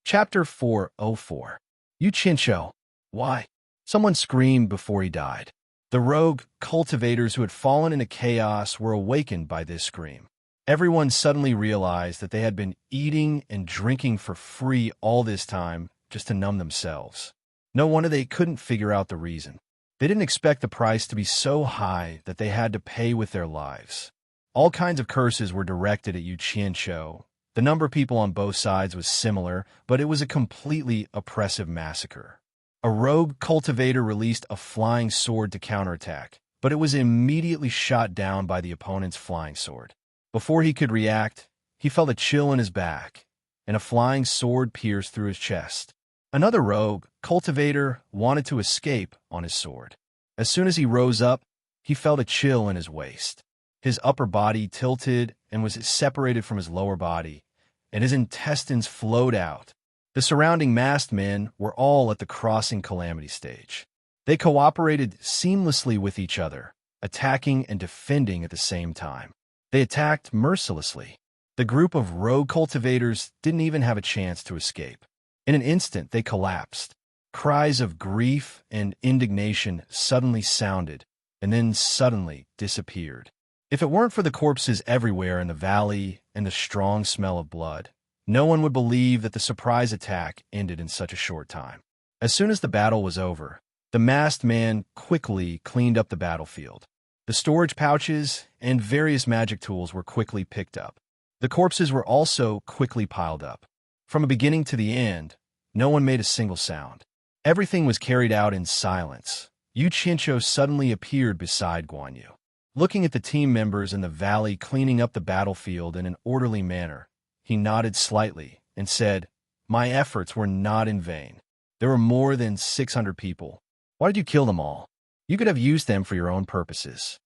Chapter 404. Yuchincho. Why? Someone screamed before he died. The rogue cultivators who had fallen into chaos were awakened by this scream. Everyone suddenly realized that they had been eating and drinking for free all this time just to numb themselves. No wonder they couldn't figure out the reason. They didn't expect the price to be so high that they had to pay with their lives. All kinds of curses were directed at Yuchincho. The number of people on both sides was similar, but it was a completely oppressive massacre. A rogue cultivator released a flying sword to counterattack, but it was immediately shot down by the opponent's flying sword. Before he could react, he felt a chill in his back, and a flying sword pierced through his chest. Another rogue cultivator wanted to escape on his sword. As soon as he rose up, he felt a chill in his waist. His upper body tilted and was separated from his lower body, and his intestines flowed out. The surrounding masked men were all at the crossing calamity stage. They cooperated seamlessly with each other, attacking and defending at the same time. They attacked mercilessly. The group of rogue cultivators didn't even have a chance to escape. In an instant, they collapsed. Cries of grief and indignation suddenly sounded, and then suddenly disappeared. If it weren't for the corpses everywhere in the valley and the strong smell of blood, no one would believe that the surprise attack ended in such a short time. As soon as the battle was over, the masked man quickly cleaned up the battlefield. The storage pouches and various magic tools were quickly picked up. The corpses were also quickly piled up. From a beginning to the end, no one made a single sound. Everything was carried out in silence. Yuchincho suddenly appeared beside Guan Yu. Looking at the team members in the valley cleaning up the battlefield in an orderly manner, he nodded slightly and said, "My efforts were not in vain. There were more than 600 people. Why did you kill them all? You could have used them for your own purposes."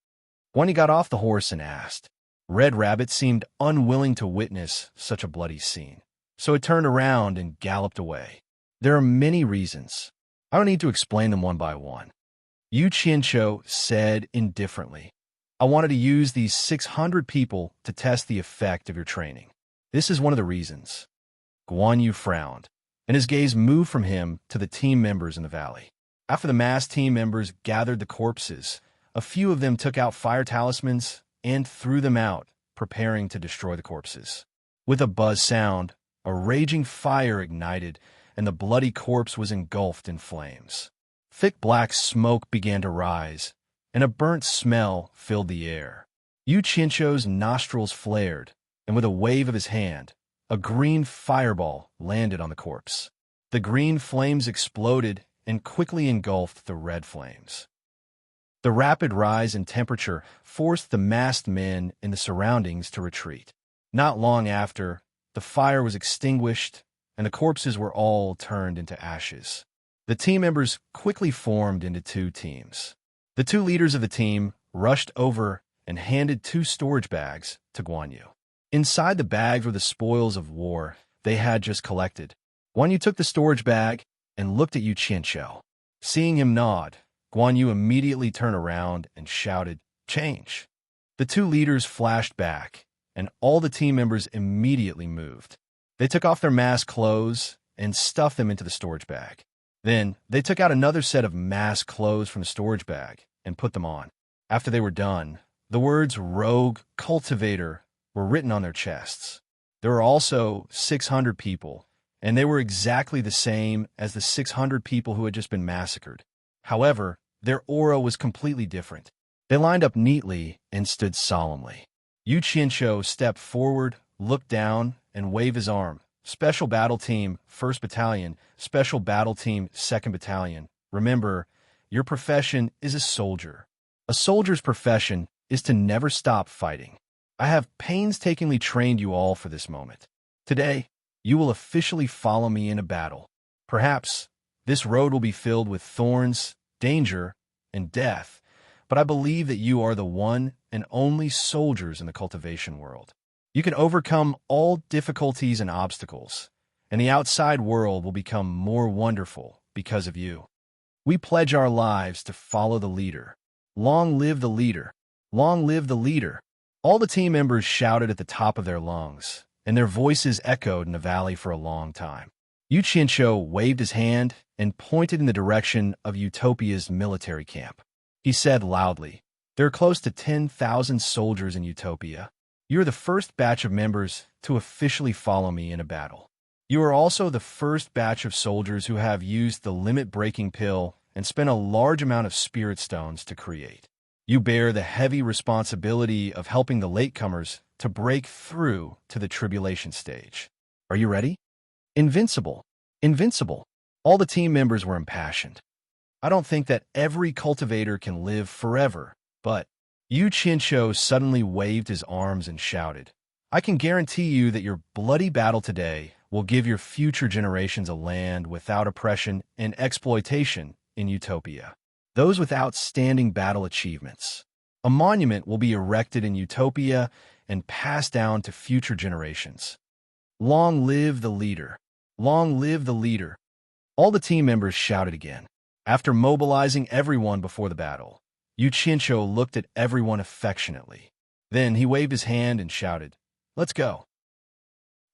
Guan Yu got off the horse and asked. Red Rabbit seemed unwilling to witness such a bloody scene, so it turned around and galloped away. "There are many reasons. I don't need to explain them one by one," Yuchincho said indifferently. "I wanted to use these 600 people to test the effect of your training. This is one of the reasons." Guan Yu frowned, and his gaze moved from him to the team members in the valley. After the masked team members gathered the corpses, a few of them took out fire talismans and threw them out, preparing to destroy the corpses. With a buzz sound, a raging fire ignited, and the bloody corpse was engulfed in flames. Thick black smoke began to rise, and a burnt smell filled the air. Yuchincho's nostrils flared, and with a wave of his hand, a green fireball landed on the corpse. The green flames exploded and quickly engulfed the red flames. The rapid rise in temperature forced the masked men in the surroundings to retreat. Not long after, the fire was extinguished, and the corpses were all turned into ashes. The team members quickly formed into two teams. The two leaders of the team rushed over and handed 2 storage bags to Guan Yu. Inside the bags were the spoils of war they had just collected. Guan Yu took the storage bag and looked at Yuchincho. Seeing him nod, Guan Yu immediately turned around and shouted, "Change." The two leaders flashed back, and all the team members immediately moved. They took off their mask clothes and stuffed them into the storage bag. Then, they took out another set of mask clothes from the storage bag and put them on. After they were done, the words "Rogue Cultivator" were written on their chests. There were also 600 people, and they were exactly the same as the 600 people who had just been massacred. However, their aura was completely different. They lined up neatly and stood solemnly. Yuchincho stepped forward, looked down, and waved his arm. "Special Battle Team, 1st Battalion, Special Battle Team, 2nd Battalion. Remember, your profession is a soldier. A soldier's profession is to never stop fighting. I have painstakingly trained you all for this moment. Today, you will officially follow me in a battle. Perhaps this road will be filled with thorns, danger, and death, but I believe that you are the one and only soldiers in the cultivation world. You can overcome all difficulties and obstacles, and the outside world will become more wonderful because of you. We pledge our lives to follow the leader. Long live the leader! Long live the leader!" All the team members shouted at the top of their lungs, and their voices echoed in the valley for a long time. Yu Qianqiu waved his hand and pointed in the direction of Utopia's military camp. He said loudly, "There are close to 10,000 soldiers in Utopia. You are the first batch of members to officially follow me in a battle. You are also the first batch of soldiers who have used the limit-breaking pill and spent a large amount of spirit stones to create. You bear the heavy responsibility of helping the latecomers to break through to the tribulation stage. Are you ready?" Invincible. Invincible. All the team members were impassioned. I don't think that every cultivator can live forever, but Yu Qianqiu suddenly waved his arms and shouted, "I can guarantee you that your bloody battle today will give your future generations a land without oppression and exploitation in Utopia. Those with outstanding battle achievements. A monument will be erected in Utopia and passed down to future generations. Long live the leader! Long live the leader!" All the team members shouted again. After mobilizing everyone before the battle, Yu Qianqiu looked at everyone affectionately. Then he waved his hand and shouted, "Let's go."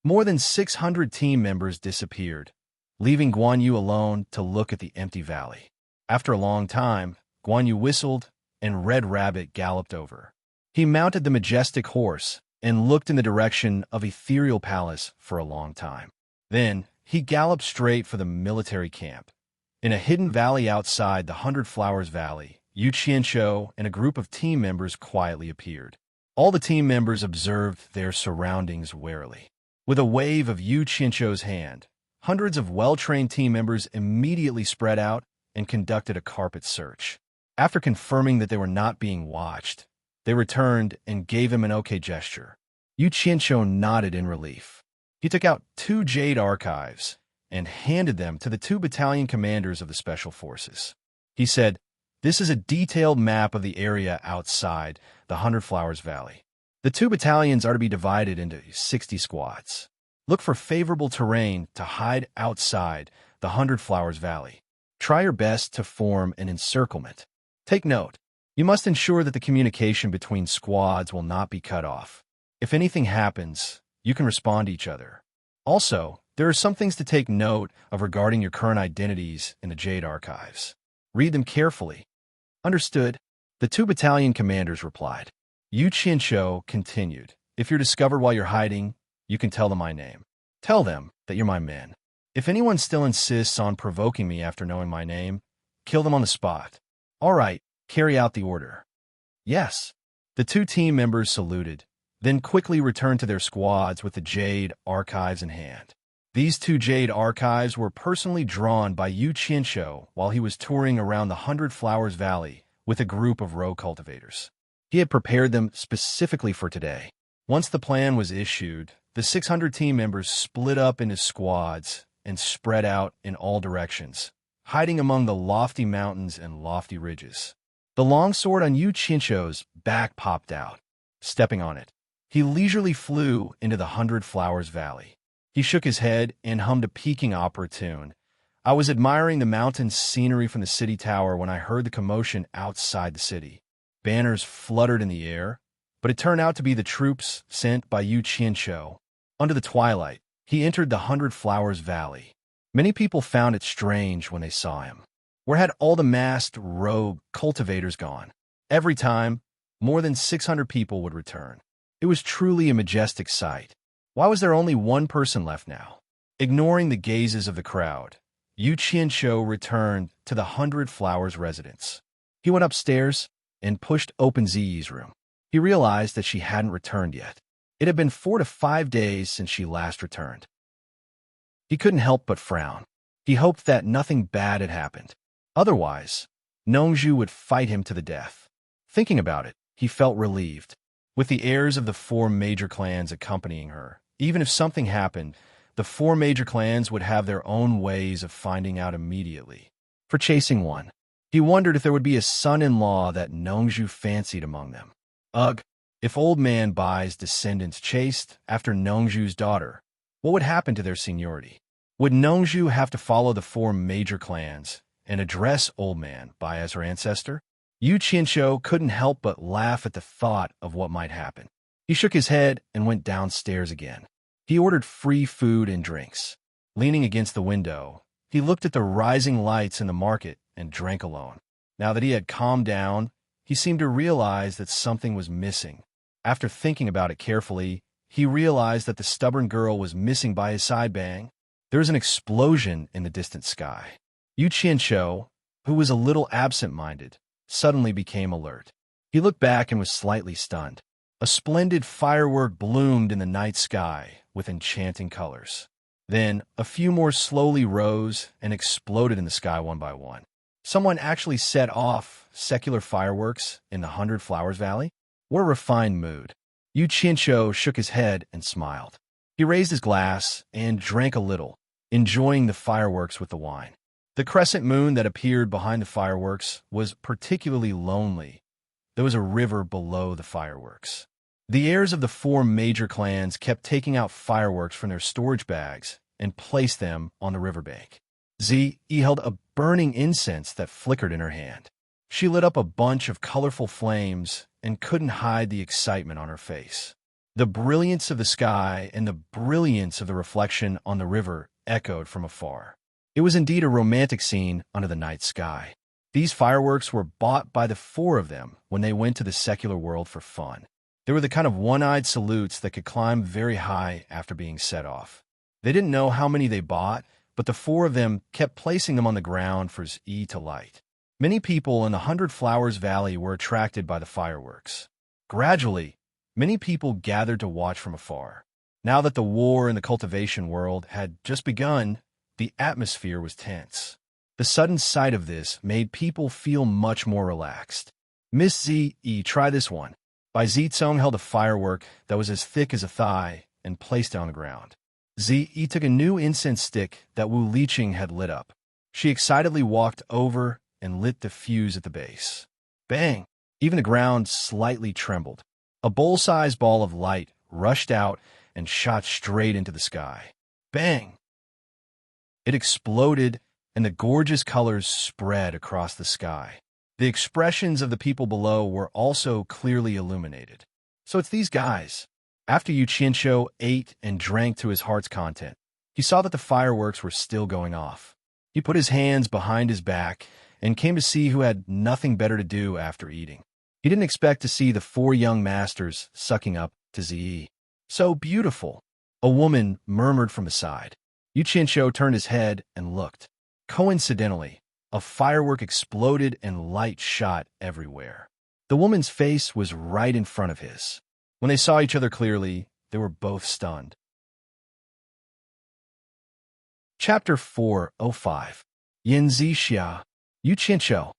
More than 600 team members disappeared, leaving Guan Yu alone to look at the empty valley. After a long time, Guan Yu whistled, and Red Rabbit galloped over. He mounted the majestic horse and looked in the direction of Ethereal Palace for a long time. Then he galloped straight for the military camp. In a hidden valley outside the 100 Flowers Valley, Yu Qianqiu and a group of team members quietly appeared. All the team members observed their surroundings warily. With a wave of Yu Qianqiu's hand, hundreds of well-trained team members immediately spread out and conducted a carpet search. After confirming that they were not being watched, they returned and gave him an okay gesture. Yu Qianqiu nodded in relief. He took out 2 Jade archives and handed them to the 2 battalion commanders of the Special Forces. He said, "This is a detailed map of the area outside the 100 Flowers Valley. The 2 battalions are to be divided into 60 squads. Look for favorable terrain to hide outside the 100 Flowers Valley. Try your best to form an encirclement. Take note, you must ensure that the communication between squads will not be cut off. If anything happens, you can respond to each other. Also, there are some things to take note of regarding your current identities in the Jade archives. Read them carefully." "Understood," the 2 battalion commanders replied. Yu Qianqiu continued, "If you're discovered while you're hiding, you can tell them my name. Tell them that you're my men. If anyone still insists on provoking me after knowing my name, kill them on the spot." "All right, carry out the order." "Yes." The 2 team members saluted, then quickly returned to their squads with the Jade archives in hand. These 2 Jade archives were personally drawn by Yu Qianqiu while he was touring around the 100 Flowers Valley with a group of row cultivators. He had prepared them specifically for today. Once the plan was issued, the 600 team members split up into squads and spread out in all directions, hiding among the lofty mountains and lofty ridges. The longsword on Yu Qianqiu's back popped out. Stepping on it, he leisurely flew into the 100 Flowers Valley. He shook his head and hummed a Peking opera tune. "I was admiring the mountain scenery from the city tower when I heard the commotion outside the city. Banners fluttered in the air, but it turned out to be the troops sent by Yu Qianqiu. Under the twilight, he entered the 100 Flowers Valley. Many people found it strange when they saw him. Where had all the masked rogue cultivators gone? Every time, more than 600 people would return. It was truly a majestic sight. Why was there only one person left now?" Ignoring the gazes of the crowd, Yu Qianqiu returned to the 100 Flowers residence. He went upstairs and pushed open Ziyi's room. He realized that she hadn't returned yet. It had been 4 to 5 days since she last returned. He couldn't help but frown. He hoped that nothing bad had happened. Otherwise, Nongzhu would fight him to the death. Thinking about it, he felt relieved. With the heirs of the 4 major clans accompanying her, even if something happened, the 4 major clans would have their own ways of finding out immediately. For chasing one, he wondered if there would be a son-in-law that Nongzhu fancied among them. Ugh, if Old Man Bai's descendants chased after Nongzhu's daughter, what would happen to their seniority? Would Nongzhu have to follow the 4 major clans and address Old Man Bai as her ancestor? Yu Qianqiu couldn't help but laugh at the thought of what might happen. He shook his head and went downstairs again. He ordered free food and drinks. Leaning against the window, he looked at the rising lights in the market and drank alone. Now that he had calmed down, he seemed to realize that something was missing. After thinking about it carefully, he realized that the stubborn girl was missing by his side bang. There was an explosion in the distant sky. Yu Qianqiu, who was a little absent-minded, suddenly became alert. He looked back and was slightly stunned. A splendid firework bloomed in the night sky with enchanting colors. Then, a few more slowly rose and exploded in the sky one by one. Someone actually set off secular fireworks in the 100 Flowers Valley? What a refined mood. Yu Qianqiu shook his head and smiled. He raised his glass and drank a little, enjoying the fireworks with the wine. The crescent moon that appeared behind the fireworks was particularly lonely. There was a river below the fireworks. The heirs of the 4 major clans kept taking out fireworks from their storage bags and placed them on the riverbank. Zi held a burning incense that flickered in her hand. She lit up a bunch of colorful flames and couldn't hide the excitement on her face. The brilliance of the sky and the brilliance of the reflection on the river echoed from afar. It was indeed a romantic scene under the night sky. These fireworks were bought by the 4 of them when they went to the secular world for fun. They were the kind of one-eyed salutes that could climb very high after being set off. They didn't know how many they bought, but the 4 of them kept placing them on the ground for Zi to light. Many people in the 100 Flowers Valley were attracted by the fireworks. Gradually, many people gathered to watch from afar. Now that the war in the cultivation world had just begun, the atmosphere was tense. The sudden sight of this made people feel much more relaxed. Miss Zi, try this one. Bai Zicong held a firework that was as thick as a thigh and placed it on the ground. Zi took a new incense stick that Wu Liqing had lit up. She excitedly walked over and lit the fuse at the base. Bang! Even the ground slightly trembled. A bowl-sized ball of light rushed out and shot straight into the sky. Bang! It exploded, and the gorgeous colors spread across the sky. The expressions of the people below were also clearly illuminated. So it's these guys. After Yu Qianqiu ate and drank to his heart's content, he saw that the fireworks were still going off. He put his hands behind his back and came to see who had nothing better to do after eating. He didn't expect to see the 4 young masters sucking up to Zi. So beautiful, a woman murmured from the side. Yu Qianqiu turned his head and looked. Coincidentally, a firework exploded and light shot everywhere. The woman's face was right in front of his. When they saw each other clearly, they were both stunned. Chapter 405. Yin Zixia, Yu Qianqiu.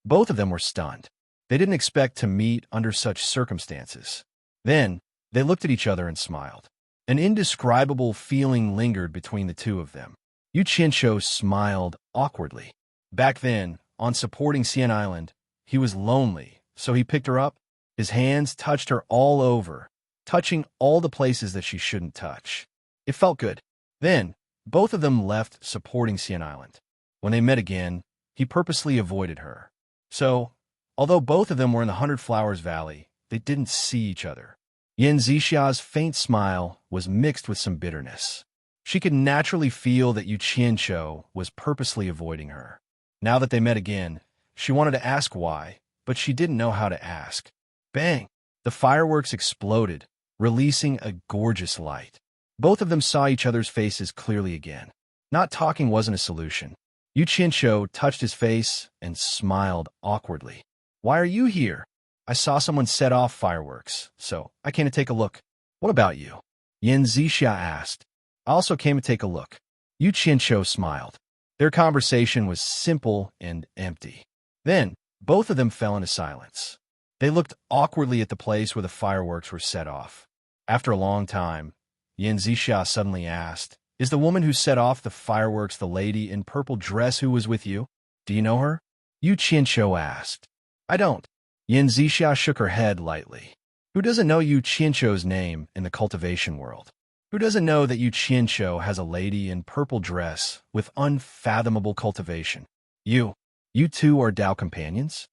Both of them were stunned. They didn't expect to meet under such circumstances. Then, they looked at each other and smiled. An indescribable feeling lingered between the 2 of them. Yu Qianqiu smiled awkwardly. Back then, on supporting Xian Island, he was lonely, so he picked her up. His hands touched her all over, touching all the places that she shouldn't touch. It felt good. Then, both of them left supporting Xian Island. When they met again, he purposely avoided her. So, although both of them were in the 100 Flowers Valley, they didn't see each other. Yin Zixia's faint smile was mixed with some bitterness. She could naturally feel that Yu Qianqiu was purposely avoiding her. Now that they met again, she wanted to ask why, but she didn't know how to ask. Bang! The fireworks exploded, releasing a gorgeous light. Both of them saw each other's faces clearly again. Not talking wasn't a solution. Yu Qianqiu touched his face and smiled awkwardly. Why are you here? I saw someone set off fireworks, so I came to take a look. What about you? Yin Zixia asked. I also came to take a look. Yu Qianqiu smiled. Their conversation was simple and empty. Then, both of them fell into silence. They looked awkwardly at the place where the fireworks were set off. After a long time, Yin Zixia suddenly asked, Is the woman who set off the fireworks the lady in purple dress who was with you? Do you know her? Yu Qianqiu asked. I don't. Yin Zixia shook her head lightly. Who doesn't know Yu Qianqiu's name in the cultivation world? Who doesn't know that Yu Qianqiu has a lady in purple dress with unfathomable cultivation? You 2 are Dao companions?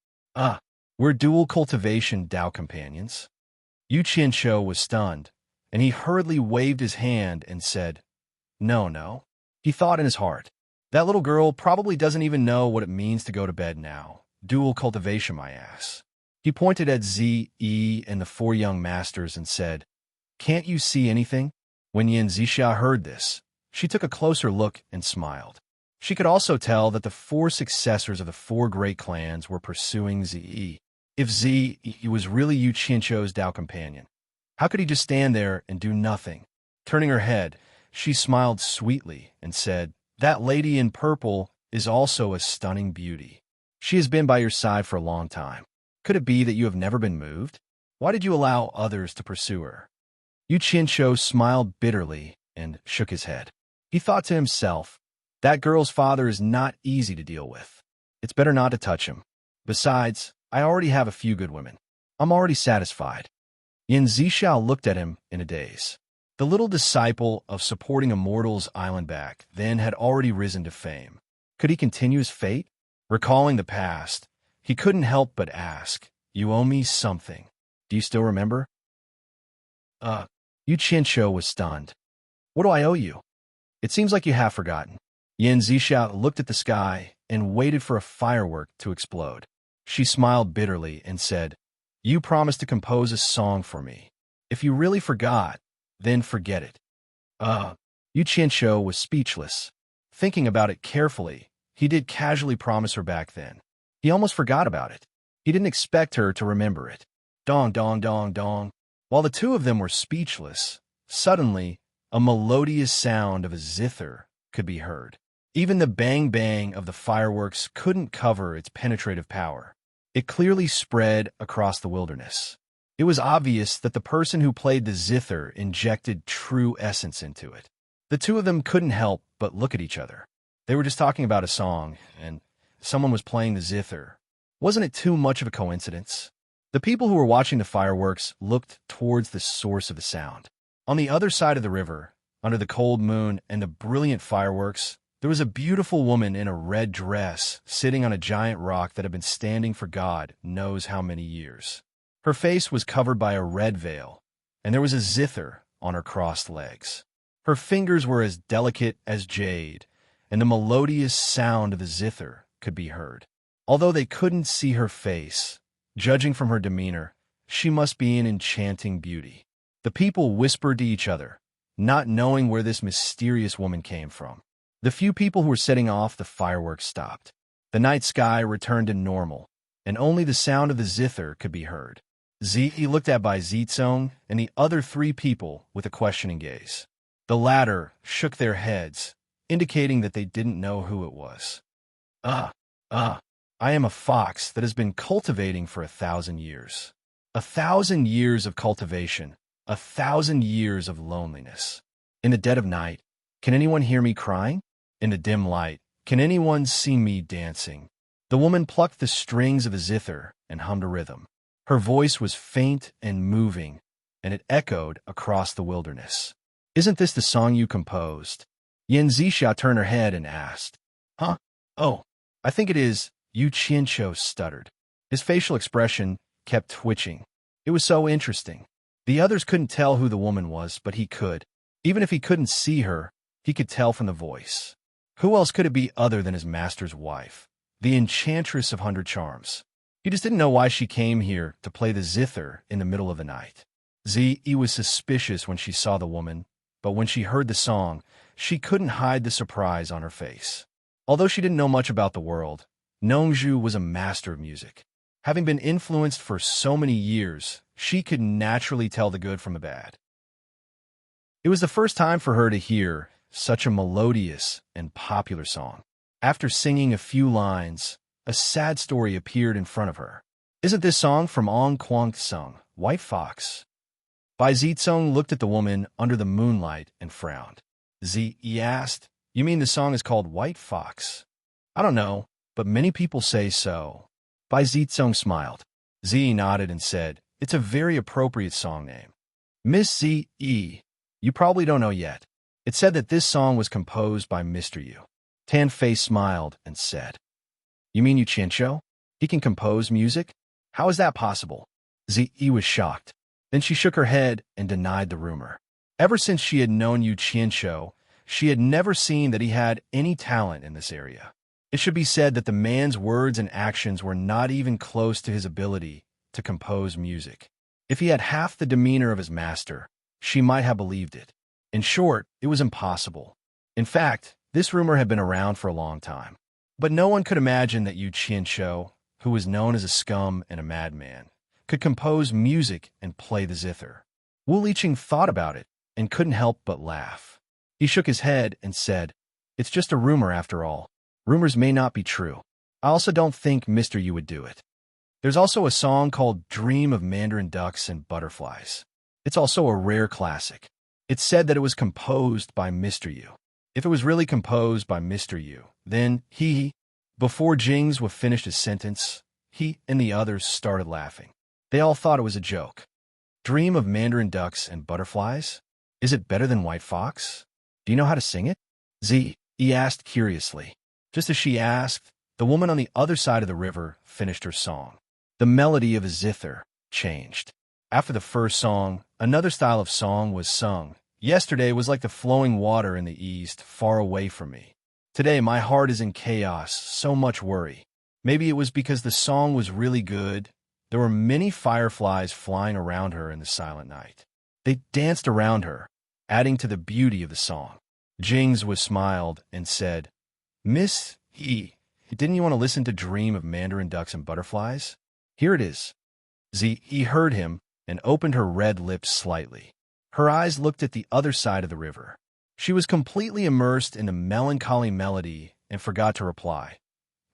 We're dual cultivation Dao companions. Yu Qianqiu was stunned, and he hurriedly waved his hand and said, No. He thought in his heart. That little girl probably doesn't even know what it means to go to bed now. Dual cultivation, my ass. He pointed at Ze and the four young masters and said, "Can't you see anything?" When Yin Zixia heard this, she took a closer look and smiled. She could also tell that the four successors of the four great clans were pursuing Ze. If Ze was really Yu Qianqiu's Dao companion, how could he just stand there and do nothing? Turning her head, she smiled sweetly and said, "That lady in purple is also a stunning beauty. She has been by your side for a long time. Could it be that you have never been moved? Why did you allow others to pursue her?" Yu Qianqiu smiled bitterly and shook his head. He thought to himself, that girl's father is not easy to deal with. It's better not to touch him. Besides, I already have a few good women. I'm already satisfied. Yin Zixia looked at him in a daze. The little disciple of supporting a mortal's island back then had already risen to fame. Could he continue his fate? Recalling the past, he couldn't help but ask, "You owe me something. Do you still remember?" Yu Qianqiu was stunned. "What do I owe you?" "It seems like you have forgotten." Yin Zixia looked at the sky and waited for a firework to explode. She smiled bitterly and said, "You promised to compose a song for me. If you really forgot, then forget it." Yu Qianqiu was speechless. Thinking about it carefully, he did casually promise her back then. He almost forgot about it. He didn't expect her to remember it. Dong, dong, dong, dong. While the two of them were speechless, suddenly a melodious sound of a zither could be heard. Even the bang-bang of the fireworks couldn't cover its penetrative power. It clearly spread across the wilderness. It was obvious that the person who played the zither injected true essence into it. The two of them couldn't help but look at each other. They were just talking about a song, and someone was playing the zither. Wasn't it too much of a coincidence? The people who were watching the fireworks looked towards the source of the sound. On the other side of the river, under the cold moon and the brilliant fireworks, there was a beautiful woman in a red dress sitting on a giant rock that had been standing for God knows how many years. Her face was covered by a red veil, and there was a zither on her crossed legs. Her fingers were as delicate as jade, and the melodious sound of the zither could be heard. Although they couldn't see her face, judging from her demeanor, she must be an enchanting beauty. The people whispered to each other, not knowing where this mysterious woman came from. The few people who were setting off the fireworks stopped. The night sky returned to normal, and only the sound of the zither could be heard. Zi looked at by Zizong and the other three people with a questioning gaze. The latter shook their heads, indicating that they didn't know who it was. I am a fox that has been cultivating for 1,000 years. 1,000 years of cultivation, 1,000 years of loneliness. In the dead of night, can anyone hear me crying? In the dim light, can anyone see me dancing? The woman plucked the strings of a zither and hummed a rhythm. Her voice was faint and moving, and it echoed across the wilderness. "Isn't this the song you composed?" Yin Zixia turned her head and asked. "Huh? Oh, I think it is," Yu Qianqiu stuttered. His facial expression kept twitching. It was so interesting. The others couldn't tell who the woman was, but he could. Even if he couldn't see her, he could tell from the voice. Who else could it be other than his master's wife, the enchantress of 100 charms? He just didn't know why she came here to play the zither in the middle of the night. Zi was suspicious when she saw the woman, but when she heard the song, she couldn't hide the surprise on her face. Although she didn't know much about the world, Nongzhu was a master of music. Having been influenced for so many years, she could naturally tell the good from the bad. It was the first time for her to hear such a melodious and popular song. After singing a few lines, a sad story appeared in front of her. "Isn't this song from Ong Kwang sung, White Fox?" Bai Zizong looked at the woman under the moonlight and frowned. Zi asked, "You mean the song is called White Fox?" "I don't know, but many people say so." Bai Zizong smiled. Zi nodded and said, "It's a very appropriate song name." "Miss Zi, you probably don't know yet. It said that this song was composed by Mr. Yu." Tan Fei smiled and said, "You mean Yu Qianqiu? He can compose music? How is that possible?" Zi was shocked. Then she shook her head and denied the rumor. Ever since she had known Yu Qianqiu, She had never seen that he had any talent in this area. It should be said that the man's words and actions were not even close to his ability to compose music. If he had half the demeanor of his master, she might have believed it. In short, it was impossible. In fact, this rumor had been around for a long time. But no one could imagine that Yu Qianqiu, who was known as a scum and a madman, could compose music and play the zither. Wu Liqing thought about it and couldn't help but laugh. He shook his head and said, "It's just a rumor after all. Rumors may not be true. I also don't think Mr. Yu would do it." There's also a song called Dream of Mandarin Ducks and Butterflies. It's also a rare classic. It's said that it was composed by Mr. Yu. If it was really composed by Mr. Yu, then before Jing's was finished his sentence, he and the others started laughing. They all thought it was a joke. Dream of Mandarin Ducks and Butterflies? Is it better than White Fox? Do you know how to sing it? He asked curiously. Just as she asked, the woman on the other side of the river finished her song. The melody of a zither changed. After the first song, another style of song was sung. Yesterday was like the flowing water in the east, far away from me. Today my heart is in chaos, so much worry. Maybe it was because the song was really good. There were many fireflies flying around her in the silent night. They danced around her, adding to the beauty of the song. Jing's was smiled and said, "Miss didn't you want to listen to Dream of Mandarin Ducks and Butterflies? Here it is." He heard him and opened her red lips slightly. Her eyes looked at the other side of the river. She was completely immersed in the melancholy melody and forgot to reply.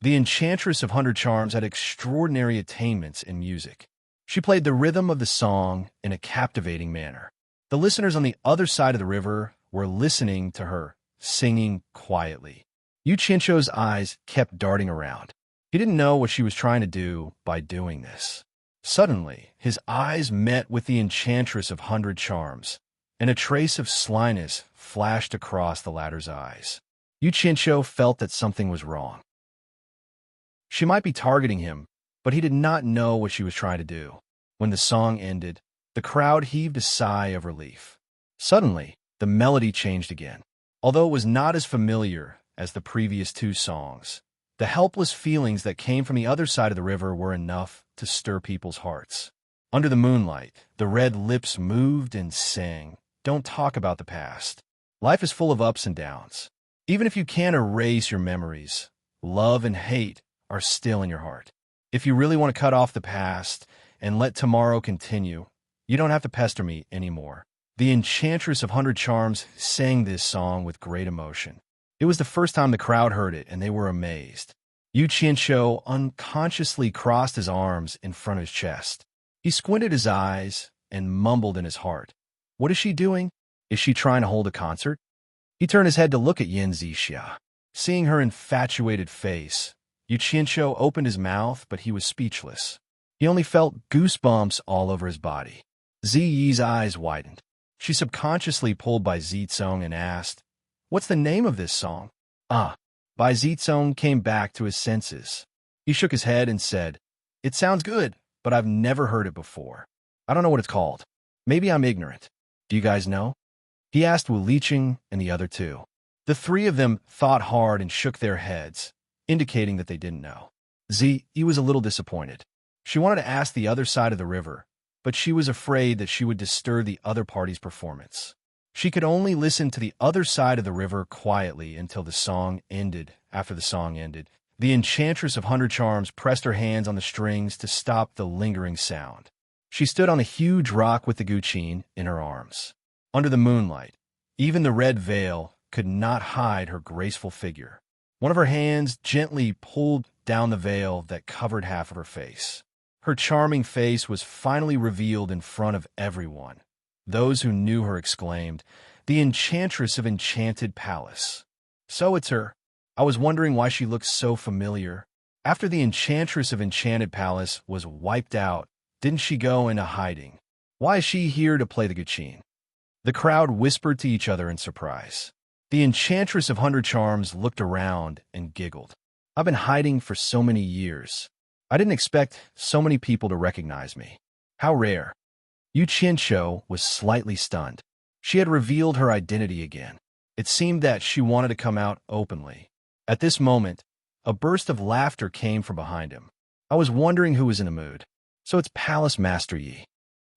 The Enchantress of 100 Charms had extraordinary attainments in music. She played the rhythm of the song in a captivating manner. The listeners on the other side of the river were listening to her, singing quietly. Yu Qianqiu's eyes kept darting around. He didn't know what she was trying to do by doing this. Suddenly, his eyes met with the Enchantress of 100 Charms, and a trace of slyness flashed across the latter's eyes. Yu Qianqiu felt that something was wrong. She might be targeting him, but he did not know what she was trying to do. When the song ended, the crowd heaved a sigh of relief. Suddenly, the melody changed again. Although it was not as familiar as the previous two songs, the helpless feelings that came from the other side of the river were enough to stir people's hearts. Under the moonlight, the red lips moved and sang, "Don't talk about the past. Life is full of ups and downs. Even if you can't erase your memories, love and hate are still in your heart. If you really want to cut off the past and let tomorrow continue, you don't have to pester me anymore." The Enchantress of 100 Charms sang this song with great emotion. It was the first time the crowd heard it, and they were amazed. Yu Qianqiu unconsciously crossed his arms in front of his chest. He squinted his eyes and mumbled in his heart, "What is she doing? Is she trying to hold a concert?" He turned his head to look at Yin Zixia. Seeing her infatuated face, Yu Qianqiu opened his mouth, but he was speechless. He only felt goosebumps all over his body. Ziyi's eyes widened. She subconsciously pulled Bai Zicong and asked, "What's the name of this song?" Bai Zicong came back to his senses. He shook his head and said, "It sounds good, but I've never heard it before. I don't know what it's called. Maybe I'm ignorant. Do you guys know?" He asked Wu Liqing and the other two. The three of them thought hard and shook their heads, indicating that they didn't know. He was a little disappointed. She wanted to ask the other side of the river, but she was afraid that she would disturb the other party's performance. She could only listen to the other side of the river quietly until the song ended. After the song ended, the Enchantress of 100 Charms pressed her hands on the strings to stop the lingering sound. She stood on a huge rock with the guqin in her arms. Under the moonlight, even the red veil could not hide her graceful figure. One of her hands gently pulled down the veil that covered half of her face. Her charming face was finally revealed in front of everyone. Those who knew her exclaimed, "The Enchantress of Enchanted Palace." "So it's her. I was wondering why she looked so familiar. After the Enchantress of Enchanted Palace was wiped out, didn't she go into hiding? Why is she here to play the guqin?" The crowd whispered to each other in surprise. The Enchantress of 100 Charms looked around and giggled. "I've been hiding for so many years. I didn't expect so many people to recognize me. How rare." Yu Qianqiu was slightly stunned. She had revealed her identity again. It seemed that she wanted to come out openly. At this moment, a burst of laughter came from behind him. I was wondering who was in the mood. So it's Palace Master Yi.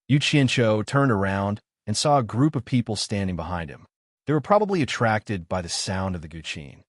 Yu Qianqiu turned around and saw a group of people standing behind him. They were probably attracted by the sound of the guqin.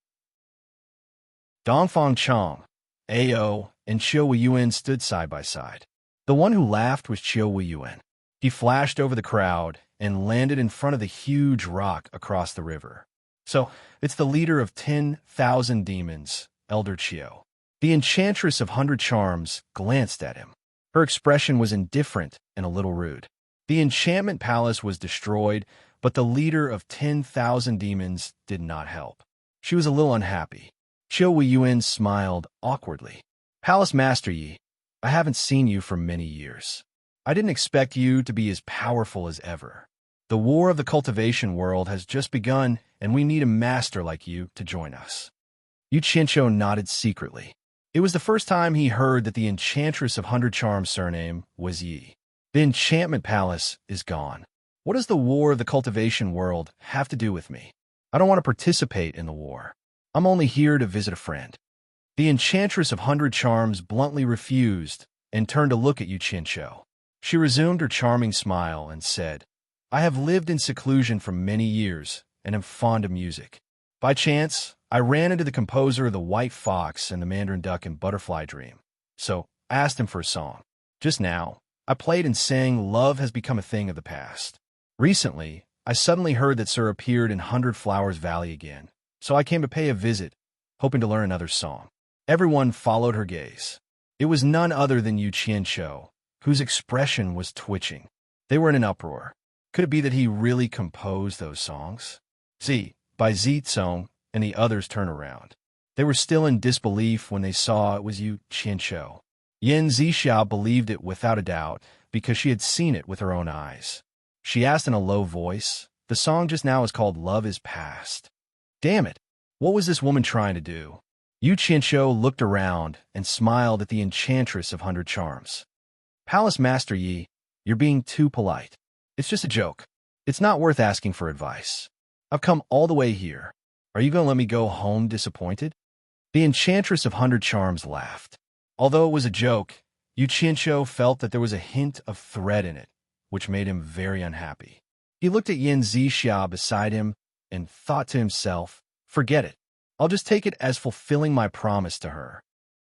Dongfang Chong, Ao, and Qiu Weiyuan stood side by side. The one who laughed was Qiu Weiyuan. He flashed over the crowd and landed in front of the huge rock across the river. So, it's the leader of 10,000 demons, Elder Qiu. The Enchantress of 100 Charms glanced at him. Her expression was indifferent and a little rude. The enchantment palace was destroyed, but the leader of 10,000 demons did not help. She was a little unhappy. Qiu Weiyuan smiled awkwardly. Palace Master Yi, I haven't seen you for many years. I didn't expect you to be as powerful as ever. The war of the cultivation world has just begun, and we need a master like you to join us. Yu Qianqiu nodded secretly. It was the first time he heard that the Enchantress of 100 Charms surname was Yi. The enchantment palace is gone. What does the war of the cultivation world have to do with me? I don't want to participate in the war. I'm only here to visit a friend. The Enchantress of 100 Charms bluntly refused and turned to look at Yu Qianqiu. She resumed her charming smile and said, I have lived in seclusion for many years and am fond of music. By chance, I ran into the composer of The White Fox and the Mandarin Duck and Butterfly Dream, so I asked him for a song. Just now, I played and sang Love Has Become a Thing of the Past. Recently, I suddenly heard that Sir appeared in 100 Flowers Valley again, so I came to pay a visit, hoping to learn another song. Everyone followed her gaze. It was none other than Yu Qianqiu, whose expression was twitching. They were in an uproar. Could it be that he really composed those songs? Z, by Zitsong, and the others turned around. They were still in disbelief when they saw it was Yu Qianqiu. Yan Zixia believed it without a doubt because she had seen it with her own eyes. She asked in a low voice, the song just now is called Love is Past. Damn it, what was this woman trying to do? Yu Qianqiu looked around and smiled at the Enchantress of 100 Charms. Palace Master Yi, you're being too polite. It's just a joke. It's not worth asking for advice. I've come all the way here. Are you going to let me go home disappointed? The Enchantress of 100 Charms laughed. Although it was a joke, Yu Qianqiu felt that there was a hint of threat in it, which made him very unhappy. He looked at Yan Zixia beside him and thought to himself, forget it. I'll just take it as fulfilling my promise to her.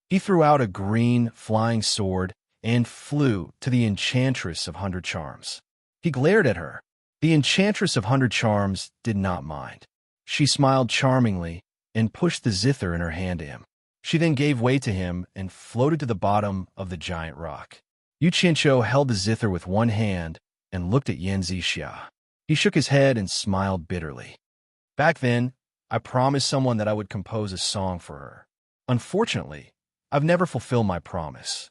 He threw out a green, flying sword and flew to the Enchantress of 100 Charms. He glared at her. The Enchantress of 100 Charms did not mind. She smiled charmingly and pushed the zither in her hand to him. She then gave way to him and floated to the bottom of the giant rock. Yu Qianqiu held the zither with one hand and looked at Yan Zixia. He shook his head and smiled bitterly. Back then, I promised someone that I would compose a song for her. Unfortunately, I've never fulfilled my promise.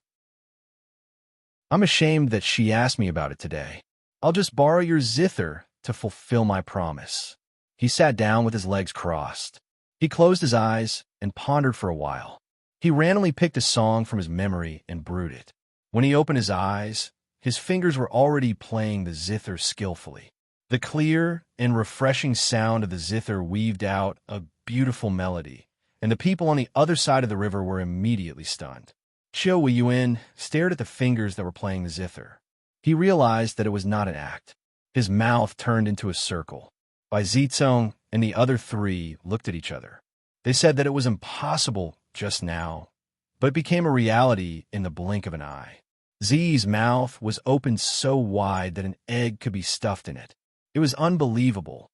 I'm ashamed that she asked me about it today. I'll just borrow your zither to fulfill my promise. He sat down with his legs crossed. He closed his eyes and pondered for a while. He randomly picked a song from his memory and brewed it. When he opened his eyes, his fingers were already playing the zither skillfully. The clear and refreshing sound of the zither weaved out a beautiful melody, and the people on the other side of the river were immediately stunned. Qiu Weiyuan stared at the fingers that were playing the zither. He realized that it was not an act. His mouth turned into a circle. Bai Zitsong and the other three looked at each other. They said that it was impossible just now, but it became a reality in the blink of an eye. Zi's mouth was opened so wide that an egg could be stuffed in it. It was unbelievable.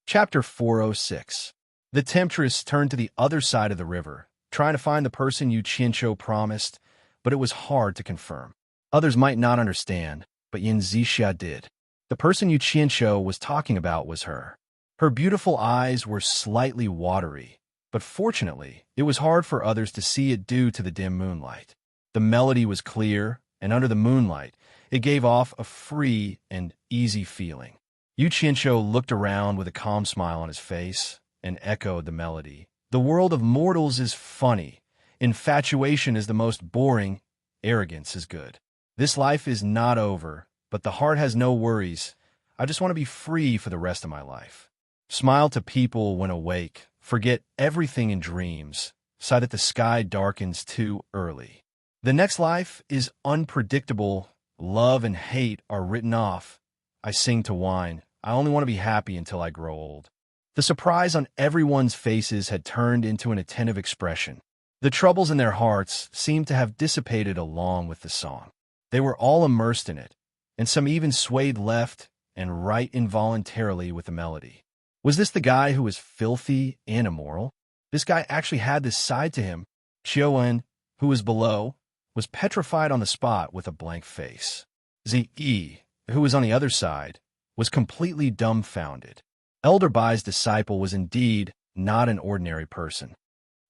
Chapter 406. The temptress turned to the other side of the river, trying to find the person Yu Qianqiu promised, but it was hard to confirm. Others might not understand, but Yan Zixia did. The person Yu Qianqiu was talking about was her. Her beautiful eyes were slightly watery, but fortunately, it was hard for others to see it due to the dim moonlight. The melody was clear, and under the moonlight, it gave off a free and easy feeling. Yu Qianqiu looked around with a calm smile on his face and echoed the melody. The world of mortals is funny. Infatuation is the most boring. Arrogance is good. This life is not over, but the heart has no worries. I just want to be free for the rest of my life. Smile to people when awake, forget everything in dreams, sigh that the sky darkens too early. The next life is unpredictable, love and hate are written off. I sing to wine, I only want to be happy until I grow old. The surprise on everyone's faces had turned into an attentive expression. The troubles in their hearts seemed to have dissipated along with the song. They were all immersed in it, and some even swayed left and right involuntarily with the melody. Was this the guy who was filthy and immoral? This guy actually had this side to him. Chioen, who was below, was petrified on the spot with a blank face. Zi, who was on the other side, was completely dumbfounded. Elder Bai's disciple was indeed not an ordinary person.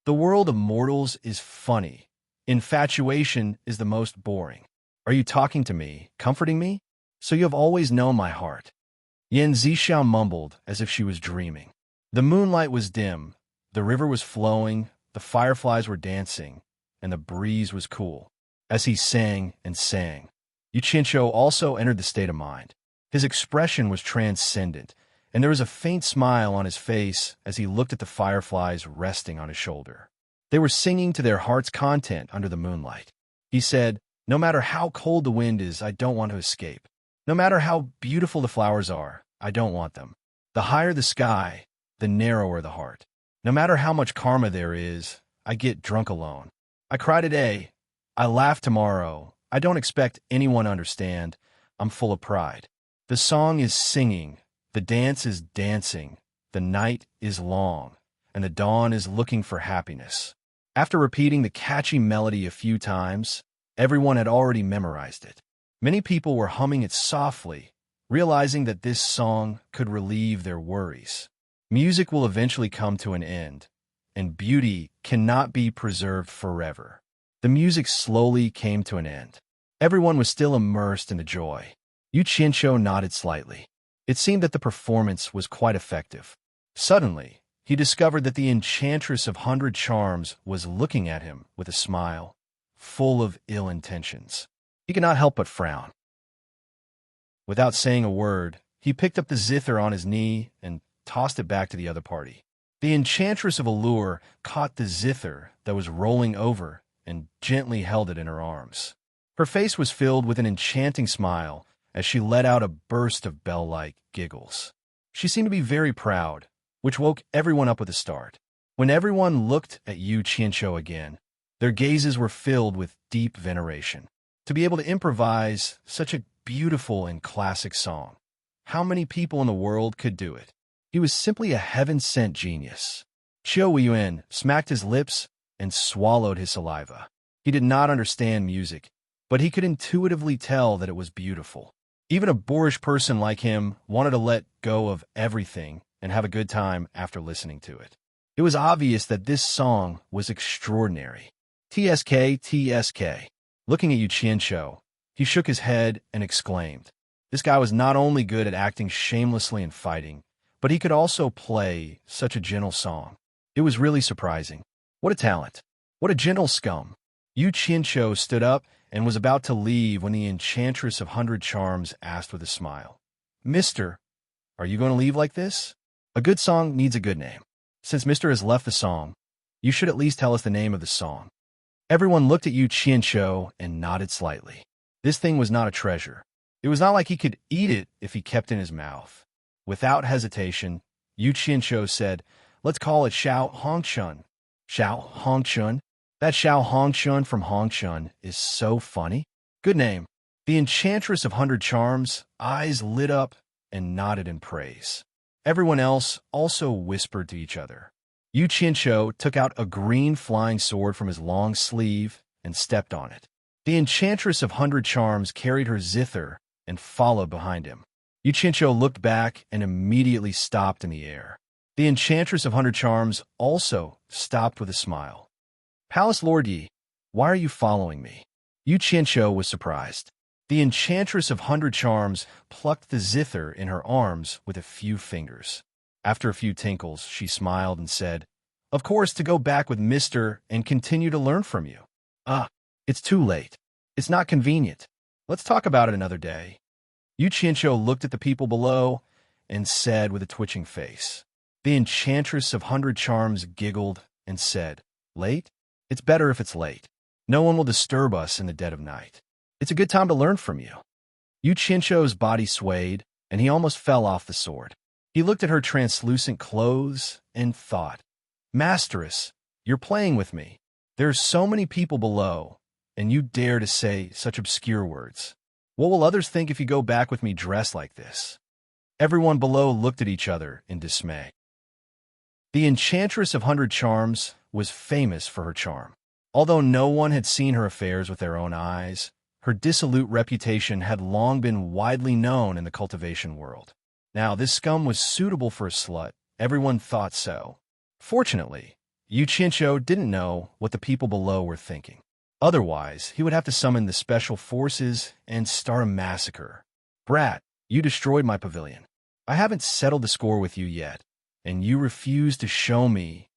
The world of mortals is funny. Infatuation is the most boring. Are you talking to me, comforting me? So you have always known my heart. Yan Zixiao mumbled as if she was dreaming. The moonlight was dim, the river was flowing, the fireflies were dancing, and the breeze was cool. As he sang and sang, Yu Qianqiu also entered the state of mind. His expression was transcendent, and there was a faint smile on his face as he looked at the fireflies resting on his shoulder. They were singing to their heart's content under the moonlight. He said, "No matter how cold the wind is, I don't want to escape. No matter how beautiful the flowers are, I don't want them. The higher the sky, the narrower the heart. No matter how much karma there is, I get drunk alone. I cry today, I laugh tomorrow. I don't expect anyone to understand. I'm full of pride. The song is singing, the dance is dancing, the night is long, and the dawn is looking for happiness." After repeating the catchy melody a few times, everyone had already memorized it. Many people were humming it softly, realizing that this song could relieve their worries. Music will eventually come to an end, and beauty cannot be preserved forever. The music slowly came to an end. Everyone was still immersed in the joy. Yu Qianqiu nodded slightly. It seemed that the performance was quite effective. Suddenly, he discovered that the Enchantress of 100 Charms was looking at him with a smile, full of ill intentions. He could not help but frown. Without saying a word, he picked up the zither on his knee and tossed it back to the other party. The Enchantress of Allure caught the zither that was rolling over and gently held it in her arms. Her face was filled with an enchanting smile as she let out a burst of bell-like giggles. She seemed to be very proud, which woke everyone up with a start. When everyone looked at Yu Qianqiu again, their gazes were filled with deep veneration. To be able to improvise such a beautiful and classic song, how many people in the world could do it? He was simply a heaven-sent genius. Qiu Weiyuan smacked his lips and swallowed his saliva. He did not understand music, but he could intuitively tell that it was beautiful. Even a boorish person like him wanted to let go of everything and have a good time after listening to it. It was obvious that this song was extraordinary. TSK, TSK. Looking at Yu Qianqiu, he shook his head and exclaimed. This guy was not only good at acting shamelessly and fighting, but he could also play such a gentle song. It was really surprising. What a talent. What a gentle scum. Yu Qianqiu stood up and was about to leave when the Enchantress of 100 Charms asked with a smile, "Mister, are you going to leave like this? A good song needs a good name. Since Mister has left the song, you should at least tell us the name of the song." Everyone looked at Yu Qianqiu and nodded slightly. This thing was not a treasure. It was not like he could eat it if he kept it in his mouth. Without hesitation, Yu Qianqiu said, "Let's call it Xiao Hongchun." Xiao Hongchun? That Xiao Hongchun from Hongchun is so funny. Good name. The Enchantress of 100 Charms' eyes lit up and nodded in praise. Everyone else also whispered to each other. Yu Qianqiu took out a green flying sword from his long sleeve and stepped on it. The Enchantress of 100 Charms carried her zither and followed behind him. Yu Qianqiu looked back and immediately stopped in the air. The Enchantress of 100 Charms also stopped with a smile. "Palace Lord Yi, why are you following me?" Yu Qianqiu was surprised. The Enchantress of 100 Charms plucked the zither in her arms with a few fingers. After a few tinkles, she smiled and said, "Of course, to go back with Mister and continue to learn from you." "Ah, it's too late. It's not convenient. Let's talk about it another day." Yu Qianqiu looked at the people below and said with a twitching face. The enchantress of 100 charms giggled and said, "Late? It's better if it's late. No one will disturb us in the dead of night. It's a good time to learn from you." Yu Qianqiu's body swayed, and he almost fell off the sword. He looked at her translucent clothes and thought, "Masteress, you're playing with me. There are so many people below, and you dare to say such obscure words. What will others think if you go back with me dressed like this?" Everyone below looked at each other in dismay. The enchantress of 100 charms was famous for her charm. Although no one had seen her affairs with their own eyes, her dissolute reputation had long been widely known in the cultivation world. Now, this scum was suitable for a slut. Everyone thought so. Fortunately, Yu Qianqiu didn't know what the people below were thinking. Otherwise, he would have to summon the special forces and start a massacre. "Brat, you destroyed my pavilion. I haven't settled the score with you yet, and you refuse to show me."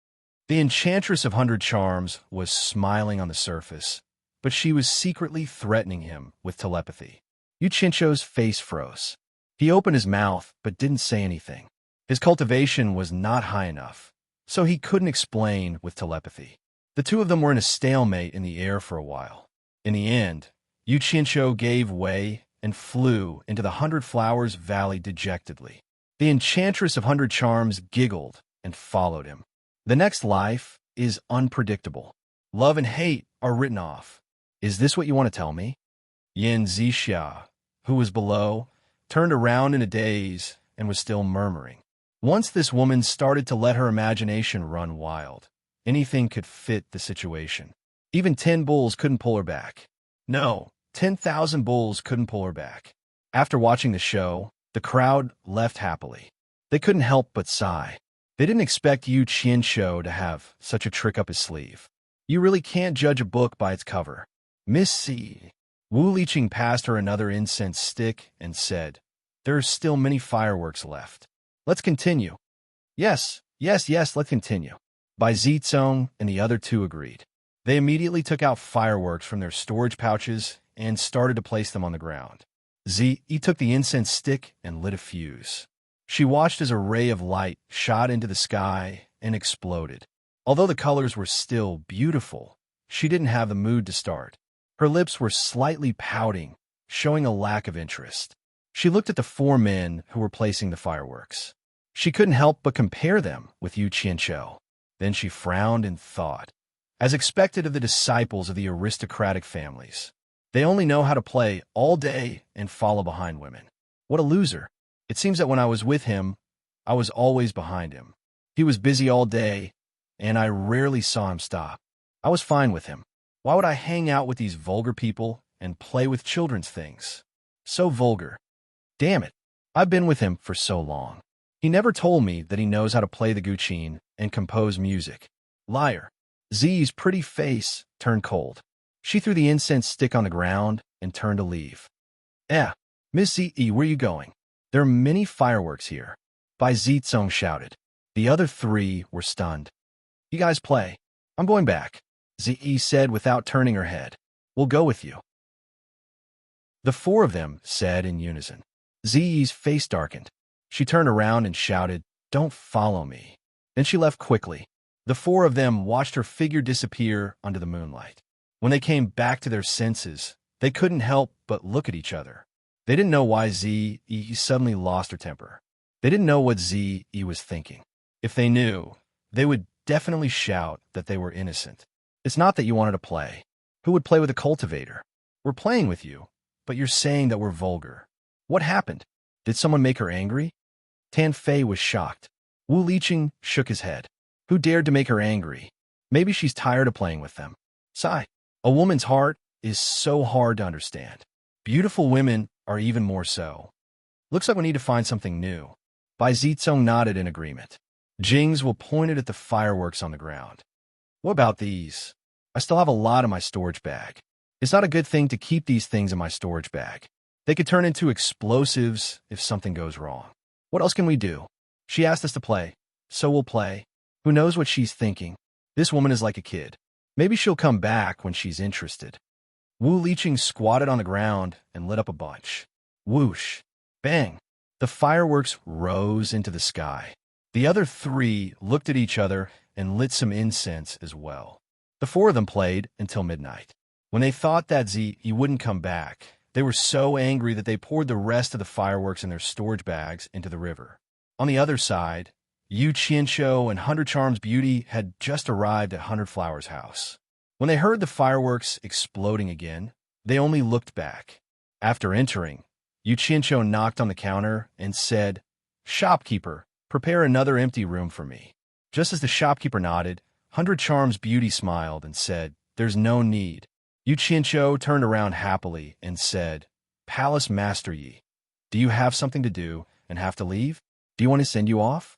The enchantress of 100 charms was smiling on the surface, but she was secretly threatening him with telepathy. Yu Qianqiu's face froze. He opened his mouth but didn't say anything. His cultivation was not high enough, so he couldn't explain with telepathy. The two of them were in a stalemate in the air for a while. In the end, Yu Qianqiu gave way and flew into the 100 Flowers Valley dejectedly. The enchantress of 100 charms giggled and followed him. The next life is unpredictable. Love and hate are written off. Is this what you want to tell me? Yan Zixia, who was below, turned around in a daze and was still murmuring. Once this woman started to let her imagination run wild, anything could fit the situation. Even 10 bulls couldn't pull her back. No, 10,000 bulls couldn't pull her back. After watching the show, the crowd left happily. They couldn't help but sigh. They didn't expect Yu Qianqiu to have such a trick up his sleeve. You really can't judge a book by its cover. Miss C. Wu Liqing passed her another incense stick and said, "There are still many fireworks left. Let's continue." Yes, let's continue." Bai Zizong and the other two agreed. They immediately took out fireworks from their storage pouches and started to place them on the ground. Zi took the incense stick and lit a fuse. She watched as a ray of light shot into the sky and exploded. Although the colors were still beautiful, she didn't have the mood to start. Her lips were slightly pouting, showing a lack of interest. She looked at the 4 men who were placing the fireworks. She couldn't help but compare them with Yu Qianqiu. Then she frowned and thought, as expected of the disciples of the aristocratic families, they only know how to play all day and follow behind women. What a loser. It seems that when I was with him, I was always behind him. He was busy all day, and I rarely saw him stop. I was fine with him. Why would I hang out with these vulgar people and play with children's things? So vulgar. Damn it. I've been with him for so long. He never told me that he knows how to play the guqin and compose music. Liar. Zi's pretty face turned cold. She threw the incense stick on the ground and turned to leave. Miss Zi, where are you going? There are many fireworks here. Bai Zizong shouted. The other 3 were stunned. You guys play. I'm going back, Zi said without turning her head. We'll go with you. The 4 of them said in unison. Zi's face darkened. She turned around and shouted, "Don't follow me." Then she left quickly. The 4 of them watched her figure disappear under the moonlight. When they came back to their senses, they couldn't help but look at each other. They didn't know why Zi suddenly lost her temper. They didn't know what Zi was thinking. If they knew, they would definitely shout that they were innocent. It's not that you wanted to play. Who would play with a cultivator? We're playing with you, but you're saying that we're vulgar. What happened? Did someone make her angry? Tan Fei was shocked. Wu Liqing shook his head. Who dared to make her angry? Maybe she's tired of playing with them. Sigh. A woman's heart is so hard to understand. Beautiful women are even more so. Looks like we need to find something new. Bai Zizong nodded in agreement. Jing's will pointed at the fireworks on the ground. What about these? I still have a lot in my storage bag. It's not a good thing to keep these things in my storage bag. They could turn into explosives if something goes wrong. What else can we do? She asked us to play, so we'll play. Who knows what she's thinking? This woman is like a kid. Maybe she'll come back when she's interested. Wu Liqing squatted on the ground and lit up a bunch. Whoosh. Bang! The fireworks rose into the sky. The other three looked at each other and lit some incense as well. The four of them played until midnight. When they thought that he wouldn't come back, they were so angry that they poured the rest of the fireworks in their storage bags into the river. On the other side, Yu Qianqiu and Hundred Charms Beauty had just arrived at Hundred Flowers' house. When they heard the fireworks exploding again, they only looked back. After entering, Yu Qianqiu knocked on the counter and said, "Shopkeeper, prepare another empty room for me." Just as the shopkeeper nodded, Hundred Charms Beauty smiled and said, "There's no need." Yu Qianqiu turned around happily and said, "Palace Master Yi, do you have something to do and have to leave? Do you want to send you off?"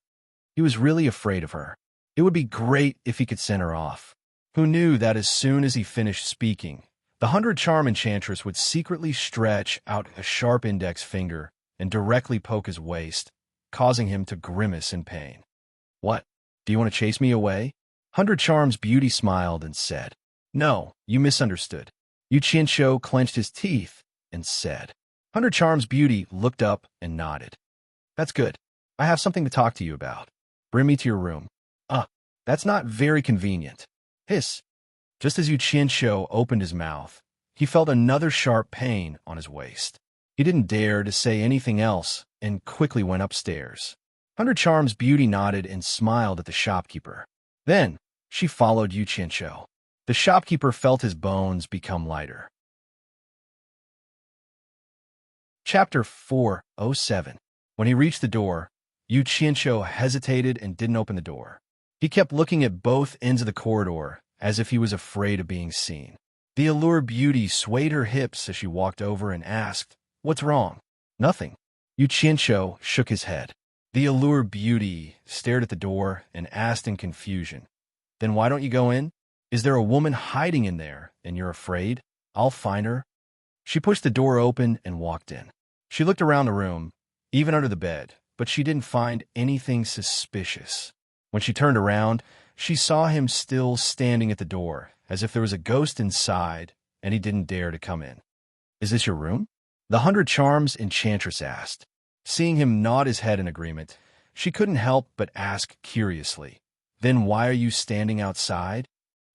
He was really afraid of her. It would be great if he could send her off. Who knew that as soon as he finished speaking, the 100-charm enchantress would secretly stretch out a sharp index finger and directly poke his waist, causing him to grimace in pain. "What? Do you want to chase me away?" 100 Charms Beauty smiled and said, "No, you misunderstood." Yu Qianqiu clenched his teeth and said. 100 Charms Beauty looked up and nodded. "That's good. I have something to talk to you about. Bring me to your room." That's not very convenient." Hiss. Just as Yu Qianqiu opened his mouth, he felt another sharp pain on his waist. He didn't dare to say anything else and quickly went upstairs. 100 Charms Beauty nodded and smiled at the shopkeeper. Then, she followed Yu Qianqiu. The shopkeeper felt his bones become lighter. Chapter 407. When he reached the door, Yu Qianqiu hesitated and didn't open the door. He kept looking at both ends of the corridor as if he was afraid of being seen. The Allure Beauty swayed her hips as she walked over and asked, "What's wrong?" "Nothing." Yu Qianqiu shook his head. The Allure Beauty stared at the door and asked in confusion, "Then why don't you go in? Is there a woman hiding in there and you're afraid? I'll find her." She pushed the door open and walked in. She looked around the room, even under the bed, but she didn't find anything suspicious. When she turned around, she saw him still standing at the door, as if there was a ghost inside and he didn't dare to come in. "Is this your room?" The 100 Charms enchantress asked. Seeing him nod his head in agreement, she couldn't help but ask curiously, "Then why are you standing outside?"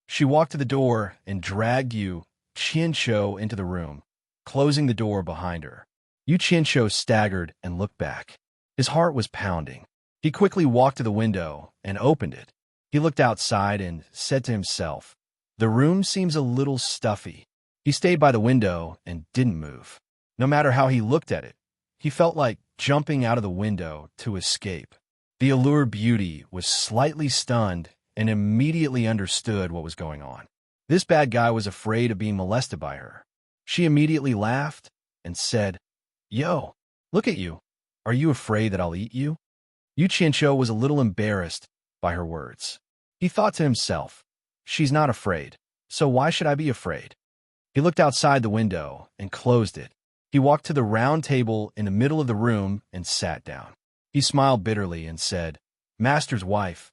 She walked to the door and dragged Yu Qianqiu into the room, closing the door behind her. Yu Qianqiu staggered and looked back. His heart was pounding. He quickly walked to the window and opened it. He looked outside and said to himself, "The room seems a little stuffy." He stayed by the window and didn't move. No matter how he looked at it, he felt like jumping out of the window to escape. The Allure Beauty was slightly stunned and immediately understood what was going on. This bad guy was afraid of being molested by her. She immediately laughed and said, "Yo, look at you. Are you afraid that I'll eat you?" Yu Qianqiu was a little embarrassed by her words. He thought to himself, "She's not afraid, so why should I be afraid?" He looked outside the window and closed it. He walked to the round table in the middle of the room and sat down. He smiled bitterly and said, "Master's wife,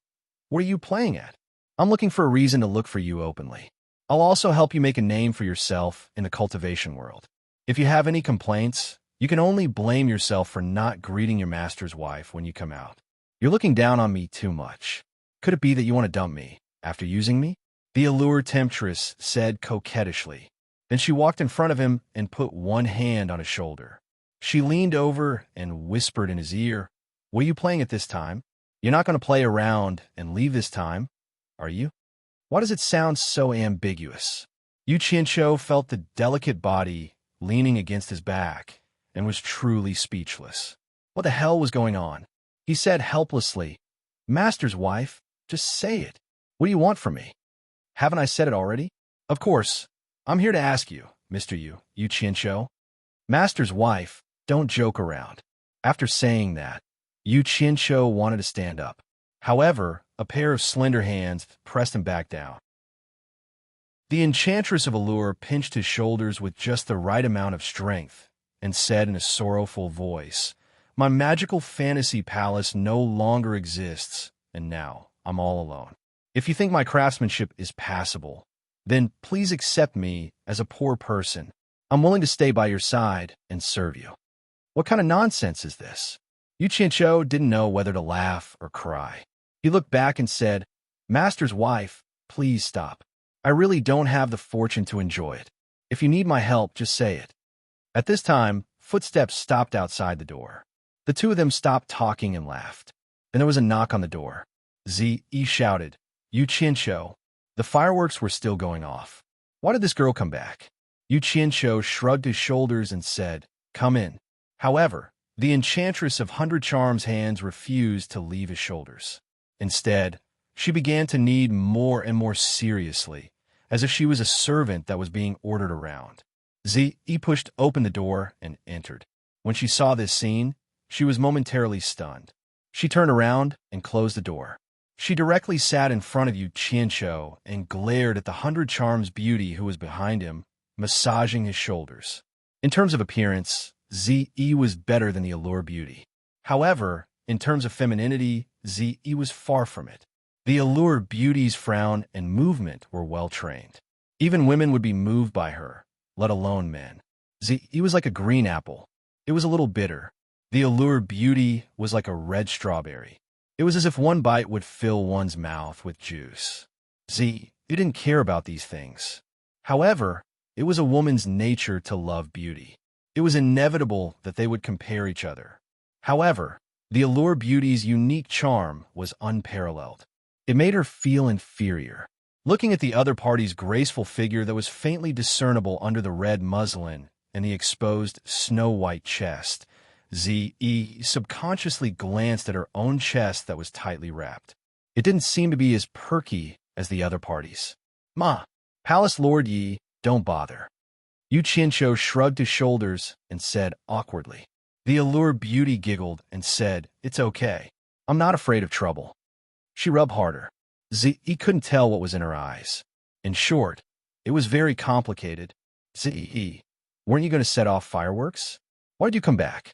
what are you playing at? I'm looking for a reason to look for you openly. I'll also help you make a name for yourself in the cultivation world. If you have any complaints, you can only blame yourself for not greeting your master's wife when you come out. You're looking down on me too much. Could it be that you want to dump me after using me?" The Allure Temptress said coquettishly. Then she walked in front of him and put one hand on his shoulder. She leaned over and whispered in his ear, "What are you playing at this time? You're not going to play around and leave this time, are you?" Why does it sound so ambiguous? Yu Qianqiu felt the delicate body leaning against his back and was truly speechless. What the hell was going on? He said helplessly, "Master's wife, just say it. What do you want from me?" "Haven't I said it already?" "Of course. I'm here to ask you, Mr. Yu Qianqiu. Master's wife, don't joke around." After saying that, Yu Qianqiu wanted to stand up. However, a pair of slender hands pressed him back down. The Enchantress of Allure pinched his shoulders with just the right amount of strength and said in a sorrowful voice, "My magical fantasy palace no longer exists, and now I'm all alone. If you think my craftsmanship is passable, then please accept me as a poor person. I'm willing to stay by your side and serve you." What kind of nonsense is this? Yu Qianqiu didn't know whether to laugh or cry. He looked back and said, Master's wife, please stop. I really don't have the fortune to enjoy it. If you need my help, just say it. At this time, footsteps stopped outside the door. The two of them stopped talking and laughed. Then there was a knock on the door. Zi shouted, Yu Qianqiu. The fireworks were still going off. Why did this girl come back? Yu Qianqiu shrugged his shoulders and said, Come in. However, the enchantress of 100 Charms' hands refused to leave his shoulders. Instead, she began to knead more and more seriously, as if she was a servant that was being ordered around. Zi pushed open the door and entered. When she saw this scene, she was momentarily stunned. She turned around and closed the door. She directly sat in front of Yu Qianqiu and glared at the 100 Charms beauty who was behind him, massaging his shoulders. In terms of appearance, Zi was better than the Allure beauty. However, in terms of femininity, Zi was far from it. The Allure beauty's frown and movement were well trained. Even women would be moved by her, let alone men. Zi was like a green apple. It was a little bitter. The Allure beauty was like a red strawberry. It was as if one bite would fill one's mouth with juice. Zi didn't care about these things. However, it was a woman's nature to love beauty. It was inevitable that they would compare each other. However, the Allure beauty's unique charm was unparalleled. It made her feel inferior. Looking at the other party's graceful figure that was faintly discernible under the red muslin and the exposed snow-white chest, Zi subconsciously glanced at her own chest that was tightly wrapped. It didn't seem to be as perky as the other parties. Ma, Palace Lord Yi, don't bother. Yu Qianqiu shrugged his shoulders and said awkwardly. The Allure beauty giggled and said, It's okay. I'm not afraid of trouble. She rubbed harder. Zi couldn't tell what was in her eyes. In short, it was very complicated. Zi, weren't you going to set off fireworks? Why did you come back?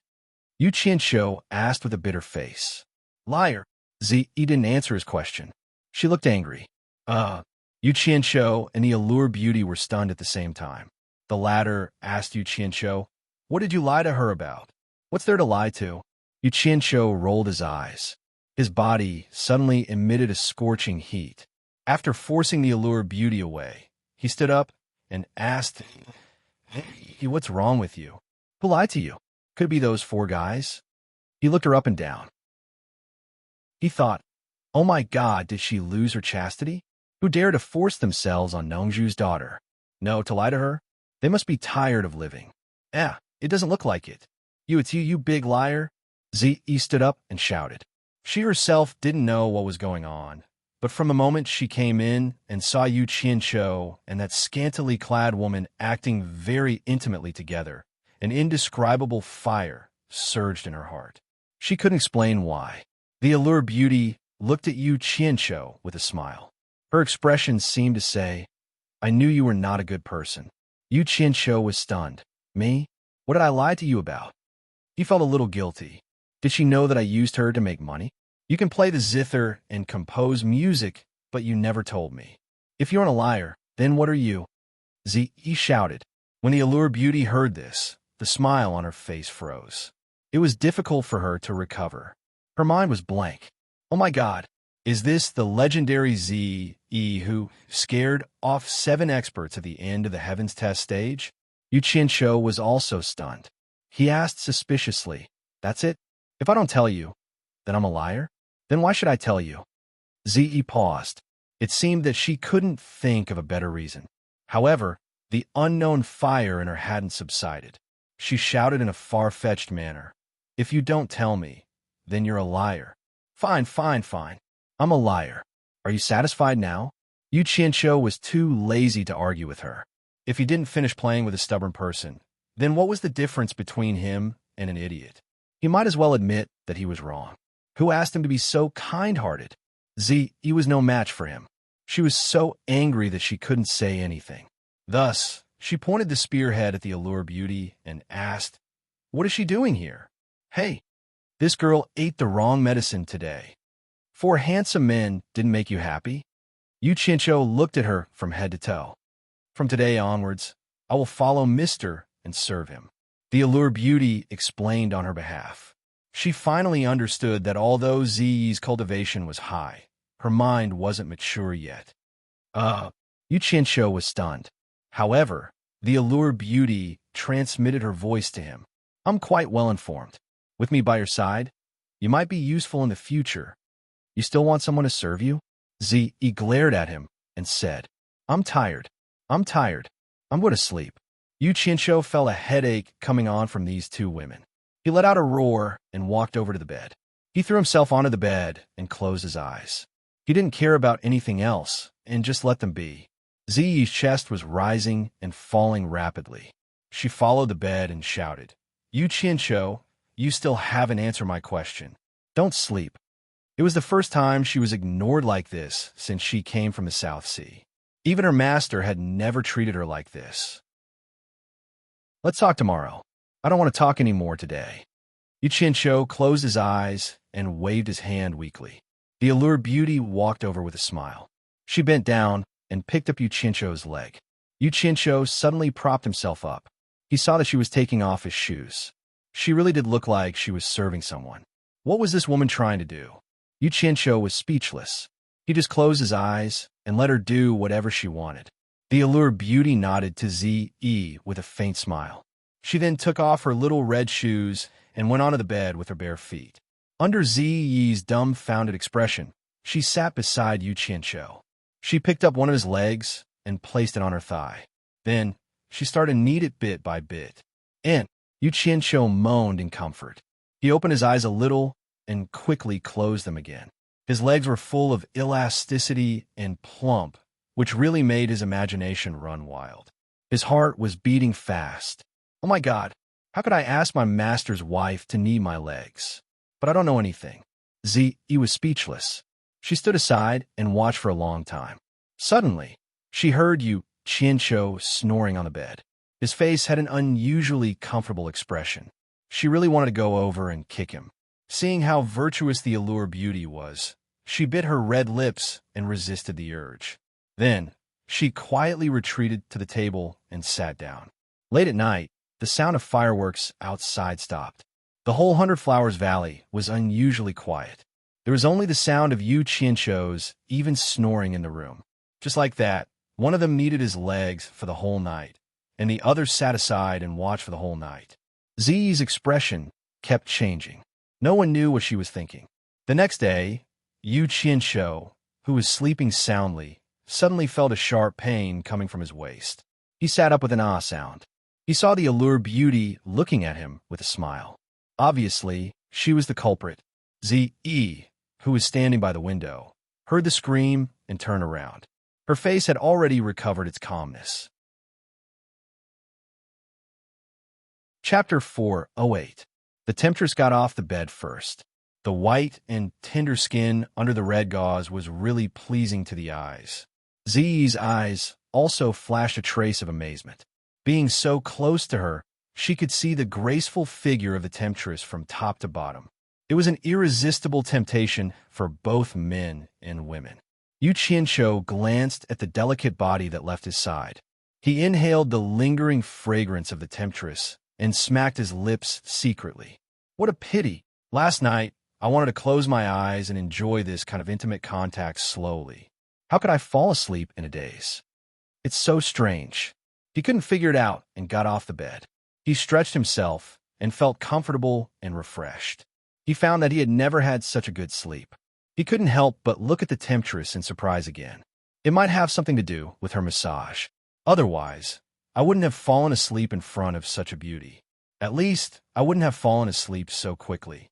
Yu Qianqiu asked with a bitter face. Liar. Zi didn't answer his question. She looked angry. Yu Qianqiu and the Allure beauty were stunned at the same time. The latter asked Yu Qianqiu, What did you lie to her about? What's there to lie to? Yu Qianqiu rolled his eyes. His body suddenly emitted a scorching heat. After forcing the Allure beauty away, he stood up and asked, Hey, what's wrong with you? Who lied to you? Could it be those 4 guys? He looked her up and down. He thought, Oh my God, did she lose her chastity? Who dare to force themselves on Nongzhu's daughter? No, to lie to her? They must be tired of living. It doesn't look like it. It's you, you big liar. Zi stood up and shouted. She herself didn't know what was going on, but from the moment she came in and saw Yu Qianqiu and that scantily clad woman acting very intimately together, an indescribable fire surged in her heart. She couldn't explain why. The Allure beauty looked at Yu Qianqiu with a smile. Her expression seemed to say, I knew you were not a good person. Yu Qianqiu was stunned. Me? What did I lie to you about? He felt a little guilty. Did she know that I used her to make money? You can play the zither and compose music, but you never told me. If you aren't a liar, then what are you? Zi shouted. When the Allure beauty heard this, the smile on her face froze. It was difficult for her to recover. Her mind was blank. Oh my God, is this the legendary Zi who scared off 7 experts at the end of the Heavens Test stage? Yu Qianqiu was also stunned. He asked suspiciously, That's it? If I don't tell you, then I'm a liar? Then why should I tell you? Zi paused. It seemed that she couldn't think of a better reason. However, the unknown fire in her hadn't subsided. She shouted in a far-fetched manner, If you don't tell me, then you're a liar. Fine, fine, fine. I'm a liar. Are you satisfied now? Yu Qianqiu was too lazy to argue with her. If he didn't finish playing with a stubborn person, then what was the difference between him and an idiot? He might as well admit that he was wrong. Who asked him to be so kind-hearted? Zi was no match for him. She was so angry that she couldn't say anything. Thus, she pointed the spearhead at the Allure beauty and asked, What is she doing here? Hey, this girl ate the wrong medicine today. 4 handsome men didn't make you happy? Yu Qianqiu looked at her from head to toe. From today onwards, I will follow Mr. and serve him. The Allure Beauty explained on her behalf. She finally understood that although Ziyi's cultivation was high, her mind wasn't mature yet. Yu Qianqiu was stunned. However, the Allure Beauty transmitted her voice to him. I'm quite well informed. With me by your side, you might be useful in the future. You still want someone to serve you? Ziyi glared at him and said, I'm tired. I'm tired. I'm going to sleep. Yu Qianqiu felt a headache coming on from these two women. He let out a roar and walked over to the bed. He threw himself onto the bed and closed his eyes. He didn't care about anything else and just let them be. Ziyi's chest was rising and falling rapidly. She followed the bed and shouted, Yu Qianqiu, you still haven't answered my question. Don't sleep. It was the first time she was ignored like this since she came from the South Sea. Even her master had never treated her like this. Let's talk tomorrow. I don't want to talk anymore today. Yu Qianqiu closed his eyes and waved his hand weakly. The Allure Beauty walked over with a smile. She bent down and picked up Yu Qianqiu's leg. Yu Qianqiu suddenly propped himself up. He saw that she was taking off his shoes. She really did look like she was serving someone. What was this woman trying to do? Yu Qianqiu was speechless. He just closed his eyes and let her do whatever she wanted. The Allure Beauty nodded to Ziyi with a faint smile. She then took off her little red shoes and went onto the bed with her bare feet. Under Ziyi's dumbfounded expression, she sat beside Yu Qianqiu. She picked up one of his legs and placed it on her thigh. Then, she started to knead it bit by bit. And Yu Qianqiu moaned in comfort. He opened his eyes a little and quickly closed them again. His legs were full of elasticity and plump, which really made his imagination run wild. His heart was beating fast. Oh my God, how could I ask my master's wife to knee my legs? But I don't know anything. Ziyi was speechless. She stood aside and watched for a long time. Suddenly, she heard Yu Qianqiu snoring on the bed. His face had an unusually comfortable expression. She really wanted to go over and kick him. Seeing how virtuous the Allure Beauty was, she bit her red lips and resisted the urge. Then, she quietly retreated to the table and sat down. Late at night, the sound of fireworks outside stopped. The whole Hundred Flowers Valley was unusually quiet. There was only the sound of Yu Qianqiu's even snoring in the room. Just like that, one of them needed his legs for the whole night, and the other sat aside and watched for the whole night. Ziyi's expression kept changing. No one knew what she was thinking. The next day, Yu Qianqiu, who was sleeping soundly, suddenly felt a sharp pain coming from his waist. He sat up with an ah sound. He saw the Allure Beauty looking at him with a smile. Obviously, she was the culprit. Ziyi, who was standing by the window, heard the scream and turned around. Her face had already recovered its calmness. Chapter 408. The temptress got off the bed first. The white and tender skin under the red gauze was really pleasing to the eyes. Ziyi's eyes also flashed a trace of amazement. Being so close to her, she could see the graceful figure of the temptress from top to bottom. It was an irresistible temptation for both men and women. Yu Qianqiu glanced at the delicate body that left his side. He inhaled the lingering fragrance of the temptress and smacked his lips secretly. What a pity! Last night, I wanted to close my eyes and enjoy this kind of intimate contact slowly. How could I fall asleep in a daze? It's so strange. He couldn't figure it out and got off the bed. He stretched himself and felt comfortable and refreshed. He found that he had never had such a good sleep. He couldn't help but look at the temptress in surprise again. It might have something to do with her massage. Otherwise, I wouldn't have fallen asleep in front of such a beauty. At least, I wouldn't have fallen asleep so quickly.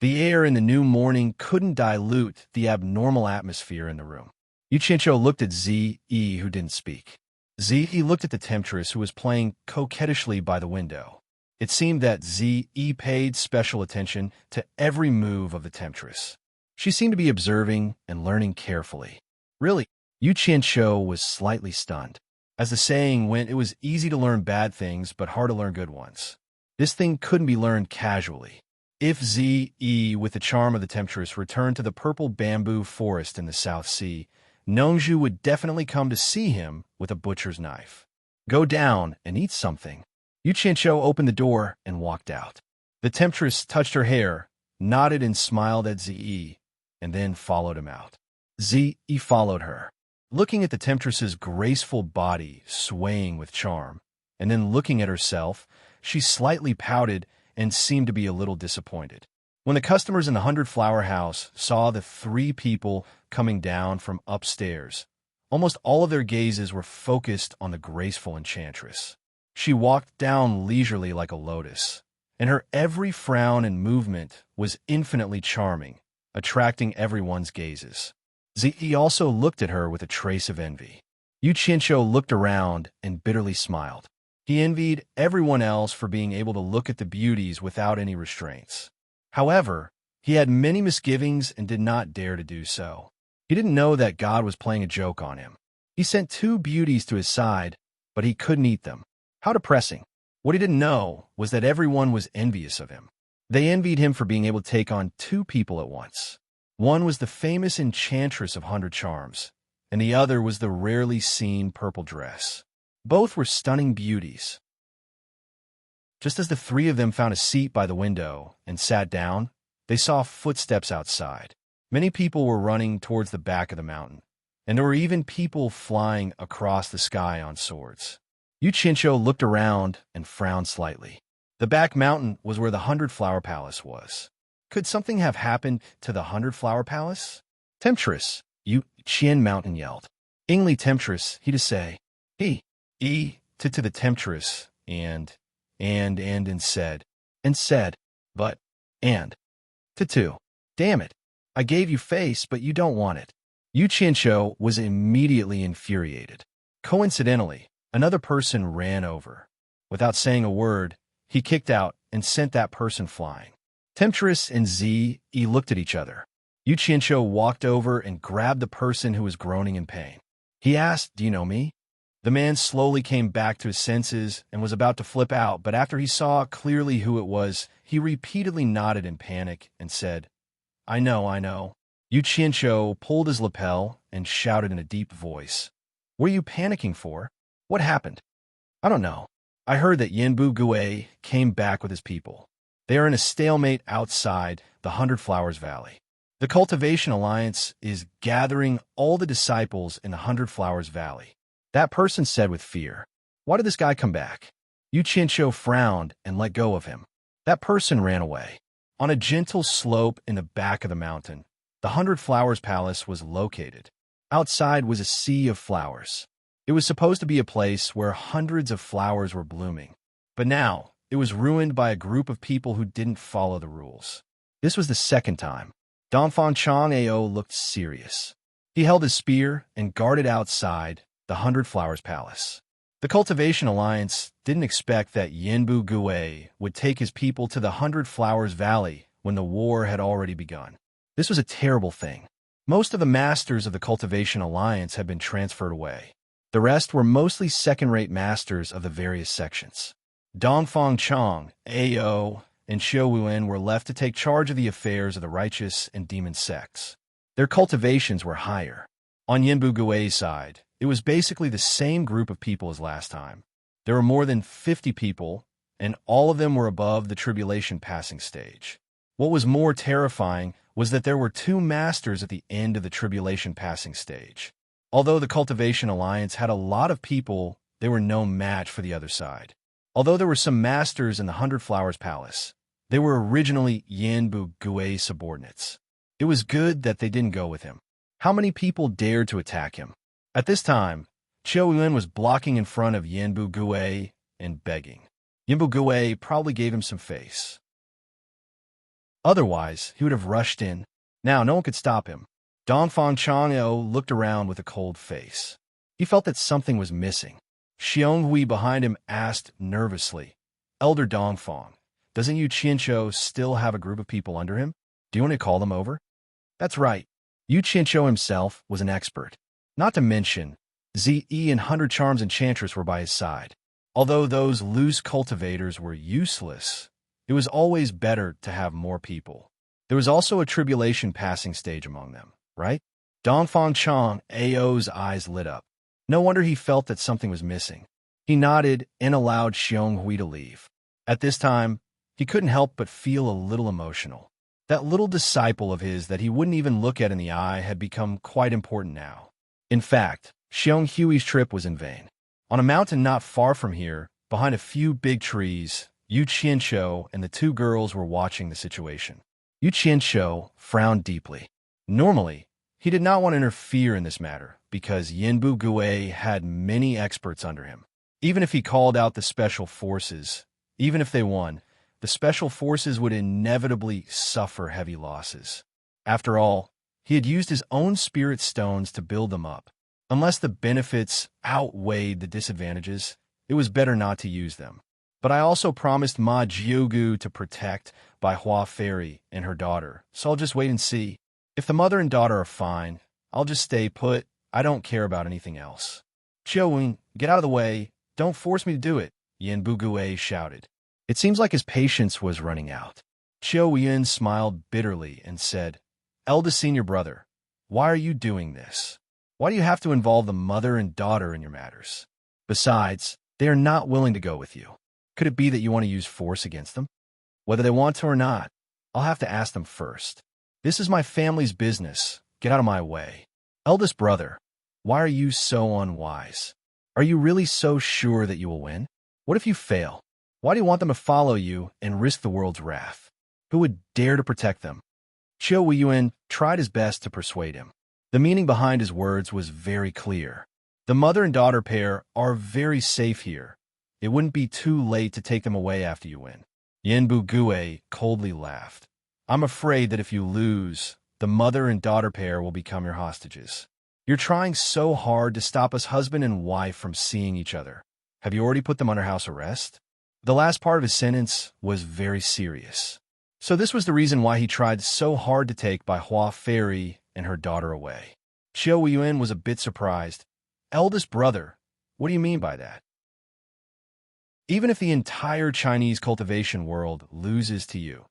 The air in the new morning couldn't dilute the abnormal atmosphere in the room. Yu Qianqiu looked at Ziyi, who didn't speak. Ziyi looked at the temptress, who was playing coquettishly by the window. It seemed that Ziyi paid special attention to every move of the temptress. She seemed to be observing and learning carefully. Really, Yu Qianqiu was slightly stunned. As the saying went, it was easy to learn bad things, but hard to learn good ones. This thing couldn't be learned casually. If Ziyi, with the charm of the temptress, returned to the purple bamboo forest in the South Sea, Nongzhu would definitely come to see him with a butcher's knife. Go down and eat something. Yu Yu Qianqiu opened the door and walked out. The temptress touched her hair, nodded and smiled at Zi, and then followed him out. Zi followed her, looking at the temptress's graceful body swaying with charm, and then looking at herself, she slightly pouted and seemed to be a little disappointed. When the customers in the 100-Flower House saw the 3 people coming down from upstairs, almost all of their gazes were focused on the graceful enchantress. She walked down leisurely like a lotus, and her every frown and movement was infinitely charming, attracting everyone's gazes. Zi also looked at her with a trace of envy. Yu Qianqiu looked around and bitterly smiled. He envied everyone else for being able to look at the beauties without any restraints. However, he had many misgivings and did not dare to do so. He didn't know that God was playing a joke on him. He sent 2 beauties to his side, but he couldn't eat them. How depressing. What he didn't know was that everyone was envious of him. They envied him for being able to take on 2 people at once. One was the famous enchantress of 100 charms, and the other was the rarely seen purple dress. Both were stunning beauties. Just as the 3 of them found a seat by the window and sat down, they saw footsteps outside. Many people were running towards the back of the mountain, and there were even people flying across the sky on swords. Yu Qianqiu looked around and frowned slightly. The back mountain was where the 100-Flower Palace was. Could something have happened to the 100-Flower Palace? Temptress, Yu Qian Mountain yelled. Ingli Temptress, he to say. He, to the Temptress, and said, but, and, to. Damn it. I gave you face, but you don't want it. Yu Qianqiu was immediately infuriated. Coincidentally, another person ran over. Without saying a word, he kicked out and sent that person flying. Temptress and Zi looked at each other. Yu Qianqiu walked over and grabbed the person who was groaning in pain. He asked, "Do you know me?" The man slowly came back to his senses and was about to flip out, but after he saw clearly who it was, he repeatedly nodded in panic and said, I know. Yu Qianqiu pulled his lapel and shouted in a deep voice, What are you panicking for? What happened? I don't know. I heard that Yanbu Gui came back with his people. They are in a stalemate outside the 100 Flowers Valley. The Cultivation Alliance is gathering all the disciples in the 100 Flowers Valley. That person said with fear, Why did this guy come back? Yu Qianqiu frowned and let go of him. That person ran away. On a gentle slope in the back of the mountain, the 100 Flowers Palace was located. Outside was a sea of flowers. It was supposed to be a place where hundreds of flowers were blooming. But now, it was ruined by a group of people who didn't follow the rules. This was the second time. Dongfang Chang'ao looked serious. He held his spear and guarded outside the 100 Flowers Palace. The Cultivation Alliance didn't expect that Yanbu Gui would take his people to the 100 Flowers Valley when the war had already begun. This was a terrible thing. Most of the masters of the Cultivation Alliance had been transferred away. The rest were mostly second-rate masters of the various sections. Dongfang Chang, Ao, and Xiao Wuan were left to take charge of the affairs of the righteous and demon sects. Their cultivations were higher. On Yanbu Gui's side, it was basically the same group of people as last time. There were more than 50 people, and all of them were above the tribulation passing stage. What was more terrifying was that there were 2 masters at the end of the tribulation passing stage. Although the Cultivation Alliance had a lot of people, they were no match for the other side. Although there were some masters in the 100 Flowers Palace, they were originally Yanbu Gui subordinates. It was good that they didn't go with him. How many people dared to attack him? At this time, Xiao Yuan was blocking in front of Yanbu Gui and begging. Yanbu Gui probably gave him some face. Otherwise, he would have rushed in. Now, no one could stop him. Dongfang Chang'ao looked around with a cold face. He felt that something was missing. Xionghui behind him asked nervously, Elder Dongfang, doesn't Yu Qianqiu still have a group of people under him? Do you want to call them over? That's right. Yu Qianqiu himself was an expert. Not to mention, Zi and 100 Charms Enchantress were by his side. Although those loose cultivators were useless, it was always better to have more people. There was also a tribulation passing stage among them, right? Dongfang Chang Ao's eyes lit up. No wonder he felt that something was missing. He nodded and allowed Xiong Hui to leave. At this time, he couldn't help but feel a little emotional. That little disciple of his that he wouldn't even look at in the eye had become quite important now. In fact, Xiong Hui's trip was in vain. On a mountain not far from here, behind a few big trees, Yu Qianshou and the two girls were watching the situation. Yu Qianshou frowned deeply. Normally, he did not want to interfere in this matter because Yanbu Gui had many experts under him. Even if he called out the special forces, even if they won, the special forces would inevitably suffer heavy losses. After all, he had used his own spirit stones to build them up. Unless the benefits outweighed the disadvantages, it was better not to use them. But I also promised Ma Jiugu to protect Bai Hua Fairy and her daughter, so I'll just wait and see. If the mother and daughter are fine, I'll just stay put. I don't care about anything else. Qiuwen, get out of the way. Don't force me to do it, Yin Bugue shouted. It seems like his patience was running out. Qiuwen smiled bitterly and said, Eldest senior brother, why are you doing this? Why do you have to involve the mother and daughter in your matters? Besides, they are not willing to go with you. Could it be that you want to use force against them? Whether they want to or not, I'll have to ask them first. This is my family's business. Get out of my way. Eldest brother, why are you so unwise? Are you really so sure that you will win? What if you fail? Why do you want them to follow you and risk the world's wrath? Who would dare to protect them? Qiu Weiyuan tried his best to persuade him. The meaning behind his words was very clear. The mother and daughter pair are very safe here. It wouldn't be too late to take them away after you win. Yanbu Gue coldly laughed. I'm afraid that if you lose, the mother and daughter pair will become your hostages. You're trying so hard to stop us husband and wife from seeing each other. Have you already put them under house arrest? The last part of his sentence was very serious. So this was the reason why he tried so hard to take Bai Hua Fairy and her daughter away. Qiu Weiyuan was a bit surprised. Eldest brother, what do you mean by that? Even if the entire Chinese cultivation world loses to you,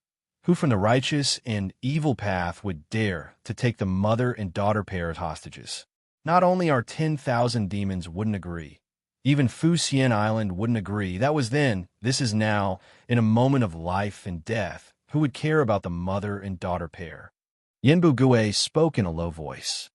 who from the righteous and evil path would dare to take the mother and daughter pair as hostages? Not only our 10,000 demons wouldn't agree, even Fuxian Island wouldn't agree. That was then, this is now, in a moment of life and death. Who would care about the mother and daughter pair? Yanbu Gue spoke in a low voice.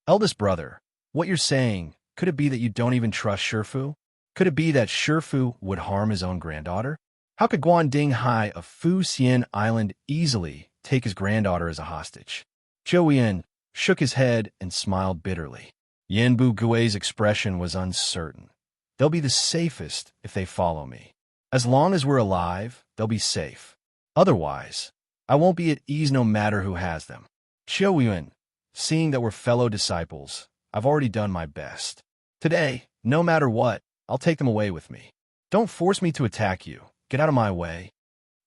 Eldest brother, what you're saying, could it be that you don't even trust Shifu? Could it be that Shifu would harm his own granddaughter? How could Guanding Hai of Fuxian Island easily take his granddaughter as a hostage? Zhou Yan shook his head and smiled bitterly. Yanbu Gue's expression was uncertain. They'll be the safest if they follow me. As long as we're alive, they'll be safe. Otherwise, I won't be at ease no matter who has them. Xiu Yuan, seeing that we're fellow disciples, I've already done my best. Today, no matter what, I'll take them away with me. Don't force me to attack you. Get out of my way.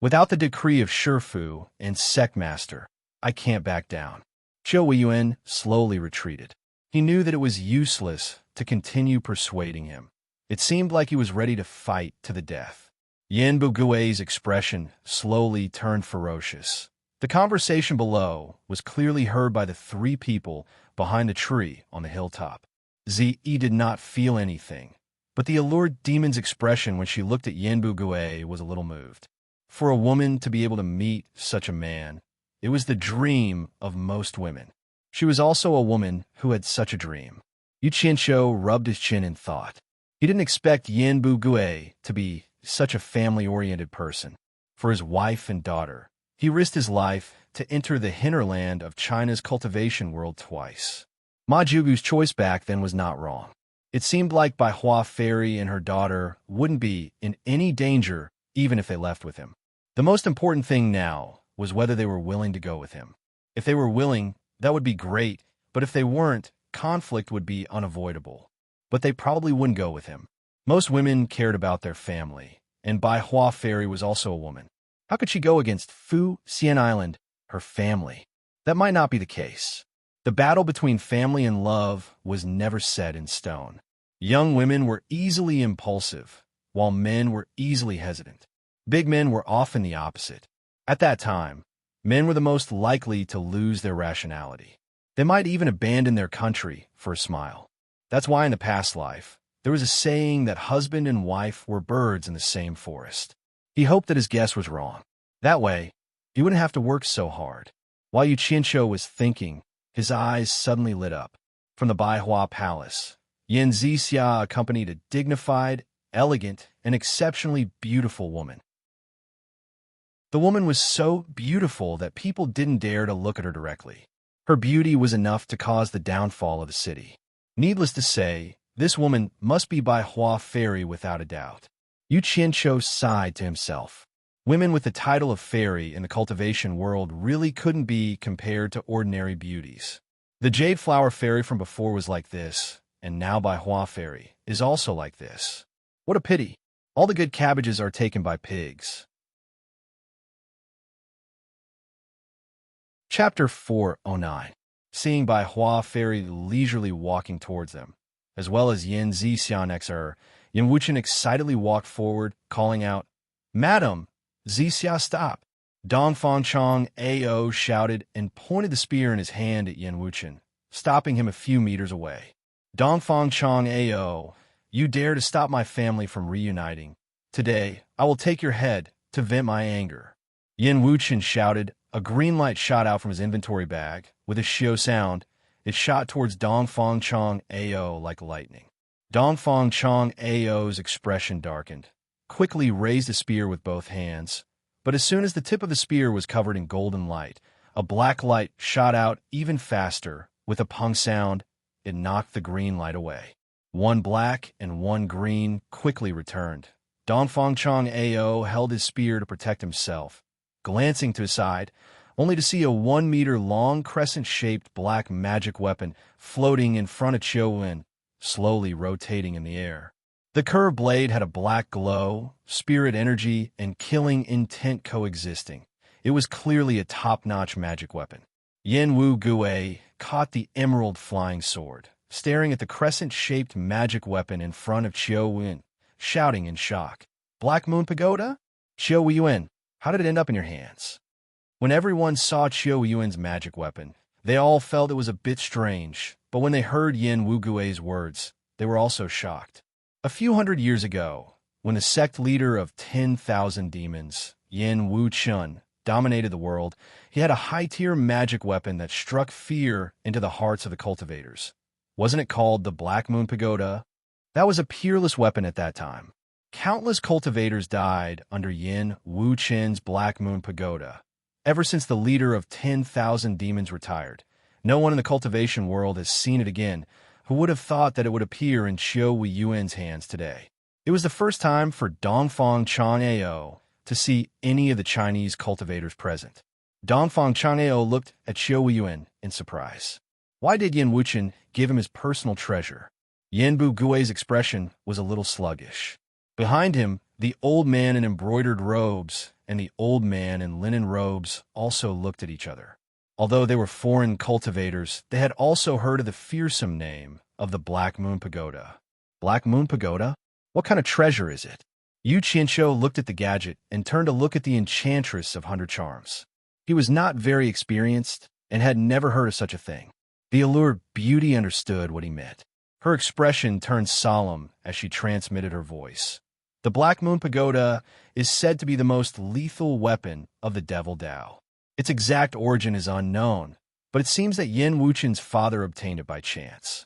Without the decree of Shifu and Sect Master, I can't back down. Xiu Yuan slowly retreated. He knew that it was useless to continue persuading him. It seemed like he was ready to fight to the death. Yanbu Gue's expression slowly turned ferocious. The conversation below was clearly heard by the three people behind the tree on the hilltop. Zi did not feel anything, but the allured demon's expression when she looked at Yanbu Gue was a little moved. For a woman to be able to meet such a man, it was the dream of most women. She was also a woman who had such a dream. Yu Qianshou rubbed his chin in thought. He didn't expect Yanbu Gue to be such a family-oriented person. For his wife and daughter, he risked his life to enter the hinterland of China's cultivation world twice. Ma Jugu's choice back then was not wrong. It seemed like Bai Hua Fairy and her daughter wouldn't be in any danger even if they left with him. The most important thing now was whether they were willing to go with him. If they were willing, that would be great, but if they weren't, conflict would be unavoidable. But they probably wouldn't go with him. Most women cared about their family, and Bai Hua Fairy was also a woman. How could she go against Fuxian Island, her family? That might not be the case. The battle between family and love was never set in stone. Young women were easily impulsive, while men were easily hesitant. Big men were often the opposite. At that time, men were the most likely to lose their rationality. They might even abandon their country for a smile. That's why in the past life, There was a saying that husband and wife were birds in the same forest. He hoped that his guess was wrong. That way, he wouldn't have to work so hard. While Yu Qianqiu was thinking, his eyes suddenly lit up. From the Baihua Palace, Yin Zixia accompanied a dignified, elegant, and exceptionally beautiful woman. The woman was so beautiful that people didn't dare to look at her directly. Her beauty was enough to cause the downfall of the city. Needless to say, this woman must be Baihua fairy without a doubt. Yu Qianqiu sighed to himself. Women with the title of fairy in the cultivation world really couldn't be compared to ordinary beauties. The Jade Flower Fairy from before was like this, and now Baihua Fairy is also like this. What a pity. All the good cabbages are taken by pigs. Chapter 409. Seeing Baihua Fairy leisurely walking towards them, as well as Yin Zixian next to her, Yin Wuchen excitedly walked forward, calling out, "Madam, Zixia, stop!" Dong Fangchong A.O. shouted and pointed the spear in his hand at Yin Wuchen, stopping him a few meters away. Dong Fangchong A.O., you dare to stop my family from reuniting. Today, I will take your head to vent my anger. Yin Wuchen shouted. A green light shot out from his inventory bag. With a shio sound, it shot towards Dong Fangchong A.O. like lightning. Dong Fangchong A.O.'s expression darkened, quickly raised the spear with both hands. But as soon as the tip of the spear was covered in golden light, a black light shot out even faster. With a pung sound, it knocked the green light away. One black and one green quickly returned. Dong Fangchong A.O. held his spear to protect himself, glancing to his side, only to see a 1-meter-long crescent-shaped black magic weapon floating in front of Qiuwen, slowly rotating in the air. The curved blade had a black glow, spirit energy, and killing intent coexisting. It was clearly a top-notch magic weapon. Yin Wu Gui caught the emerald flying sword, staring at the crescent-shaped magic weapon in front of Qiuwen, shouting in shock. "Black Moon Pagoda? Qiuwen, how did it end up in your hands?" When everyone saw Qiuwen's magic weapon, they all felt it was a bit strange, but when they heard Yin Wugui's words, they were also shocked. A few hundred years ago, when the sect leader of 10,000 demons, Yin Wuchun, dominated the world, he had a high-tier magic weapon that struck fear into the hearts of the cultivators. Wasn't it called the Black Moon Pagoda? That was a peerless weapon at that time. Countless cultivators died under Yin Wuchun's Black Moon Pagoda. Ever since the leader of 10,000 demons retired, no one in the cultivation world has seen it again. Who would have thought that it would appear in Qiuwen's hands today? It was the first time for Dongfang Chang'eo to see any of the Chinese cultivators present. Dongfang Chang'eo looked at Qiuwen in surprise. Why did Yin Wuchen give him his personal treasure? Yin Bu Gui's expression was a little sluggish. Behind him, the old man in embroidered robes and the old man in linen robes also looked at each other. Although they were foreign cultivators, they had also heard of the fearsome name of the Black Moon Pagoda. Black Moon Pagoda? What kind of treasure is it? Yu Qianqiu looked at the gadget and turned to look at the enchantress of 100 charms. He was not very experienced and had never heard of such a thing. The allured beauty understood what he meant. Her expression turned solemn as she transmitted her voice. The Black Moon Pagoda is said to be the most lethal weapon of the Devil Dao. Its exact origin is unknown, but it seems that Yin Wuchun's father obtained it by chance.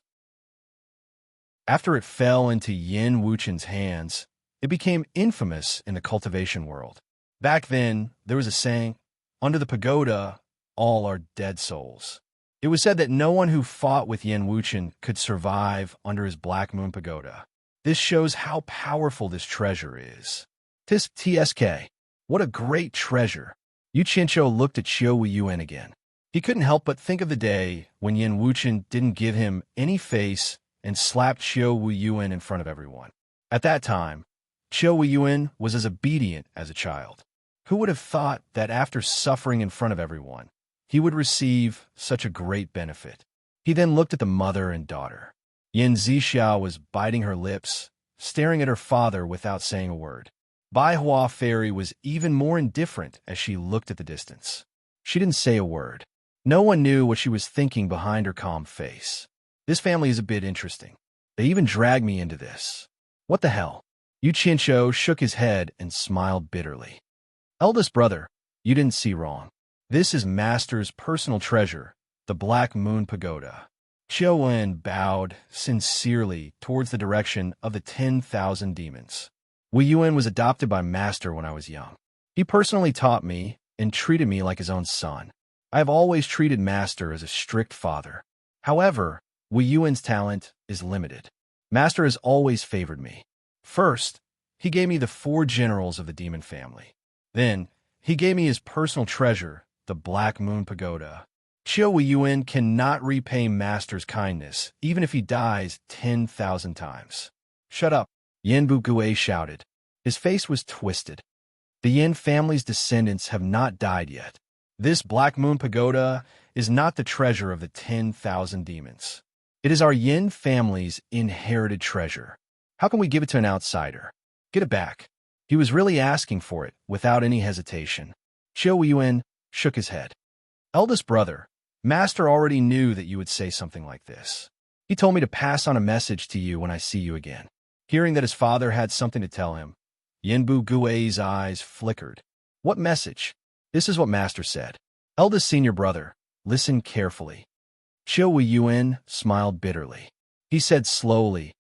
After it fell into Yin Wuchun's hands, it became infamous in the cultivation world. Back then, there was a saying, "Under the pagoda, all are dead souls." It was said that no one who fought with Yin Wuchun could survive under his Black Moon Pagoda. This shows how powerful this treasure is. TSK. What a great treasure. Yu Qianqiu looked at Qiuwen again. He couldn't help but think of the day when Yin Wuchun didn't give him any face and slapped Qiuwen in front of everyone. At that time, Qiuwen was as obedient as a child. Who would have thought that after suffering in front of everyone, he would receive such a great benefit? He then looked at the mother and daughter. Yin Zixia was biting her lips, staring at her father without saying a word. Baihua Fairy was even more indifferent as she looked at the distance. She didn't say a word. No one knew what she was thinking behind her calm face. This family is a bit interesting. They even dragged me into this. What the hell? Yu Qianqiu shook his head and smiled bitterly. Eldest brother, you didn't see wrong. This is Master's personal treasure, the Black Moon Pagoda. Qiu Wen bowed sincerely towards the direction of the 10,000 demons. Wu Yuan was adopted by Master when I was young. He personally taught me and treated me like his own son. I have always treated Master as a strict father. However, Wu Yuan's talent is limited. Master has always favored me. First, he gave me the 4 generals of the demon family. Then, he gave me his personal treasure, the Black Moon Pagoda. Qiu Wu Yuan cannot repay Master's kindness, even if he dies 10,000 times. Shut up, Yin Bugui shouted. His face was twisted. The Yin family's descendants have not died yet. This Black Moon Pagoda is not the treasure of the 10,000 demons. It is our Yin family's inherited treasure. How can we give it to an outsider? Get it back. He was really asking for it, without any hesitation. Qiu Wu Yuan shook his head. Eldest brother, Master already knew that you would say something like this. He told me to pass on a message to you when I see you again. Hearing that his father had something to tell him, Yinbu Gui's eyes flickered. What message? This is what Master said. Eldest senior brother, listen carefully. Qiu Wu Yuan smiled bitterly. He said slowly,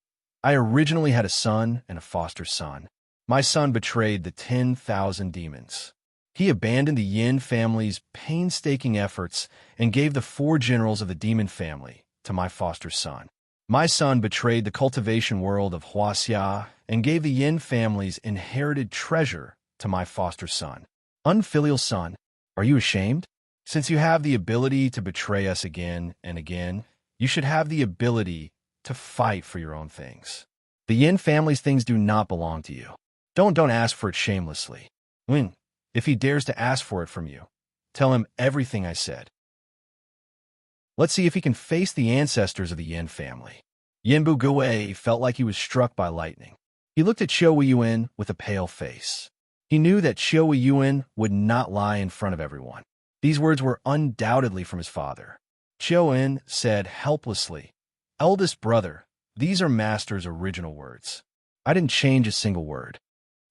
I originally had a son and a foster son. My son betrayed the 10,000 demons. He abandoned the Yin family's painstaking efforts and gave the 4 generals of the demon family to my foster son. My son betrayed the cultivation world of Huaxia and gave the Yin family's inherited treasure to my foster son. Unfilial son, are you ashamed? Since you have the ability to betray us again and again, you should have the ability to fight for your own things. The Yin family's things do not belong to you. Don't ask for it shamelessly. If he dares to ask for it from you, tell him everything I said. Let's see if he can face the ancestors of the Yin family. Yinbu Gui felt like he was struck by lightning. He looked at Qiu Wu Yuan with a pale face. He knew that Qiu Wu Yuan would not lie in front of everyone. These words were undoubtedly from his father. Qiu Wen said helplessly, Eldest brother, these are Master's original words. I didn't change a single word.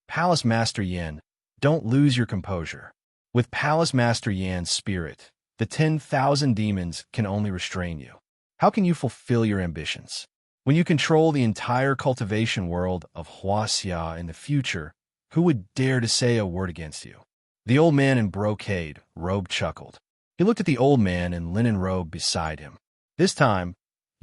Palace Master Yin, don't lose your composure. With Palace Master Yan's spirit, the 10,000 demons can only restrain you. How can you fulfill your ambitions? When you control the entire cultivation world of Huaxia in the future, who would dare to say a word against you? The old man in brocade robe chuckled. He looked at the old man in linen robe beside him. This time,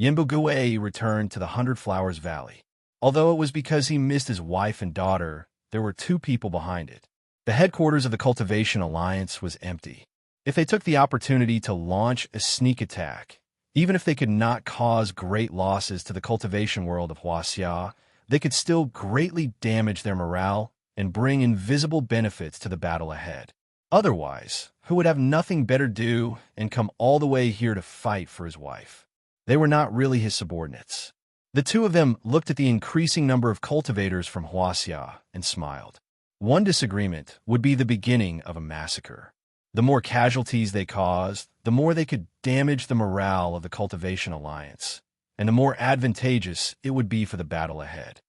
Yinbu Gui returned to the 100 Flowers Valley. Although it was because he missed his wife and daughter, there were 2 people behind it. The headquarters of the Cultivation Alliance was empty. If they took the opportunity to launch a sneak attack, even if they could not cause great losses to the cultivation world of Huaxia, they could still greatly damage their morale and bring invisible benefits to the battle ahead. Otherwise, who would have nothing better to do and come all the way here to fight for his wife? They were not really his subordinates. The 2 of them looked at the increasing number of cultivators from Huaxia and smiled. One disagreement would be the beginning of a massacre. The more casualties they caused, the more they could damage the morale of the Cultivation Alliance, and the more advantageous it would be for the battle ahead.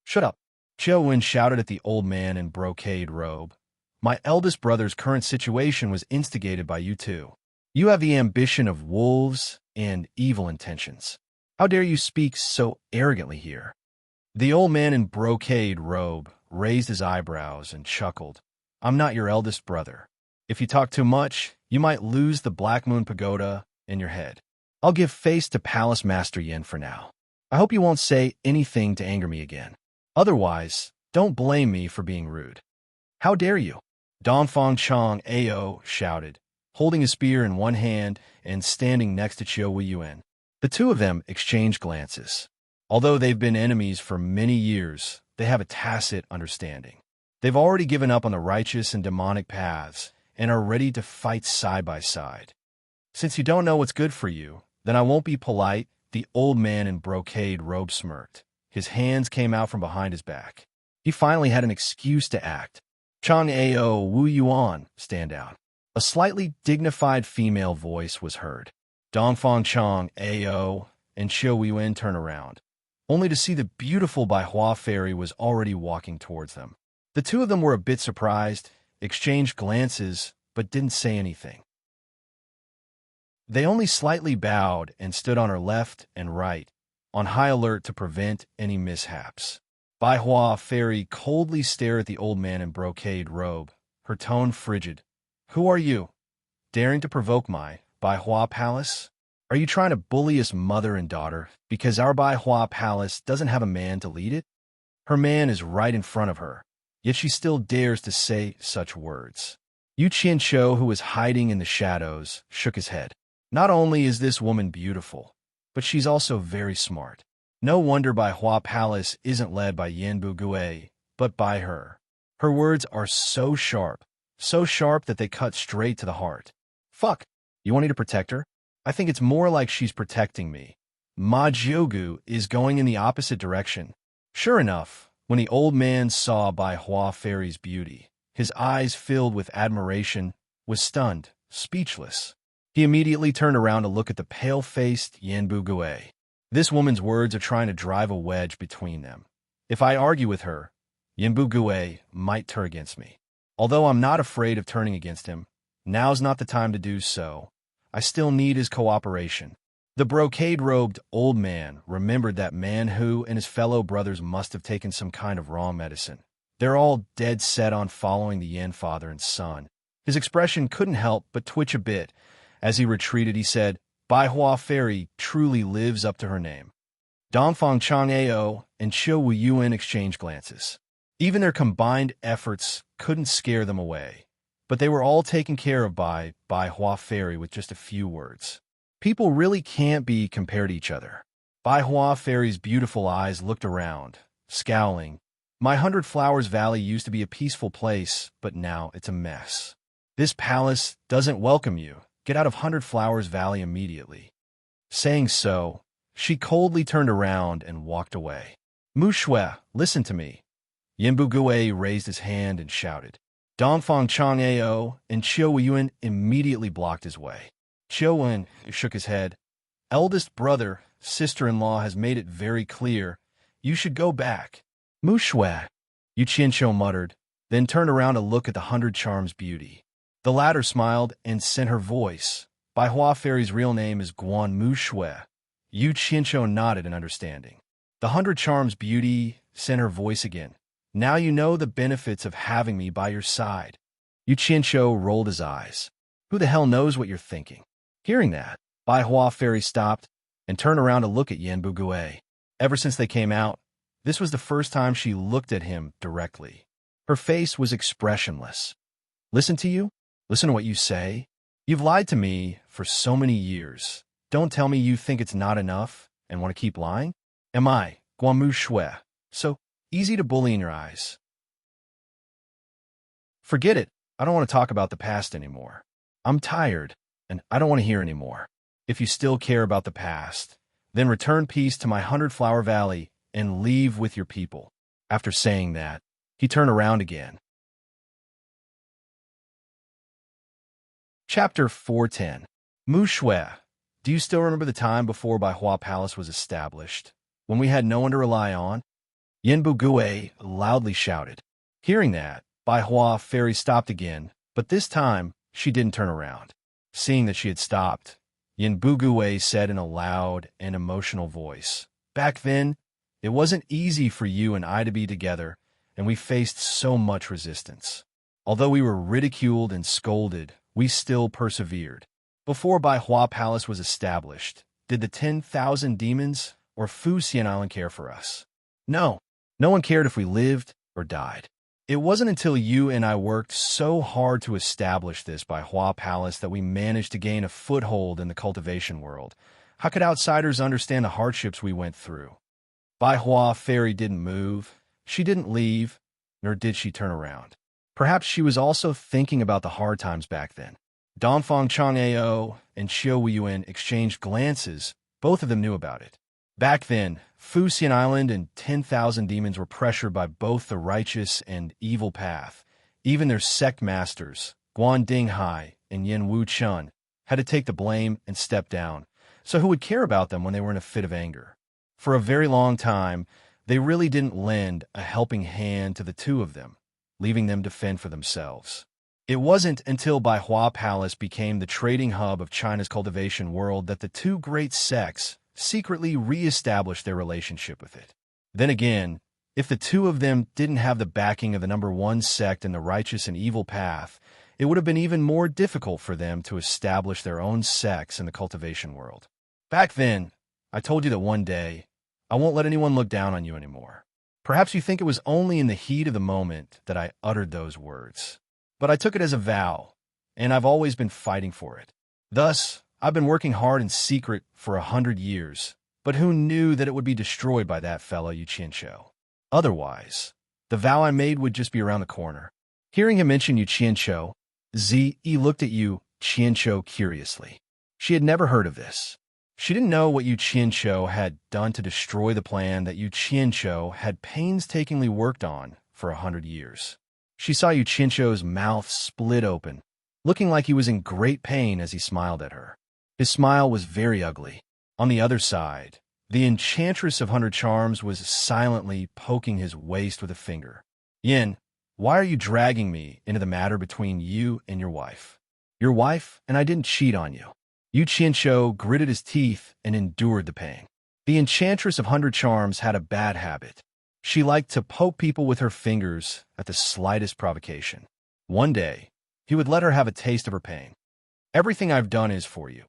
Shut up, Qiu Wen shouted at the old man in brocade robe. My eldest brother's current situation was instigated by you 2. You have the ambition of wolves and evil intentions. How dare you speak so arrogantly here? The old man in brocade robe raised his eyebrows and chuckled. I'm not your eldest brother. If you talk too much, you might lose the Black Moon Pagoda in your head. I'll give face to Palace Master Yin for now. I hope you won't say anything to anger me again. Otherwise, don't blame me for being rude. How dare you? Dongfang Chong Ao shouted, holding a spear in one hand and standing next to Qiu Wu Yuan. The 2 of them exchanged glances. Although they've been enemies for many years, they have a tacit understanding. They've already given up on the righteous and demonic paths and are ready to fight side by side. Since you don't know what's good for you, then I won't be polite, the old man in brocade robe smirked. His hands came out from behind his back. He finally had an excuse to act. Chang Ao Wu Yuan stand out. A slightly dignified female voice was heard. Dongfang Chang Ao and Qiu Yuan turn around. only to see the beautiful Bai Hua fairy was already walking towards them. The two of them were a bit surprised, exchanged glances, but didn't say anything. They only slightly bowed and stood on her left and right, on high alert to prevent any mishaps. Bai Hua fairy coldly stared at the old man in brocade robe, her tone frigid. "Who are you? Daring to provoke my Bai Hua palace? Are you trying to bully us mother and daughter because our Bai Hua palace doesn't have a man to lead it? Her man is right in front of her, yet she still dares to say such words." Yu Qianqiu, who was hiding in the shadows, shook his head. Not only is this woman beautiful, but she's also very smart. No wonder Bai Hua Palace isn't led by Yanbu Gui, but by her. Her words are so sharp that they cut straight to the heart. Fuck, you want me to protect her? I think it's more like she's protecting me. Ma Jiugu is going in the opposite direction. Sure enough, when the old man saw Bai Hua Fairy's beauty, his eyes filled with admiration, was stunned, speechless. He immediately turned around to look at the pale-faced Yanbu Gui. This woman's words are trying to drive a wedge between them. If I argue with her, Yanbu Gui might turn against me. Although I'm not afraid of turning against him, now's not the time to do so. I still need his cooperation. The brocade-robed old man remembered that man who and his fellow brothers must have taken some kind of wrong medicine. They're all dead set on following the Yan father and son. His expression couldn't help but twitch a bit. As he retreated, he said, Bai Hua Fairy truly lives up to her name. Dongfang Chang'ao and Qiu Wuyuan exchanged glances. Even their combined efforts couldn't scare them away, but they were all taken care of by Bai Hua Fairy with just a few words. People really can't be compared to each other. Bai Hua Fairy's beautiful eyes looked around, scowling. My 100 Flowers Valley used to be a peaceful place, but now it's a mess. This palace doesn't welcome you. Get out of 100 Flowers Valley immediately. Saying so, she coldly turned around and walked away. Mu Shui, listen to me. Yanbu Gui raised his hand and shouted. Dongfang Chang'ao and Qiu Wuyuan immediately blocked his way. Qiu Wen shook his head. Eldest brother, sister-in-law has made it very clear. You should go back. Mu Shui, Yu Qianqiu muttered, then turned around to look at the 100 Charms beauty. The latter smiled and sent her voice. Bai Hua Fairy's real name is Guan Mu Shui. Yu Qianqiu nodded in understanding. The 100 Charms beauty sent her voice again. Now you know the benefits of having me by your side. Yu Qianqiu rolled his eyes. Who the hell knows what you're thinking? Hearing that, Bai Hua Fairy stopped and turned around to look at Yanbu Gui. Ever since they came out, this was the first time she looked at him directly. Her face was expressionless. Listen to you? Listen to what you say? You've lied to me for so many years. Don't tell me you think it's not enough and want to keep lying? Am I, Guan Mu Shui, so easy to bully in your eyes? Forget it. I don't want to talk about the past anymore. I'm tired, and I don't want to hear anymore. If you still care about the past, then return peace to my 100 Flower Valley and leave with your people. After saying that, he turned around again. Chapter 410. Mu Shui, do you still remember the time before Bai Hua Palace was established, when we had no one to rely on? Yanbu Gui loudly shouted. Hearing that, Bai Hua Fairy stopped again, but this time she didn't turn around. Seeing that she had stopped, Yanbu Gui said in a loud and emotional voice, Back then, it wasn't easy for you and I to be together, and we faced so much resistance. Although we were ridiculed and scolded, we still persevered. Before Bai Hua Palace was established, did the 10,000 demons or Fu Xian Island care for us? No, no one cared if we lived or died. It wasn't until you and I worked so hard to establish this Bai Hua Palace that we managed to gain a foothold in the cultivation world. How could outsiders understand the hardships we went through? Bai Hua Fairy didn't move, she didn't leave, nor did she turn around. Perhaps she was also thinking about the hard times back then. Dongfang Chang'ao and Qiu Wuyuan exchanged glances. Both of them knew about it. Back then, Fu Xian Island and 10,000 demons were pressured by both the righteous and evil path. Even their sect masters, Guan Dinghai and Yin Wu Chun, had to take the blame and step down. So who would care about them when they were in a fit of anger? For a very long time, they really didn't lend a helping hand to the two of them, leaving them to fend for themselves. It wasn't until Baihua Palace became the trading hub of China's cultivation world that the two great sects secretly re-established their relationship with it. Then again, if the two of them didn't have the backing of the number one sect in the righteous and evil path, it would have been even more difficult for them to establish their own sects in the cultivation world. Back then, I told you that one day, I won't let anyone look down on you anymore. Perhaps you think it was only in the heat of the moment that I uttered those words. But I took it as a vow, and I've always been fighting for it. Thus, I've been working hard in secret for 100 years, but who knew that it would be destroyed by that fellow Yu Qianqiu? Otherwise, the vow I made would just be around the corner. Hearing him mention Yu Qianqiu, Zi looked at Yu Qianqiu curiously. She had never heard of this. She didn't know what Yu Qianqiu had done to destroy the plan that Yu Qianqiu had painstakingly worked on for 100 years. She saw Yu Qianqiu's mouth split open, looking like he was in great pain as he smiled at her. His smile was very ugly. On the other side, the enchantress of 100 charms was silently poking his waist with a finger. Yin, why are you dragging me into the matter between you and your wife? Your wife and I didn't cheat on you. Yu Qianqiu gritted his teeth and endured the pain. The enchantress of 100 charms had a bad habit. She liked to poke people with her fingers at the slightest provocation. One day, he would let her have a taste of her pain. Everything I've done is for you.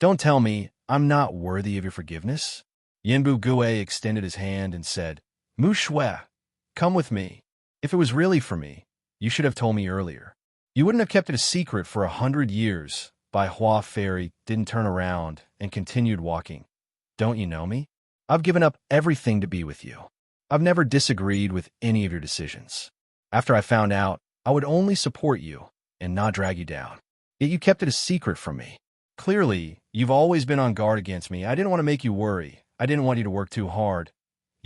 Don't tell me I'm not worthy of your forgiveness. Yanbu Gui extended his hand and said, Mu Shui, come with me. If it was really for me, you should have told me earlier. You wouldn't have kept it a secret for 100 years. Baihua Fairy didn't turn around and continued walking. Don't you know me? I've given up everything to be with you. I've never disagreed with any of your decisions. After I found out, I would only support you and not drag you down. Yet you kept it a secret from me. Clearly, you've always been on guard against me. I didn't want to make you worry. I didn't want you to work too hard.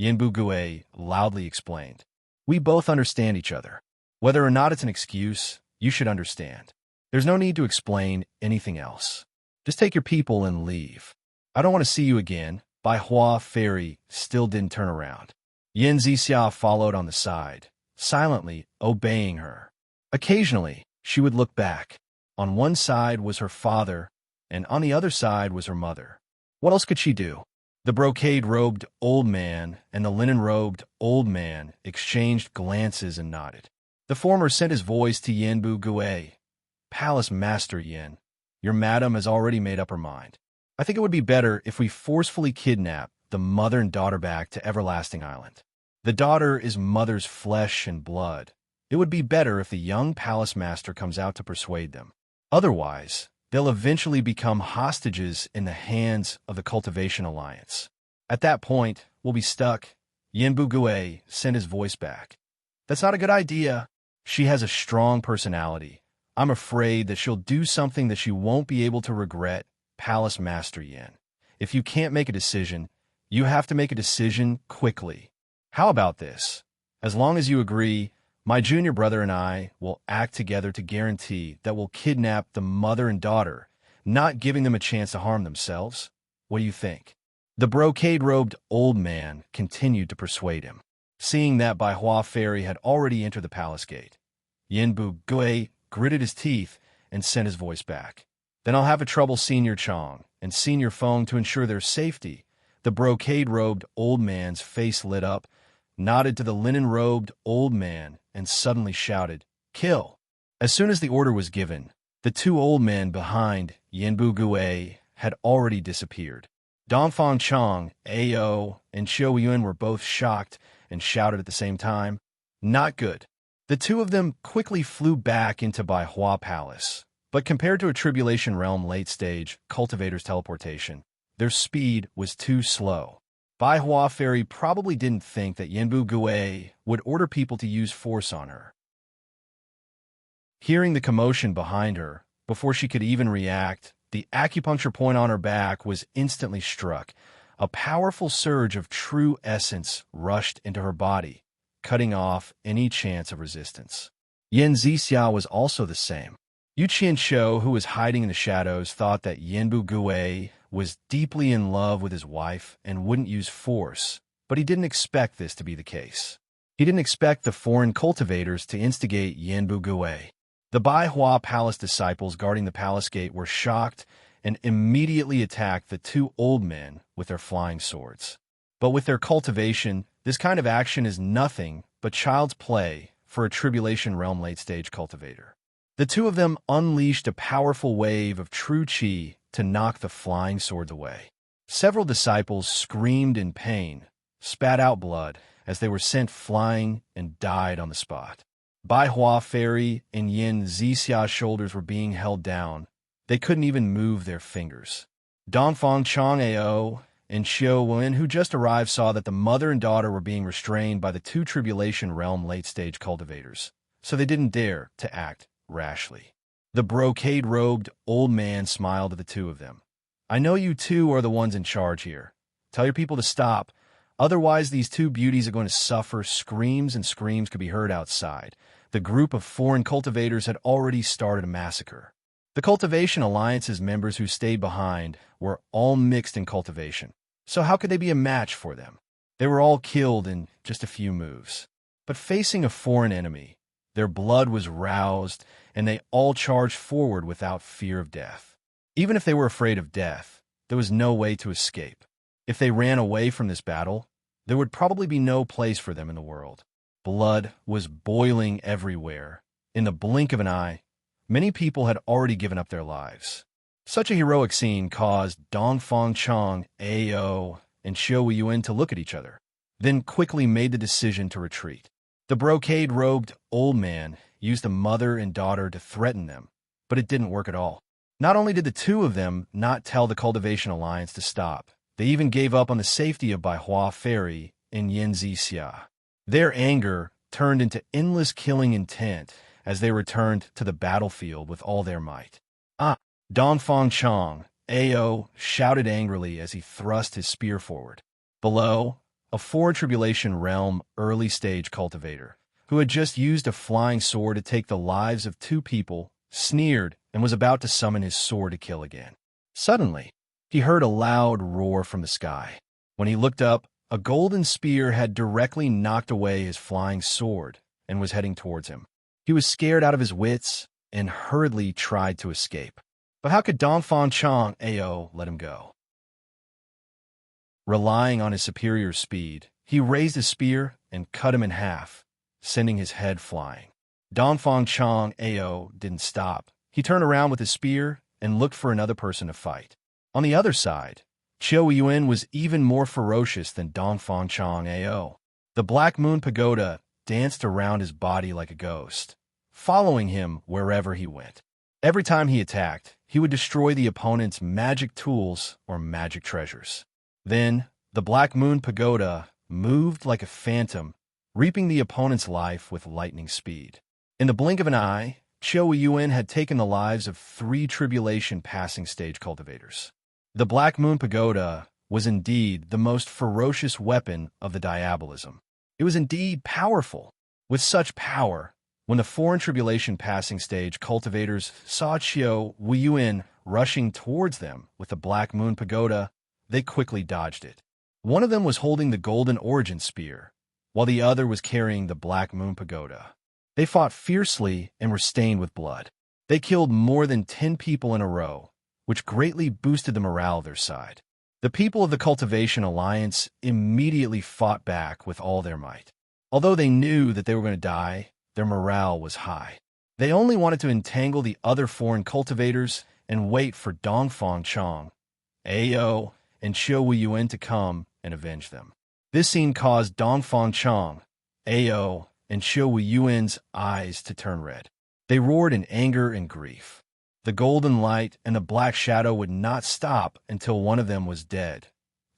Yanbu Gui loudly explained. We both understand each other. Whether or not it's an excuse, you should understand. There's no need to explain anything else. Just take your people and leave. I don't want to see you again. Baihua Fairy still didn't turn around. Yin Zixia followed on the side, silently obeying her. Occasionally, she would look back. On one side was her father, and on the other side was her mother. What else could she do? The brocade-robed old man and the linen-robed old man exchanged glances and nodded. The former sent his voice to Yanbu Gui. Palace Master Yin, your madam has already made up her mind. I think it would be better if we forcefully kidnap the mother and daughter back to Everlasting Island. The daughter is mother's flesh and blood. It would be better if the young palace master comes out to persuade them. Otherwise, they'll eventually become hostages in the hands of the Cultivation Alliance. At that point, we'll be stuck. Yanbu Gui sent his voice back. That's not a good idea. She has a strong personality. I'm afraid that she'll do something that she won't be able to regret. Palace Master Yin. If you can't make a decision, you have to make a decision quickly. How about this? As long as you agree, my junior brother and I will act together to guarantee that we'll kidnap the mother and daughter, not giving them a chance to harm themselves. What do you think? The brocade-robed old man continued to persuade him. Seeing that Baihua Fairy had already entered the palace gate, Yanbu Gui gritted his teeth and sent his voice back. Then I'll have a trouble Senior Chong and Senior Feng to ensure their safety. The brocade-robed old man's face lit up, nodded to the linen-robed old man, and suddenly shouted, Kill! As soon as the order was given, the two old men behind Yanbu Gui had already disappeared. Dongfang Chong, Ao, and Qiu Yun were both shocked and shouted at the same time, Not good. The two of them quickly flew back into Baihua Palace. But compared to a Tribulation Realm late-stage cultivator's teleportation, their speed was too slow. Baihua Fairy probably didn't think that Yanbu Gui would order people to use force on her. Hearing the commotion behind her, before she could even react, the acupuncture point on her back was instantly struck. A powerful surge of true essence rushed into her body, cutting off any chance of resistance. Yin Zixia was also the same. Yu Qianqiu, who was hiding in the shadows, thought that Yanbu Gui was deeply in love with his wife and wouldn't use force, but he didn't expect this to be the case. He didn't expect the foreign cultivators to instigate Yanbu Gui. The Baihua Palace disciples guarding the palace gate were shocked and immediately attacked the two old men with their flying swords. But with their cultivation, this kind of action is nothing but child's play for a Tribulation Realm late-stage cultivator. The two of them unleashed a powerful wave of true qi to knock the flying swords away. Several disciples screamed in pain, spat out blood as they were sent flying, and died on the spot. Baihua Fairy and Yin Zixia's shoulders were being held down. They couldn't even move their fingers. Dongfang Chang'ao and Xiao Wen, who just arrived, saw that the mother and daughter were being restrained by the two Tribulation Realm late-stage cultivators, so they didn't dare to act rashly. The brocade-robed old man smiled at the two of them. "I know you two are the ones in charge here. Tell your people to stop. Otherwise, these two beauties are going to suffer." Screams and screams could be heard outside. The group of foreign cultivators had already started a massacre. The Cultivation Alliance's members who stayed behind were all mixed in cultivation, so how could they be a match for them? They were all killed in just a few moves. But facing a foreign enemy, their blood was roused, and they all charged forward without fear of death. Even if they were afraid of death, there was no way to escape. If they ran away from this battle, there would probably be no place for them in the world. Blood was boiling everywhere. In the blink of an eye, many people had already given up their lives. Such a heroic scene caused Dongfang Chang, Ao, and Xiao Yuan to look at each other, then quickly made the decision to retreat. The brocade-robed old man used the mother and daughter to threaten them, but it didn't work at all. Not only did the two of them not tell the Cultivation Alliance to stop, they even gave up on the safety of Baihua Fairy and Yin Zixia. Their anger turned into endless killing intent as they returned to the battlefield with all their might. Dongfang Chang, Ao, shouted angrily as he thrust his spear forward. Below, a foreign Tribulation Realm early-stage cultivator, who had just used a flying sword to take the lives of two people, sneered and was about to summon his sword to kill again. Suddenly, he heard a loud roar from the sky. When he looked up, a golden spear had directly knocked away his flying sword and was heading towards him. He was scared out of his wits and hurriedly tried to escape. But how could Dongfang Chang, Ao, let him go? Relying on his superior speed, he raised his spear and cut him in half, sending his head flying. Dongfang Chang, Ao, didn't stop. He turned around with his spear and looked for another person to fight. On the other side, Xiao Yuan was even more ferocious than Dongfang Chang, Ao. The Black Moon Pagoda danced around his body like a ghost, following him wherever he went. Every time he attacked, he would destroy the opponent's magic tools or magic treasures. Then, the Black Moon Pagoda moved like a phantom, reaping the opponent's life with lightning speed. In the blink of an eye, Xiao Yuan had taken the lives of 3 Tribulation passing stage cultivators. The Black Moon Pagoda was indeed the most ferocious weapon of the diabolism. It was indeed powerful. With such power, when the foreign Tribulation passing stage cultivators saw Xiao Yuan rushing towards them with the Black Moon Pagoda, they quickly dodged it. One of them was holding the Golden Origin Spear, while the other was carrying the Black Moon Pagoda. They fought fiercely and were stained with blood. They killed more than 10 people in a row, which greatly boosted the morale of their side. The people of the Cultivation Alliance immediately fought back with all their might. Although they knew that they were going to die, their morale was high. They only wanted to entangle the other foreign cultivators and wait for Dongfang Chang, Ao, and Xiao Yuan to come and avenge them. This scene caused Dongfang Chang, Ao, and Xiao Yuan's eyes to turn red. They roared in anger and grief. The golden light and the black shadow would not stop until one of them was dead.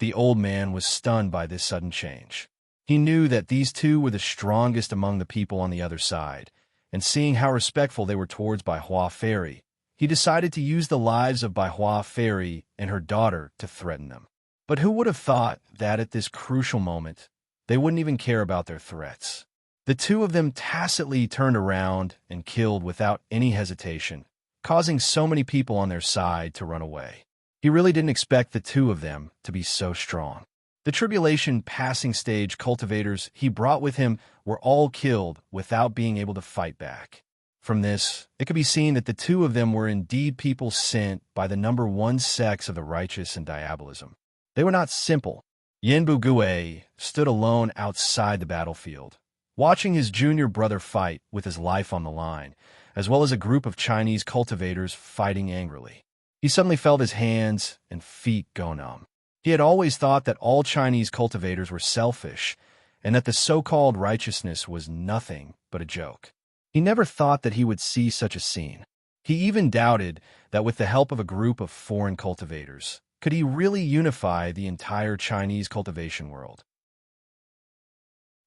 The old man was stunned by this sudden change. He knew that these two were the strongest among the people on the other side, and seeing how respectful they were towards Baihua Fairy, he decided to use the lives of Baihua Fairy and her daughter to threaten them. But who would have thought that at this crucial moment, they wouldn't even care about their threats? The two of them tacitly turned around and killed without any hesitation causing so many people on their side to run away. He really didn't expect the two of them to be so strong. The tribulation passing stage cultivators he brought with him were all killed without being able to fight back. From this, it could be seen that the two of them were indeed people sent by the number one sects of the righteous and diabolism. They were not simple. Yanbu Gue stood alone outside the battlefield, watching his junior brother fight with his life on the line, as well as a group of Chinese cultivators fighting angrily. He suddenly felt his hands and feet go numb. He had always thought that all Chinese cultivators were selfish and that the so-called righteousness was nothing but a joke. He never thought that he would see such a scene. He even doubted that with the help of a group of foreign cultivators, could he really unify the entire Chinese cultivation world?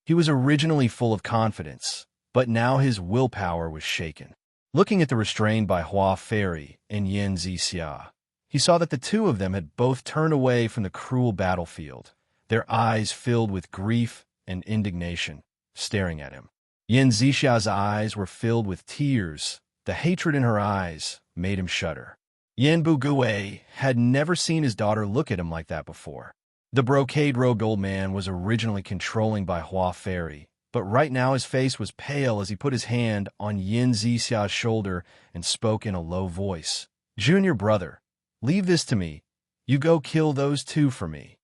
He was originally full of confidence, but now his willpower was shaken. Looking at the restrained by Hua Fairy and Yin Zixia, he saw that the two of them had both turned away from the cruel battlefield, their eyes filled with grief and indignation, staring at him. Yin Zixia's eyes were filled with tears. The hatred in her eyes made him shudder. Yan Bugue had never seen his daughter look at him like that before. The brocade-robed old man was originally controlling by Hua Fairy, but right now his face was pale as he put his hand on Yin Zixia's shoulder and spoke in a low voice. "Junior brother, leave this to me. You go kill those two for me."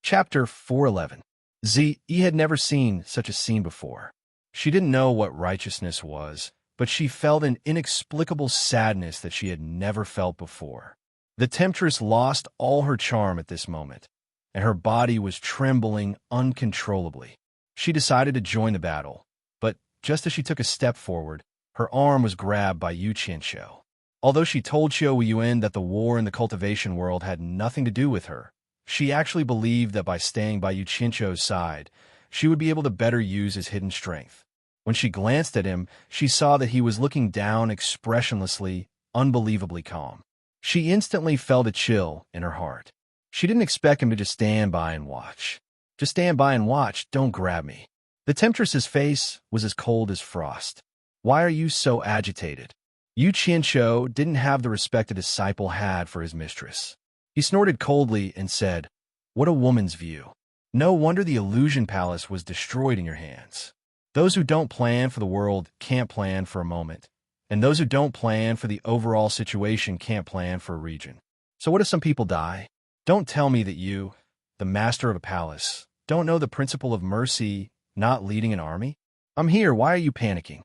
Chapter 411. Zi had never seen such a scene before. She didn't know what righteousness was, but she felt an inexplicable sadness that she had never felt before. The temptress lost all her charm at this moment, and her body was trembling uncontrollably. She decided to join the battle, but just as she took a step forward, her arm was grabbed by Yu Qianqiu. Although she told Qiu Yuan that the war in the cultivation world had nothing to do with her, she actually believed that by staying by Yu Qianqiu's side, she would be able to better use his hidden strength. When she glanced at him, she saw that he was looking down expressionlessly, unbelievably calm. She instantly felt a chill in her heart. She didn't expect him to just stand by and watch. "Just stand by and watch, don't grab me." The temptress's face was as cold as frost. "Why are you so agitated?" Yu Qianqiu didn't have the respect a disciple had for his mistress. He snorted coldly and said, "What a woman's view. No wonder the illusion palace was destroyed in your hands. Those who don't plan for the world can't plan for a moment, and those who don't plan for the overall situation can't plan for a region. So what if some people die? Don't tell me that you, the master of a palace, don't know the principle of mercy, not leading an army? I'm here, why are you panicking?"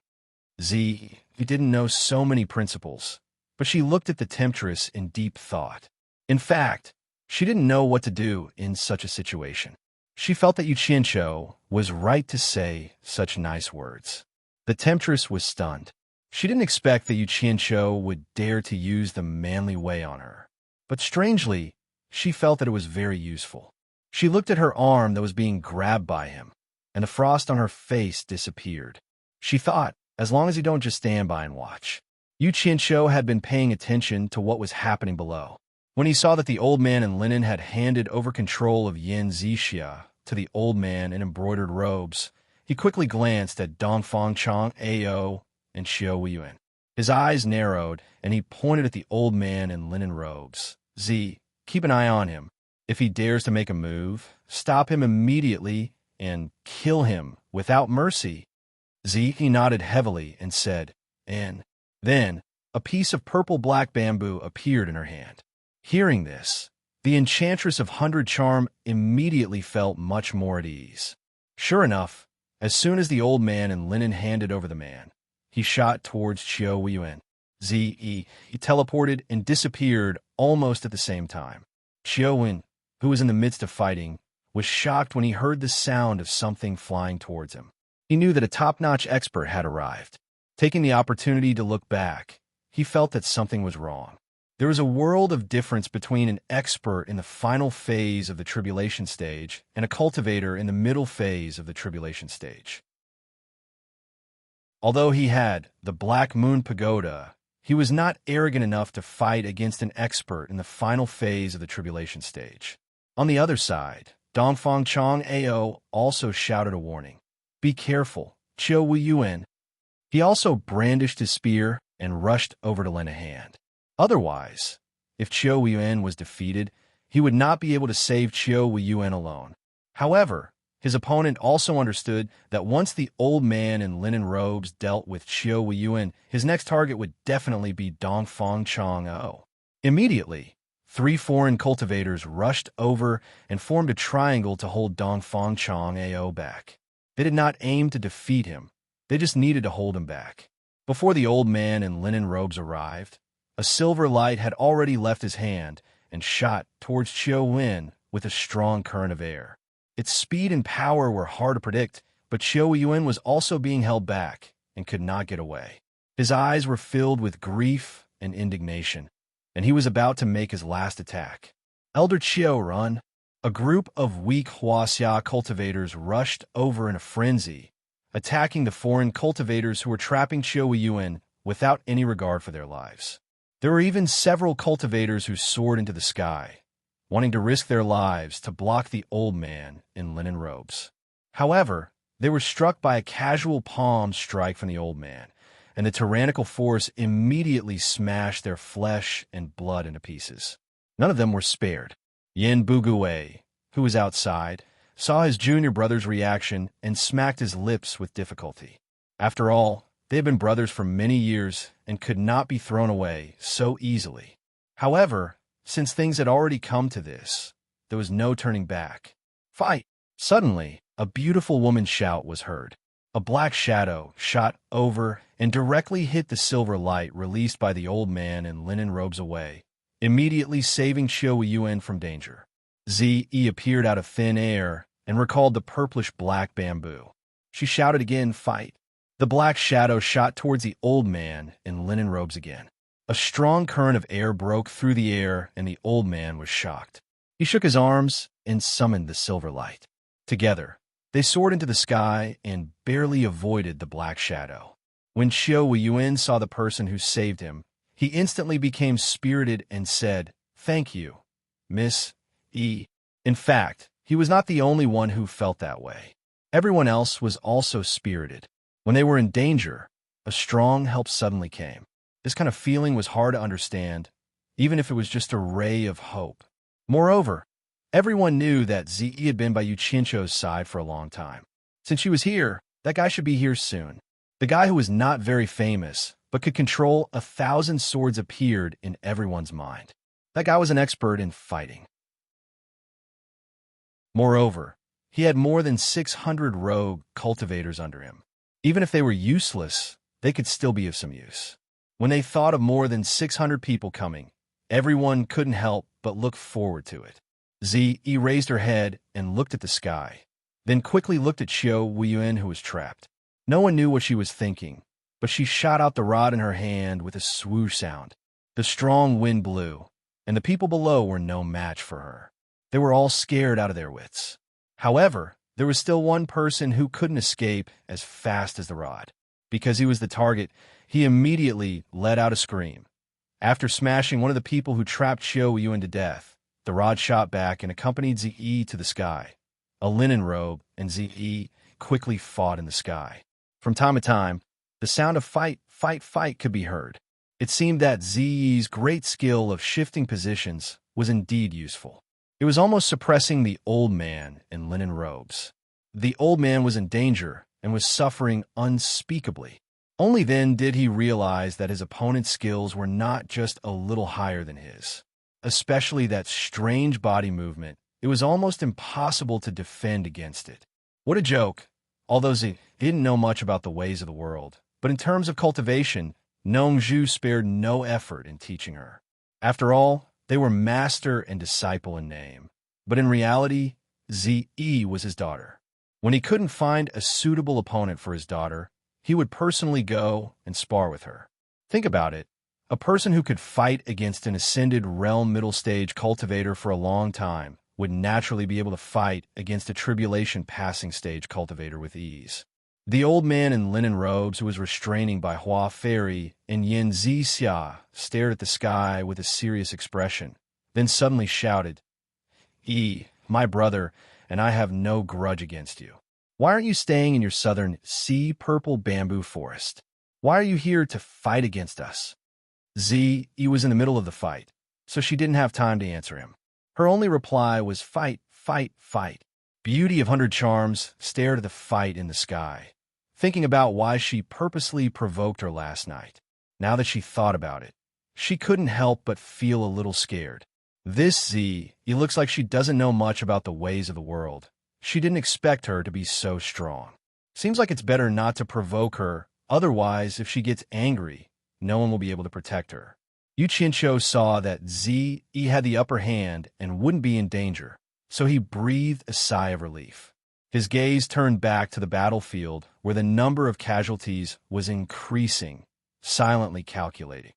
Zi didn't know so many principles, but she looked at the temptress in deep thought. In fact, she didn't know what to do in such a situation. She felt that Yu Qianqiu was right to say such nice words. The temptress was stunned. She didn't expect that Yu Qianqiu would dare to use the manly way on her. But strangely, she felt that it was very useful. She looked at her arm that was being grabbed by him, and the frost on her face disappeared. She thought, as long as you don't just stand by and watch. Yu Qianqiu had been paying attention to what was happening below. When he saw that the old man in linen had handed over control of Yin Zixia to the old man in embroidered robes, he quickly glanced at Dongfang Chang Ao and Qiu Yuan. His eyes narrowed, and he pointed at the old man in linen robes. "Zi, keep an eye on him. If he dares to make a move, stop him immediately and kill him without mercy." Zi nodded heavily and said, "And then a piece of purple-black bamboo appeared in her hand." Hearing this, the enchantress of 100 Charm immediately felt much more at ease. Sure enough, as soon as the old man in linen handed over the man, he shot towards Qiu Yuan. He teleported and disappeared almost at the same time. Qiu Yuan, who was in the midst of fighting, was shocked when he heard the sound of something flying towards him. He knew that a top-notch expert had arrived. Taking the opportunity to look back, he felt that something was wrong. There was a world of difference between an expert in the final phase of the tribulation stage and a cultivator in the middle phase of the tribulation stage. Although he had the Black Moon Pagoda, he was not arrogant enough to fight against an expert in the final phase of the tribulation stage. On the other side, Dongfang Chang Ao also shouted a warning. "Be careful, Qiu Yuan. He also brandished his spear and rushed over to lend a hand. Otherwise, if Qiu Yuan was defeated, he would not be able to save Qiu Yuan alone. However, his opponent also understood that once the old man in linen robes dealt with Qiu Yuan, his next target would definitely be Dongfang Chang'o. Immediately, 3 foreign cultivators rushed over and formed a triangle to hold Dongfang Chang'o back. They did not aim to defeat him, they just needed to hold him back. Before the old man in linen robes arrived, a silver light had already left his hand and shot towards Qiu Yuan with a strong current of air. Its speed and power were hard to predict, but Qiu Yuan was also being held back and could not get away. His eyes were filled with grief and indignation, and he was about to make his last attack. Elder Qiu, run! A group of weak Huaxia cultivators rushed over in a frenzy, attacking the foreign cultivators who were trapping Qiu Yuan without any regard for their lives. There were even several cultivators who soared into the sky, wanting to risk their lives to block the old man in linen robes. However, they were struck by a casual palm strike from the old man, and the tyrannical force immediately smashed their flesh and blood into pieces. None of them were spared. Yin Bugue, who was outside, saw his junior brother's reaction and smacked his lips with difficulty. After all, they had been brothers for many years and could not be thrown away so easily. However, since things had already come to this, there was no turning back. Fight! Suddenly, a beautiful woman's shout was heard. A black shadow shot over and directly hit the silver light released by the old man in linen robes away, immediately saving Qiu Yuan from danger. Zi appeared out of thin air and recalled the purplish-black bamboo. She shouted again, fight! The black shadow shot towards the old man in linen robes again. A strong current of air broke through the air, and the old man was shocked. He shook his arms and summoned the silver light. Together, they soared into the sky and barely avoided the black shadow. When Qiu Yuan saw the person who saved him, he instantly became spirited and said, "Thank you, Miss E." In fact, he was not the only one who felt that way. Everyone else was also spirited. When they were in danger, a strong help suddenly came. This kind of feeling was hard to understand, even if it was just a ray of hope. Moreover, everyone knew that Zi had been by Yu Qincho's side for a long time. Since she was here, that guy should be here soon. The guy who was not very famous, but could control 1,000 swords appeared in everyone's mind. That guy was an expert in fighting. Moreover, he had more than 600 rogue cultivators under him. Even if they were useless, they could still be of some use. When they thought of more than 600 people coming, everyone couldn't help but look forward to it. Zi raised her head and looked at the sky, then quickly looked at Qiu Yuan, who was trapped. No one knew what she was thinking, but she shot out the rod in her hand with a swoosh sound. The strong wind blew, and the people below were no match for her. They were all scared out of their wits. However, there was still one person who couldn't escape as fast as the rod. Because he was the target, he immediately let out a scream. After smashing one of the people who trapped Qiu Yuan to death, the rod shot back and accompanied Zi to the sky. A linen robe and Zi quickly fought in the sky. From time to time, the sound of fight, fight, fight could be heard. It seemed that Zi's great skill of shifting positions was indeed useful. It was almost suppressing the old man in linen robes. The old man was in danger and was suffering unspeakably. Only then did he realize that his opponent's skills were not just a little higher than his. Especially that strange body movement, it was almost impossible to defend against it. What a joke! Although Zi didn't know much about the ways of the world, but in terms of cultivation, Nongzhu spared no effort in teaching her. After all, they were master and disciple in name, but in reality, Zi was his daughter. When he couldn't find a suitable opponent for his daughter, he would personally go and spar with her. Think about it. A person who could fight against an ascended realm middle stage cultivator for a long time would naturally be able to fight against a tribulation passing stage cultivator with ease. The old man in linen robes who was restraining by Hua Fairy and Yin Zixia stared at the sky with a serious expression, then suddenly shouted, My brother, and I have no grudge against you. Why aren't you staying in your southern sea purple bamboo forest? Why are you here to fight against us? Z, he was in the middle of the fight, so she didn't have time to answer him. Her only reply was fight, fight, fight. Beauty of 100 Charms stared at the fight in the sky, thinking about why she purposely provoked her last night. Now that she thought about it, she couldn't help but feel a little scared. This Z, it looks like she doesn't know much about the ways of the world. She didn't expect her to be so strong. Seems like it's better not to provoke her, otherwise, if she gets angry, no one will be able to protect her. Yu Qianqiu saw that Z had the upper hand and wouldn't be in danger, so he breathed a sigh of relief. His gaze turned back to the battlefield where the number of casualties was increasing, silently calculating.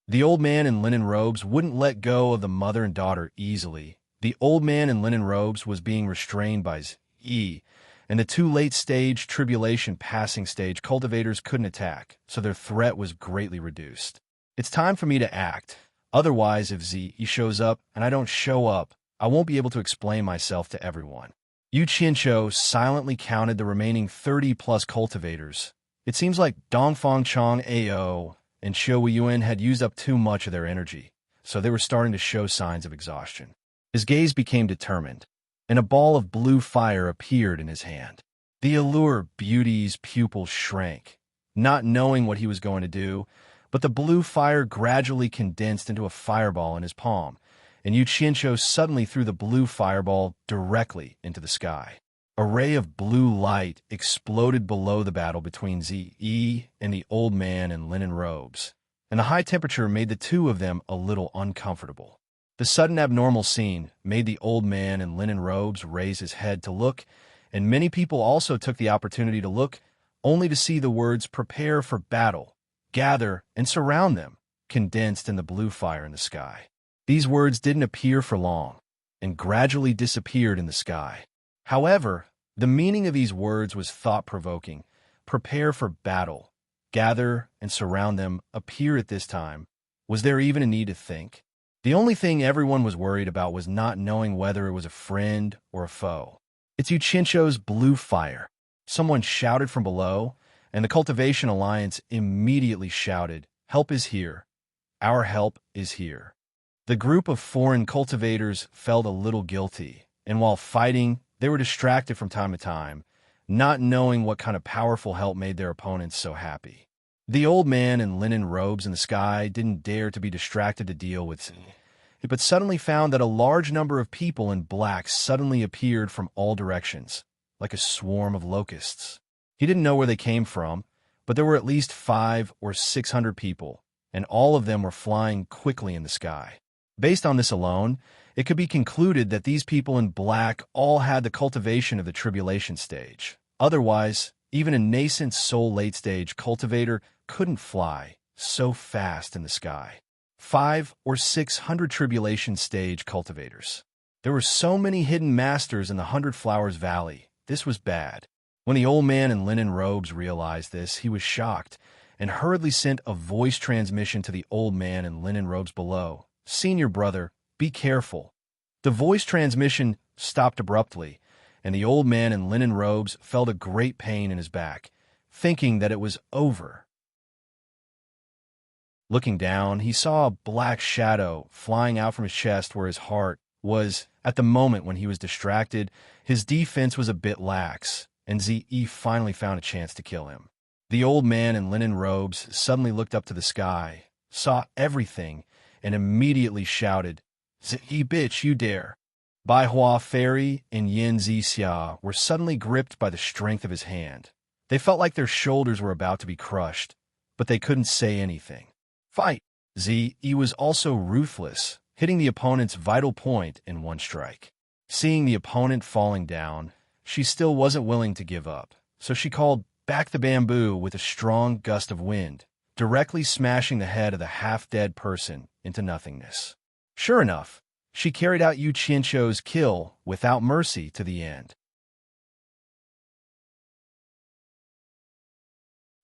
The old man in linen robes wouldn't let go of the mother and daughter easily. The old man in linen robes was being restrained by Z, and the two late-stage tribulation passing stage cultivators couldn't attack, so their threat was greatly reduced. It's time for me to act. Otherwise, if Z shows up and I don't show up, I won't be able to explain myself to everyone. Yu Qianqiu silently counted the remaining 30-plus cultivators. It seems like Dongfang Chong Ao and Xiu Yuan had used up too much of their energy, so they were starting to show signs of exhaustion. His gaze became determined, and a ball of blue fire appeared in his hand. The allure beauty's pupils shrank, not knowing what he was going to do, but the blue fire gradually condensed into a fireball in his palm, and Yu Qianqiu suddenly threw the blue fireball directly into the sky. A ray of blue light exploded below the battle between Z and the old man in linen robes, and the high temperature made the two of them a little uncomfortable. The sudden abnormal scene made the old man in linen robes raise his head to look, and many people also took the opportunity to look, only to see the words "prepare for battle," "gather," and "surround them" condensed in the blue fire in the sky. These words didn't appear for long, and gradually disappeared in the sky. However, the meaning of these words was thought-provoking. Prepare for battle, gather, and surround them appear at this time. Was there even a need to think? The only thing everyone was worried about was not knowing whether it was a friend or a foe. It's Yu Qianqiu's blue fire. Someone shouted from below, and the Cultivation Alliance immediately shouted, "Help is here. Our help is here." The group of foreign cultivators felt a little guilty, and while fighting, they were distracted from time to time, not knowing what kind of powerful help made their opponents so happy. The old man in linen robes in the sky didn't dare to be distracted to deal with it, but suddenly found that a large number of people in black suddenly appeared from all directions, like a swarm of locusts. He didn't know where they came from, but there were at least 500 or 600 people, and all of them were flying quickly in the sky. Based on this alone, it could be concluded that these people in black all had the cultivation of the tribulation stage. Otherwise, even a nascent soul late-stage cultivator couldn't fly so fast in the sky. 500 or 600 tribulation stage cultivators. There were so many hidden masters in the 100 Flowers Valley. This was bad. When the old man in linen robes realized this, he was shocked and hurriedly sent a voice transmission to the old man in linen robes below. "Senior brother, be careful." The voice transmission stopped abruptly, and the old man in linen robes felt a great pain in his back, thinking that it was over. Looking down, he saw a black shadow flying out from his chest where his heart was. At the moment when he was distracted, his defense was a bit lax, and Z finally found a chance to kill him. The old man in linen robes suddenly looked up to the sky, saw everything, and immediately shouted, "Z bitch, you dare!" Bai Hua Fairy and Yin Zixia were suddenly gripped by the strength of his hand. They felt like their shoulders were about to be crushed, but they couldn't say anything. Fight! Z was also ruthless, hitting the opponent's vital point in one strike. Seeing the opponent falling down, she still wasn't willing to give up, so she called back the bamboo with a strong gust of wind, directly smashing the head of the half-dead person into nothingness. Sure enough, she carried out Yu Qianqiu's kill without mercy to the end.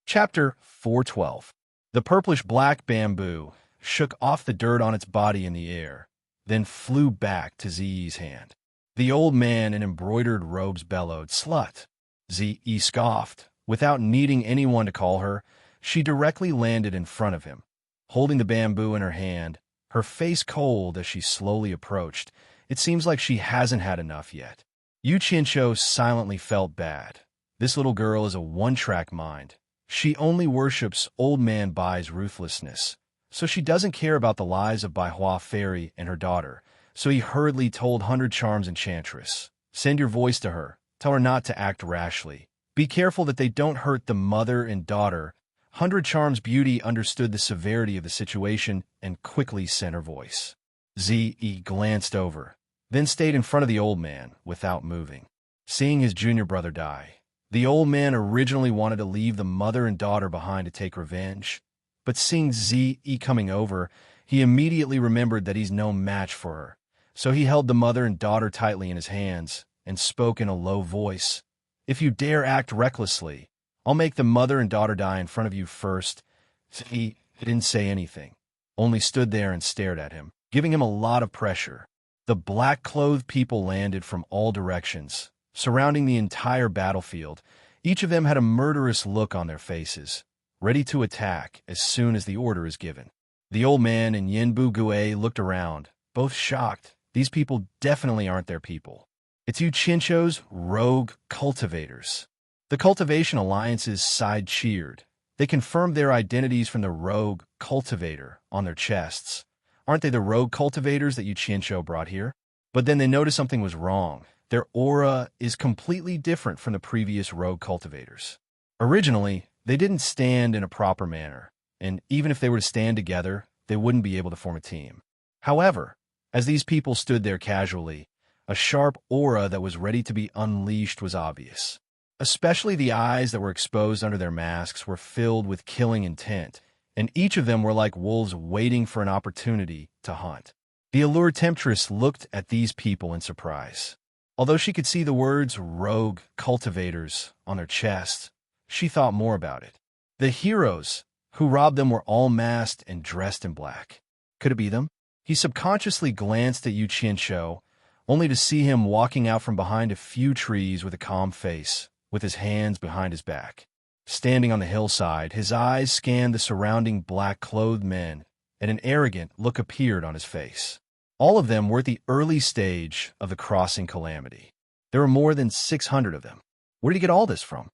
Chapter 412. The purplish-black bamboo shook off the dirt on its body in the air, then flew back to Zi's hand. The old man in embroidered robes bellowed, "Slut!" Zi scoffed, Without needing anyone to call her, she directly landed in front of him. Holding the bamboo in her hand, her face cold as she slowly approached, it seems like she hasn't had enough yet. Yu Qianqiu silently felt bad. This little girl is a one-track mind. She only worships old man Bai's ruthlessness, so she doesn't care about the lies of Bai Hua Fairy and her daughter. So he hurriedly told 100 Charms Enchantress, "Send your voice to her. Tell her not to act rashly. Be careful that they don't hurt the mother and daughter." 100 Charms Beauty understood the severity of the situation and quickly sent her voice. Zi glanced over, then stayed in front of the old man without moving. Seeing his junior brother die, the old man originally wanted to leave the mother and daughter behind to take revenge, but seeing Zi coming over, he immediately remembered that he's no match for her. So he held the mother and daughter tightly in his hands and spoke in a low voice. "If you dare act recklessly, I'll make the mother and daughter die in front of you first." He didn't say anything, only stood there and stared at him, giving him a lot of pressure. The black-clothed people landed from all directions, surrounding the entire battlefield. Each of them had a murderous look on their faces, ready to attack as soon as the order is given. The old man and Yanbu Gue looked around, both shocked. These people definitely aren't their people. It's Yu Qianqiu's rogue cultivators. The Cultivation Alliance's side cheered. They confirmed their identities from the rogue cultivator on their chests. Aren't they the rogue cultivators that Yu Qianqiu brought here? But then they noticed something was wrong. Their aura is completely different from the previous rogue cultivators. Originally, they didn't stand in a proper manner, and even if they were to stand together, they wouldn't be able to form a team. However, as these people stood there casually, a sharp aura that was ready to be unleashed was obvious. Especially the eyes that were exposed under their masks were filled with killing intent, and each of them were like wolves waiting for an opportunity to hunt. The Allure Temptress looked at these people in surprise. Although she could see the words rogue cultivators on their chests, she thought more about it. The heroes who robbed them were all masked and dressed in black. Could it be them? He subconsciously glanced at Yu Qianqiu, only to see him walking out from behind a few trees with a calm face, with his hands behind his back. Standing on the hillside, his eyes scanned the surrounding black-clothed men, and an arrogant look appeared on his face. All of them were at the early stage of the crossing calamity. There were more than 600 of them. Where did he get all this from?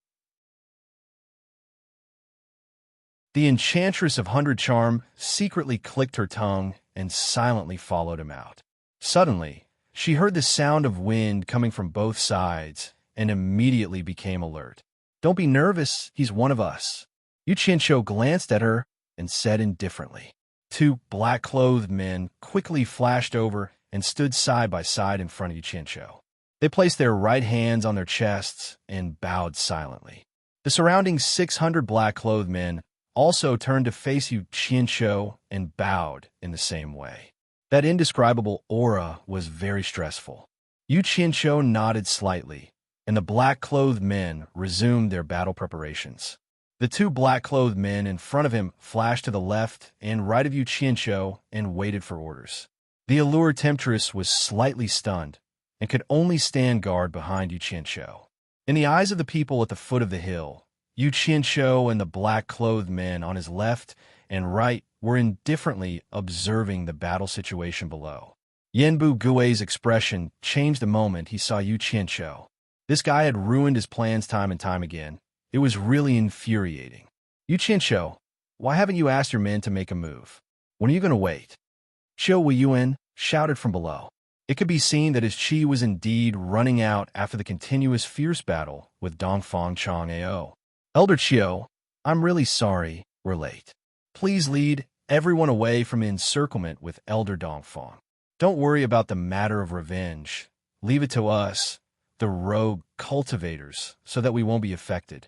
The Enchantress of 100 Charm secretly clicked her tongue and silently followed him out. Suddenly, she heard the sound of wind coming from both sides and immediately became alert. "Don't be nervous, he's one of us." Yu Qianqiu glanced at her and said indifferently. 2 black-clothed men quickly flashed over and stood side by side in front of Yu Qianqiu. They placed their right hands on their chests and bowed silently. The surrounding 600 black-clothed men also turned to face Yu Qianqiu and bowed in the same way. That indescribable aura was very stressful. Yu Qianqiu nodded slightly, and the black-clothed men resumed their battle preparations. The 2 black-clothed men in front of him flashed to the left and right of Yu Qianqiu and waited for orders. The Allure Temptress was slightly stunned and could only stand guard behind Yu Qianqiu. In the eyes of the people at the foot of the hill, Yu Qianqiu and the black-clothed men on his left and right were indifferently observing the battle situation below. Yanbu Gui's expression changed the moment he saw Yu Qianqiu. This guy had ruined his plans time and time again. It was really infuriating. "Yu Qianqiu, why haven't you asked your men to make a move? When are you going to wait?" Qiu Weiyuan shouted from below. It could be seen that his chi was indeed running out after the continuous fierce battle with Dongfang Chang'ao. "Elder Qiu, I'm really sorry we're late. Please lead everyone away from encirclement with Elder Dongfang. Don't worry about the matter of revenge. Leave it to us, the rogue cultivators, so that we won't be affected."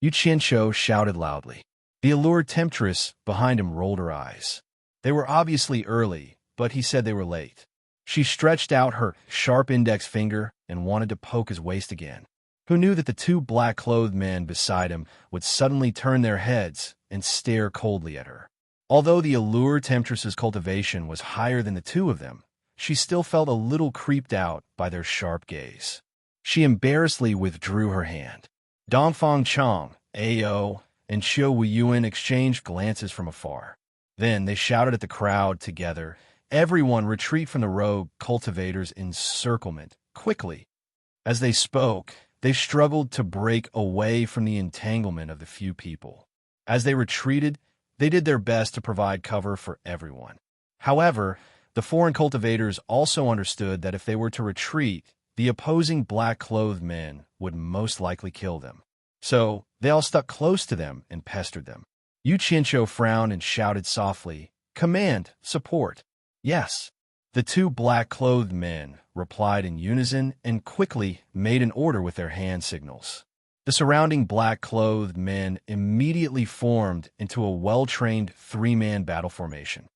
Yu Qianqiu shouted loudly. The Allure Temptress behind him rolled her eyes. They were obviously early, but he said they were late. She stretched out her sharp index finger and wanted to poke his waist again. Who knew that the 2 black-clothed men beside him would suddenly turn their heads and stare coldly at her? Although the Allure Temptress's cultivation was higher than the 2 of them, she still felt a little creeped out by their sharp gaze. She embarrassedly withdrew her hand. Dongfang Chong, Ao, and Xiao Weiyuan exchanged glances from afar. Then they shouted at the crowd together, "Everyone retreat from the rogue cultivators' encirclement, quickly!" As they spoke, they struggled to break away from the entanglement of the few people. As they retreated, they did their best to provide cover for everyone. However, the foreign cultivators also understood that if they were to retreat, the opposing black-clothed men would most likely kill them. So they all stuck close to them and pestered them. Yu Qianqiu frowned and shouted softly, "Command, support." "Yes." The two black-clothed men replied in unison and quickly made an order with their hand signals. The surrounding black-clothed men immediately formed into a well-trained three-man battle formation.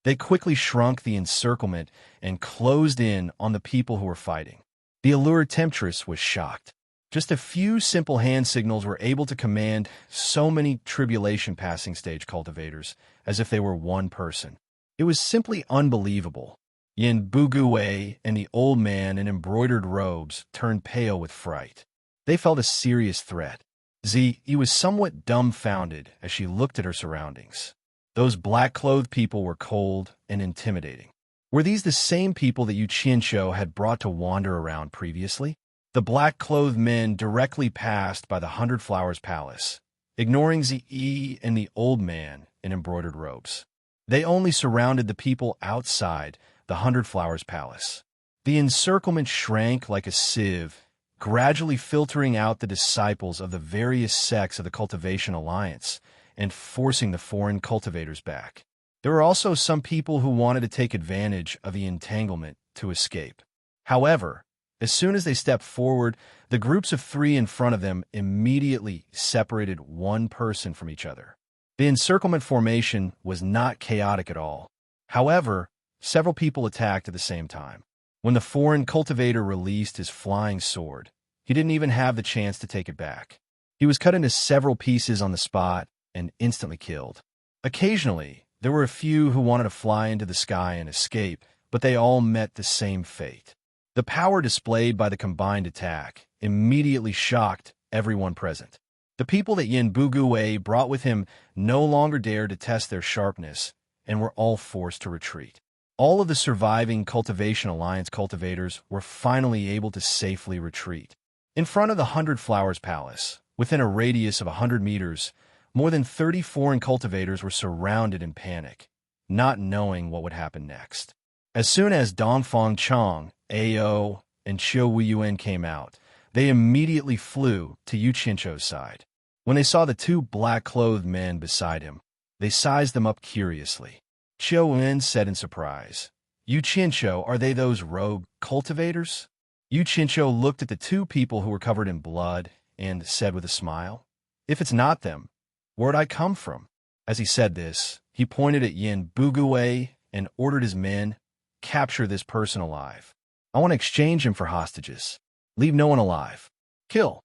They quickly shrunk the encirclement and closed in on the people who were fighting. The allured temptress was shocked. Just a few simple hand signals were able to command so many tribulation passing stage cultivators as if they were one person. It was simply unbelievable. Yin Bugui and the old man in embroidered robes turned pale with fright. They felt a serious threat. Ziyi was somewhat dumbfounded as she looked at her surroundings. Those black-clothed people were cold and intimidating. Were these the same people that Yu Qianqiu had brought to wander around previously? The black-clothed men directly passed by the Hundred Flowers Palace, ignoring Ziyi and the old man in embroidered robes. They only surrounded the people outside the Hundred Flowers Palace. The encirclement shrank like a sieve, gradually filtering out the disciples of the various sects of the Cultivation Alliance and forcing the foreign cultivators back. There were also some people who wanted to take advantage of the entanglement to escape. However, as soon as they stepped forward, the groups of three in front of them immediately separated one person from each other. The encirclement formation was not chaotic at all. However, several people attacked at the same time. When the foreign cultivator released his flying sword, he didn't even have the chance to take it back. He was cut into several pieces on the spot and instantly killed. Occasionally, there were a few who wanted to fly into the sky and escape, but they all met the same fate. The power displayed by the combined attack immediately shocked everyone present. The people that Yin Bugui brought with him no longer dared to test their sharpness and were all forced to retreat. All of the surviving Cultivation Alliance cultivators were finally able to safely retreat. In front of the Hundred Flowers Palace, within a radius of 100 meters, more than 30 foreign cultivators were surrounded in panic, not knowing what would happen next. As soon as Dongfang Chong, Ao, and Xiao Weiyuan came out, they immediately flew to Yu Qianqiu's side. When they saw the two black-clothed men beside him, they sized them up curiously. Xiao Weiyuan said in surprise, "Yu Qianqiu, are they those rogue cultivators?" Yu Qianqiu looked at the two people who were covered in blood and said with a smile, "If it's not them, where'd I come from?" As he said this, he pointed at Yin Bugui and ordered his men, "Capture this person alive. I want to exchange him for hostages. Leave no one alive. Kill."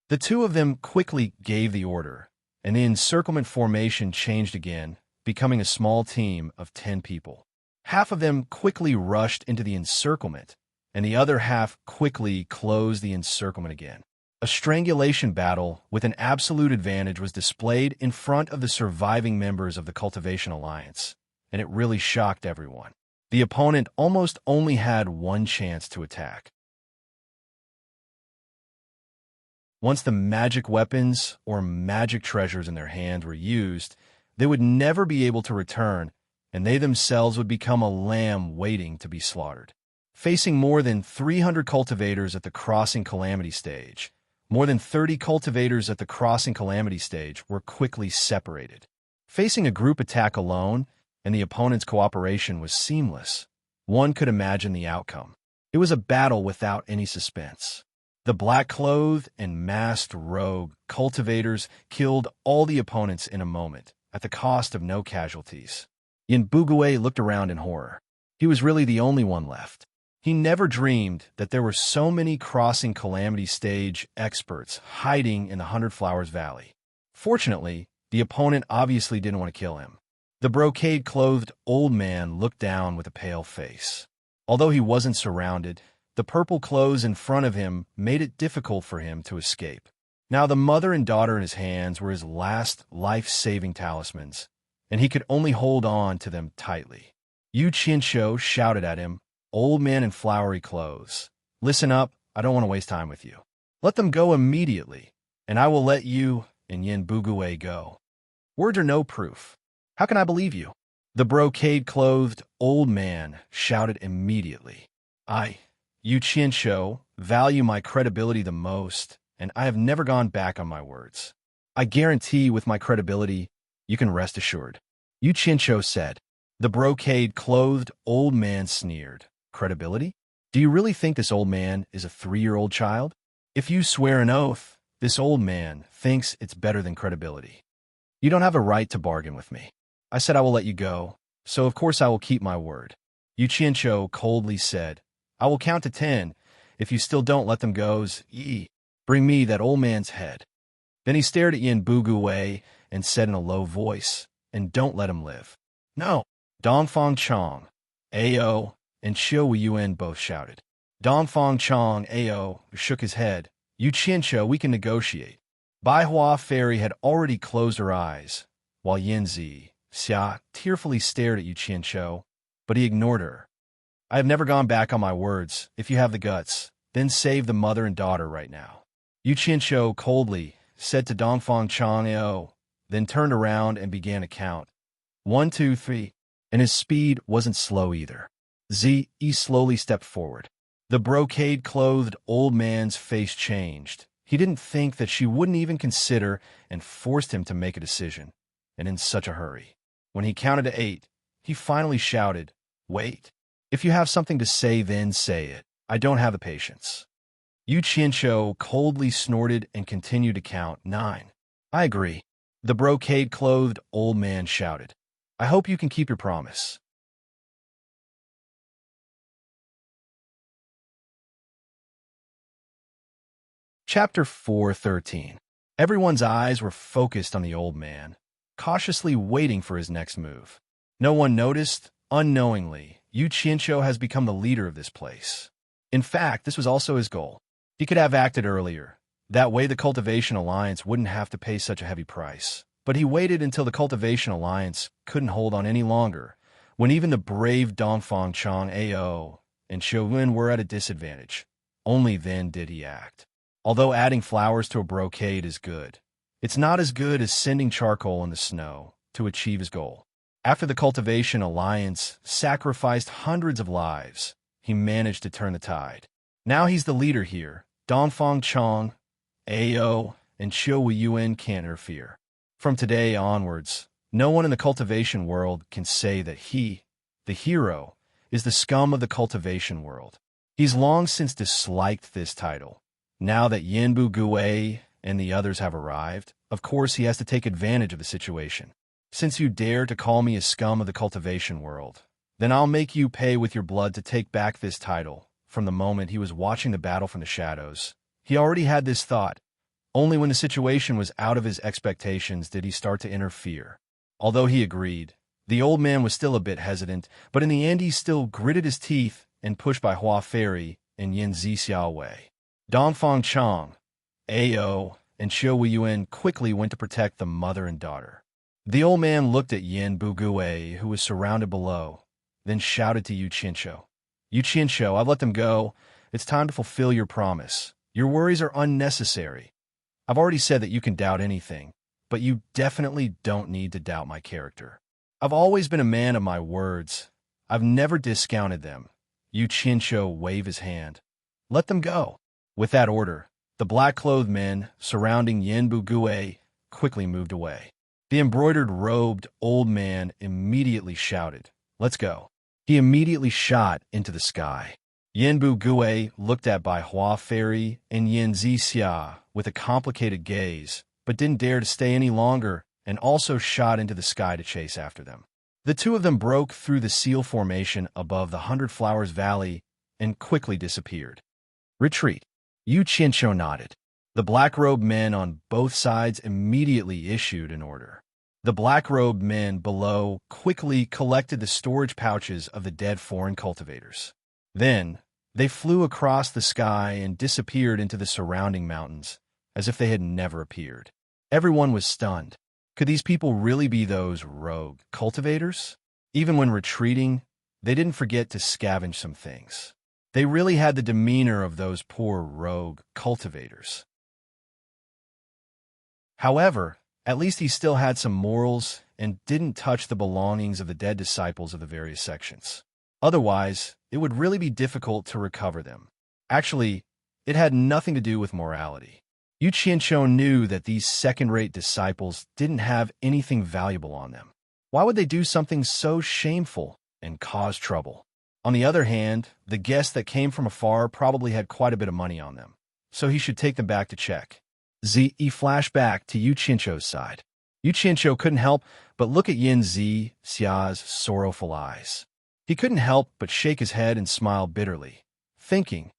The two of them quickly gave the order, and the encirclement formation changed again, becoming a small team of 10 people. Half of them quickly rushed into the encirclement, and the other half quickly closed the encirclement again. A strangulation battle with an absolute advantage was displayed in front of the surviving members of the Cultivation Alliance, and it really shocked everyone. The opponent almost only had one chance to attack. Once the magic weapons or magic treasures in their hand were used, they would never be able to return, and they themselves would become a lamb waiting to be slaughtered. Facing more than 300 cultivators at the Crossing Calamity stage, more than 30 cultivators at the Crossing Calamity stage were quickly separated. Facing a group attack alone, and the opponent's cooperation was seamless, one could imagine the outcome. It was a battle without any suspense. The black-clothed and masked rogue cultivators killed all the opponents in a moment, at the cost of no casualties. Yin Bugui looked around in horror. He was really the only one left. He never dreamed that there were so many Crossing Calamity stage experts hiding in the Hundred Flowers Valley. Fortunately, the opponent obviously didn't want to kill him. The brocade-clothed old man looked down with a pale face. Although he wasn't surrounded, The purple clothes in front of him made it difficult for him to escape. Now the mother and daughter in his hands were his last life-saving talismans, and he could only hold on to them tightly. Yu Qianqiu shouted at him, "Old man in flowery clothes, listen up, I don't want to waste time with you. Let them go immediately, and I will let you and Yin Bugue go. Words are no proof. How can I believe you?" The brocade-clothed old man shouted immediately. Yu Qianqiu, value my credibility the most, and I have never gone back on my words. I guarantee with my credibility, you can rest assured. Yu Qianqiu said. The brocade-clothed old man sneered. Credibility? Do you really think this old man is a 3-year-old child? If you swear an oath, this old man thinks it's better than credibility. You don't have a right to bargain with me. I said I will let you go, so of course I will keep my word. Yu Qianqiu coldly said, I will count to 10. If you still don't let them go, bring me that old man's head. Then he stared at Yin Bugue and said in a low voice, and don't let him live. No. Dongfang Chong, Ao, and Xiu Yuan both shouted. Dongfang Chong, Ao, shook his head. Yu Qianqiu, we can negotiate. Baihua Fairy had already closed her eyes, while Yin Xia tearfully stared at Yu Qianqiu, but he ignored her. I have never gone back on my words. If you have the guts, then save the mother and daughter right now. Yu Qianqiu coldly said to Dongfang Chong Ao, then turned around and began to count. 1, 2, 3. And his speed wasn't slow either. He slowly stepped forward. The brocade-clothed old man's face changed. He didn't think that she wouldn't even consider and forced him to make a decision, and in such a hurry. When he counted to 8, he finally shouted, Wait. If you have something to say, then say it. I don't have the patience. Yu Qianqiu coldly snorted and continued to count 9. I agree. The brocade-clothed old man shouted. I hope you can keep your promise. Chapter 4:13. Everyone's eyes were focused on the old man, cautiously waiting for his next move. No one noticed, unknowingly, Yu Qianqiu has become the leader of this place. In fact, this was also his goal. He could have acted earlier. That way the Cultivation Alliance wouldn't have to pay such a heavy price. But he waited until the Cultivation Alliance couldn't hold on any longer, when even the brave Dongfang Chong Ao and Xiuwen were at a disadvantage. Only then did he act. Although adding flowers to a brocade is good, it's not as good as sending charcoal in the snow to achieve his goal. After the Cultivation Alliance sacrificed hundreds of lives, he managed to turn the tide. Now he's the leader here. Dongfang Chong, Ao, and Xiu Yuan can't interfere. From today onwards, no one in the cultivation world can say that he, the hero, is the scum of the cultivation world. He's long since disliked this title. Now that Yin Bugue and the others have arrived, of course he has to take advantage of the situation. Since you dare to call me a scum of the cultivation world, then I'll make you pay with your blood to take back this title. From the moment he was watching the battle from the shadows, he already had this thought. Only when the situation was out of his expectations did he start to interfere. Although he agreed, the old man was still a bit hesitant, but in the end he still gritted his teeth and pushed by Hua Fairy and Yin Zixia away. Dongfang Chong, Ao, and Xiu Yuan quickly went to protect the mother and daughter. The old man looked at Yin Bugue, who was surrounded below, then shouted to Yu Qianqiu. Yu Qianqiu, I've let them go. It's time to fulfill your promise. Your worries are unnecessary. I've already said that you can doubt anything, but you definitely don't need to doubt my character. I've always been a man of my words. I've never discounted them. Yu Qianqiu waved his hand. Let them go. With that order, the black-clothed men surrounding Yin Bugue quickly moved away. The embroidered-robed old man immediately shouted, Let's go. He immediately shot into the sky. Yin Bugue looked at by Hua Fairy and Yin Zixia with a complicated gaze, but didn't dare to stay any longer and also shot into the sky to chase after them. The two of them broke through the seal formation above the 100 Flowers Valley and quickly disappeared. Retreat. Yu Qianqiu nodded. The black-robed men on both sides immediately issued an order. The black-robed men below quickly collected the storage pouches of the dead foreign cultivators. Then, They flew across the sky and disappeared into the surrounding mountains, as if they had never appeared. Everyone was stunned. Could these people really be those rogue cultivators? Even when retreating, they didn't forget to scavenge some things. They really had the demeanor of those poor rogue cultivators. However, at least he still had some morals and didn't touch the belongings of the dead disciples of the various sections. Otherwise, it would really be difficult to recover them. Actually, it had nothing to do with morality. Yu Qianqiu knew that these second-rate disciples didn't have anything valuable on them. Why would they do something so shameful and cause trouble? On the other hand, the guests that came from afar probably had quite a bit of money on them, so he should take them back to check. Zi flashed back to Yu Qianqiu's side. Yu Qianqiu couldn't help but look at Yin Zi Xia's sorrowful eyes. He couldn't help but shake his head and smile bitterly, thinking,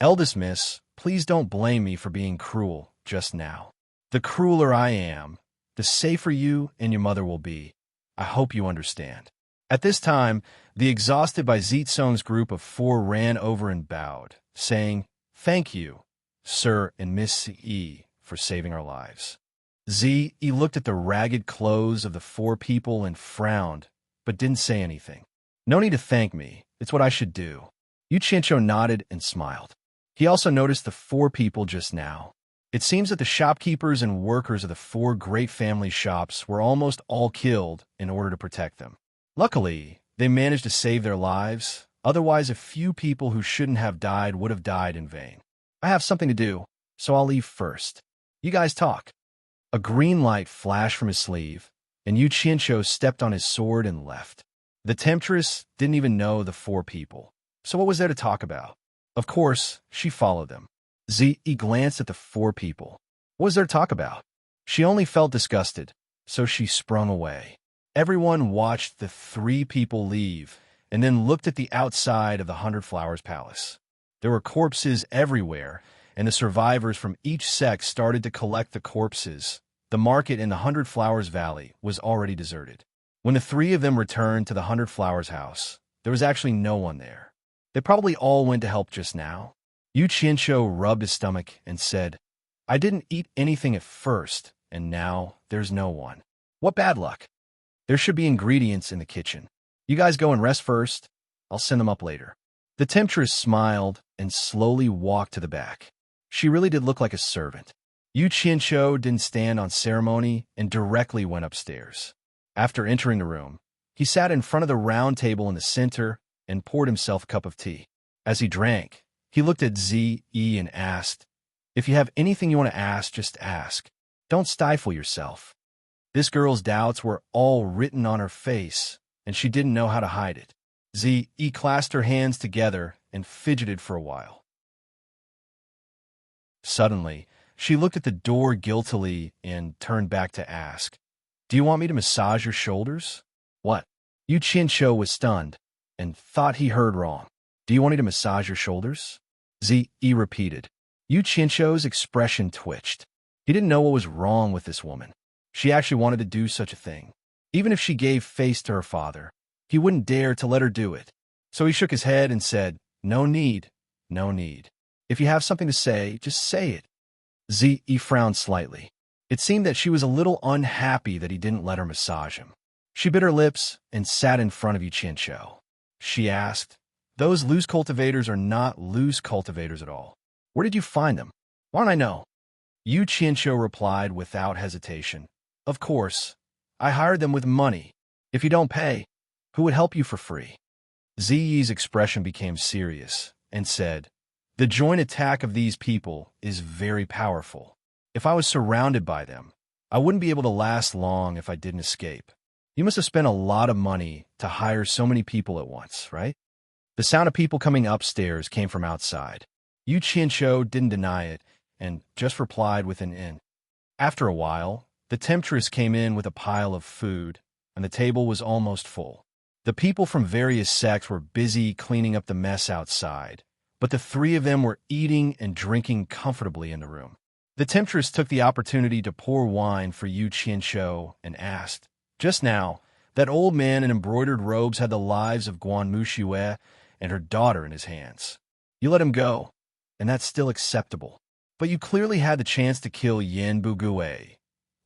"Eldest miss, please don't blame me for being cruel just now. The crueler I am, the safer you and your mother will be. I hope you understand." At this time, the exhausted by Zitsong's group of 4 ran over and bowed, saying, "Thank you, Sir and Miss Yi, for saving our lives." Zi looked at the ragged clothes of the 4 people and frowned, but didn't say anything. "No need to thank me. It's what I should do." Yu Qianqiu nodded and smiled. He also noticed the 4 people just now. It seems that the shopkeepers and workers of the 4 great family shops were almost all killed in order to protect them. Luckily, they managed to save their lives. Otherwise, a few people who shouldn't have died would have died in vain. "I have something to do, so I'll leave first. You guys talk." A green light flashed from his sleeve, and Yu Qianqiu stepped on his sword and left. The temptress didn't even know the 4 people, so what was there to talk about? Of course, she followed them. Zi glanced at the 4 people. What was there to talk about? She only felt disgusted, so she sprung away. Everyone watched the 3 people leave and then looked at the outside of the 100 Flowers Palace. There were corpses everywhere, and the survivors from each sect started to collect the corpses. The market in the 100 Flowers Valley was already deserted. When the 3 of them returned to the 100 Flowers house, there was actually no one there. They probably all went to help just now. Yu Qianqiu rubbed his stomach and said, "I didn't eat anything at first, and now there's no one. What bad luck. There should be ingredients in the kitchen. You guys go and rest first. I'll send them up later." The temptress smiled and slowly walked to the back. She really did look like a servant. Yu Qianqiu didn't stand on ceremony and directly went upstairs. After entering the room, he sat in front of the round table in the center and poured himself a cup of tea. As he drank, he looked at Zi and asked, "If you have anything you want to ask, just ask. Don't stifle yourself." This girl's doubts were all written on her face, and she didn't know how to hide it. Zi clasped her hands together and fidgeted for a while. Suddenly, she looked at the door guiltily and turned back to ask, "Do you want me to massage your shoulders?" "What?" Yu Qianqiu was stunned and thought he heard wrong. "Do you want me to massage your shoulders?" Zi repeated. Yu Qianqiu's expression twitched. He didn't know what was wrong with this woman. She actually wanted to do such a thing. Even if she gave face to her father, he wouldn't dare to let her do it. So he shook his head and said, "No need, no need. If you have something to say, just say it." Zi frowned slightly. It seemed that she was a little unhappy that he didn't let her massage him. She bit her lips and sat in front of Yu Qianqiu. She asked, "Those loose cultivators are not loose cultivators at all. Where did you find them? Why don't I know?" Yu Qianqiu replied without hesitation, "Of course, I hired them with money. If you don't pay, who would help you for free?" Ziyi's expression became serious and said, "The joint attack of these people is very powerful. If I was surrounded by them, I wouldn't be able to last long if I didn't escape. You must have spent a lot of money to hire so many people at once, right?" The sound of people coming upstairs came from outside. Yu Qianqiu didn't deny it and just replied with an "in." After a while, the temptress came in with a pile of food, and the table was almost full. The people from various sects were busy cleaning up the mess outside, but the 3 of them were eating and drinking comfortably in the room. The temptress took the opportunity to pour wine for Yu Qianqiu and asked, "Just now, that old man in embroidered robes had the lives of Guan Muxue and her daughter in his hands." You let him go, and that's still acceptable. But you clearly had the chance to kill Yin Bugui.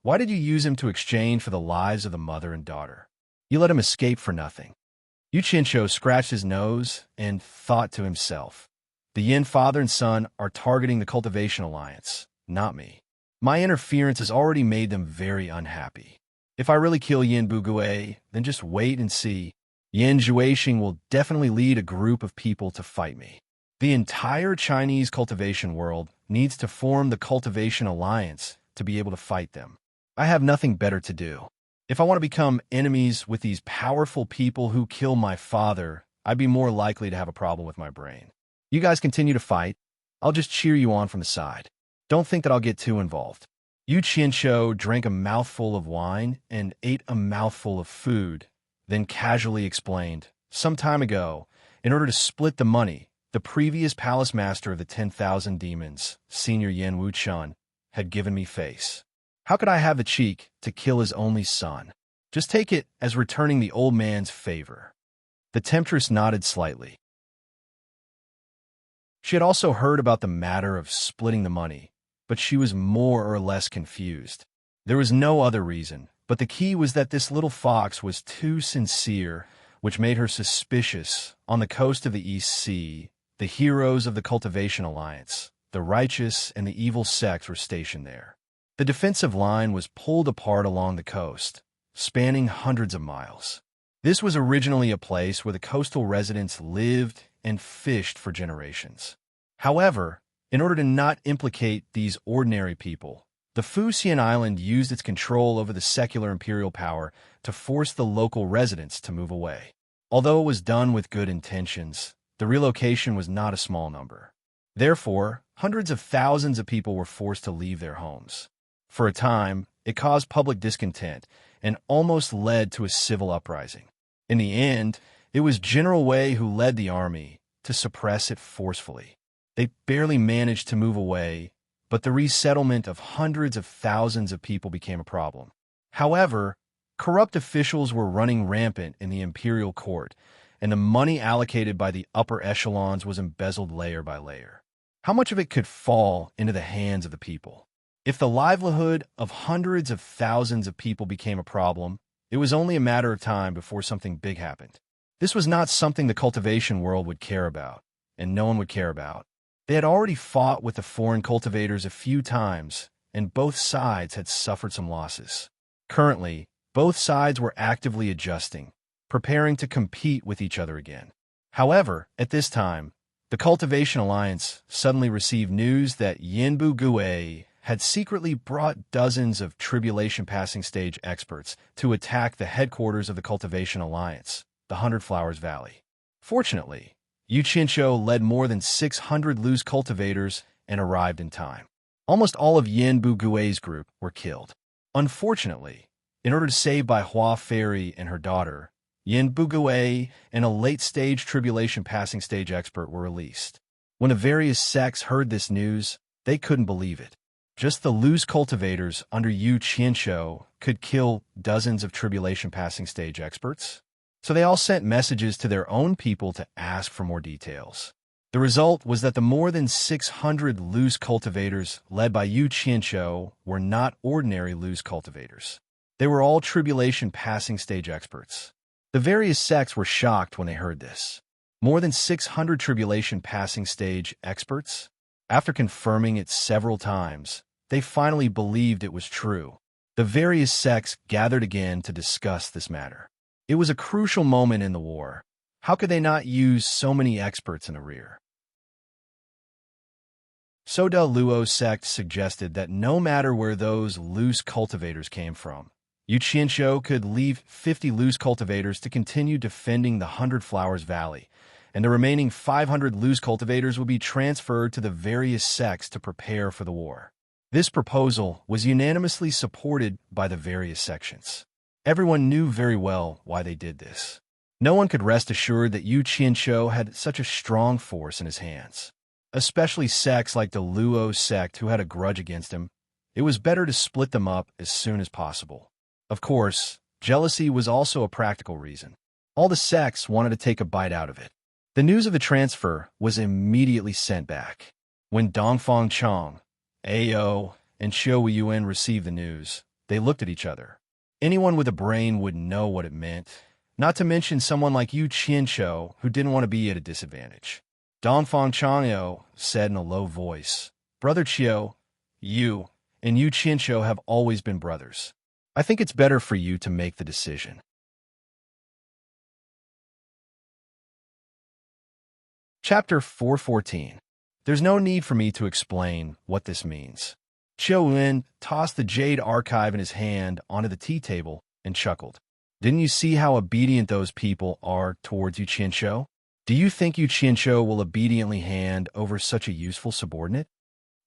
Why did you use him to exchange for the lives of the mother and daughter? You let him escape for nothing. Yu Qianqiu scratched his nose and thought to himself, the Yin father and son are targeting the Cultivation Alliance, not me. My interference has already made them very unhappy. If I really kill Yin Bugui, then just wait and see. Yin Juexing will definitely lead a group of people to fight me. The entire Chinese cultivation world needs to form the Cultivation Alliance to be able to fight them. I have nothing better to do. If I want to become enemies with these powerful people who kill my father, I'd be more likely to have a problem with my brain. You guys continue to fight. I'll just cheer you on from the side. Don't think that I'll get too involved. Yu Qianqiu drank a mouthful of wine and ate a mouthful of food, then casually explained, some time ago, in order to split the money, the previous palace master of the 10,000 demons, Senior Yin Wuchun, had given me face. How could I have the cheek to kill his only son? Just take it as returning the old man's favor. The temptress nodded slightly. She had also heard about the matter of splitting the money, but she was more or less confused. There was no other reason, but the key was that this little fox was too sincere, which made her suspicious. On the coast of the East Sea, the heroes of the Cultivation Alliance, the righteous and the evil sects, were stationed there. The defensive line was pulled apart along the coast, spanning hundreds of miles. This was originally a place where the coastal residents lived and fished for generations. However, in order to not implicate these ordinary people, the Fuxian Island used its control over the secular imperial power to force the local residents to move away. Although it was done with good intentions, the relocation was not a small number. Therefore, hundreds of thousands of people were forced to leave their homes. For a time, it caused public discontent and almost led to a civil uprising. In the end, it was General Wei who led the army to suppress it forcefully. They barely managed to move away, but the resettlement of hundreds of thousands of people became a problem. However, corrupt officials were running rampant in the imperial court, and the money allocated by the upper echelons was embezzled layer by layer. How much of it could fall into the hands of the people? If the livelihood of hundreds of thousands of people became a problem, it was only a matter of time before something big happened. This was not something the cultivation world would care about, and no one would care about. They had already fought with the foreign cultivators a few times, and both sides had suffered some losses. Currently, both sides were actively adjusting, preparing to compete with each other again. However, at this time, the Cultivation Alliance suddenly received news that Yinbu Gui had secretly brought dozens of Tribulation Passing Stage experts to attack the headquarters of the Cultivation Alliance, the Hundred Flowers Valley. Fortunately, Yu Qianqiu led more than 600 loose cultivators and arrived in time. Almost all of Yin Bugui's group were killed. Unfortunately, in order to save Bai Hua Fairy and her daughter, Yin Bugui and a late-stage Tribulation Passing Stage expert were released. When the various sects heard this news, they couldn't believe it. Just the loose cultivators under Yu Qianqiu could kill dozens of Tribulation Passing Stage experts. So they all sent messages to their own people to ask for more details. The result was that the more than 600 loose cultivators led by Yu Qianqiu were not ordinary loose cultivators. They were all Tribulation Passing Stage experts. The various sects were shocked when they heard this. More than 600 Tribulation Passing Stage experts? After confirming it several times, they finally believed it was true. The various sects gathered again to discuss this matter. It was a crucial moment in the war. How could they not use so many experts in the rear? Soda Luo sect suggested that no matter where those loose cultivators came from, Yu Qianqiu could leave 50 loose cultivators to continue defending the Hundred Flowers Valley, and the remaining 500 loose cultivators would be transferred to the various sects to prepare for the war. This proposal was unanimously supported by the various sections. Everyone knew very well why they did this. No one could rest assured that Yu Qianqiu had such a strong force in his hands. Especially sects like the Luo sect who had a grudge against him. It was better to split them up as soon as possible. Of course, jealousy was also a practical reason. All the sects wanted to take a bite out of it. The news of the transfer was immediately sent back. When Dongfang Chong, Ao, and Xiao Yuan received the news, they looked at each other. Anyone with a brain would know what it meant, not to mention someone like Yu Qianqiu who didn't want to be at a disadvantage. Dongfang Chang'o said in a low voice, "Brother Qiu, you and Yu Qianqiu have always been brothers. I think it's better for you to make the decision." Chapter 414. There's no need for me to explain what this means. Qiu Wen tossed the Jade archive in his hand onto the tea table and chuckled. Didn't you see how obedient those people are towards Yu Qianqiu? Do you think Yu Qianqiu will obediently hand over such a useful subordinate?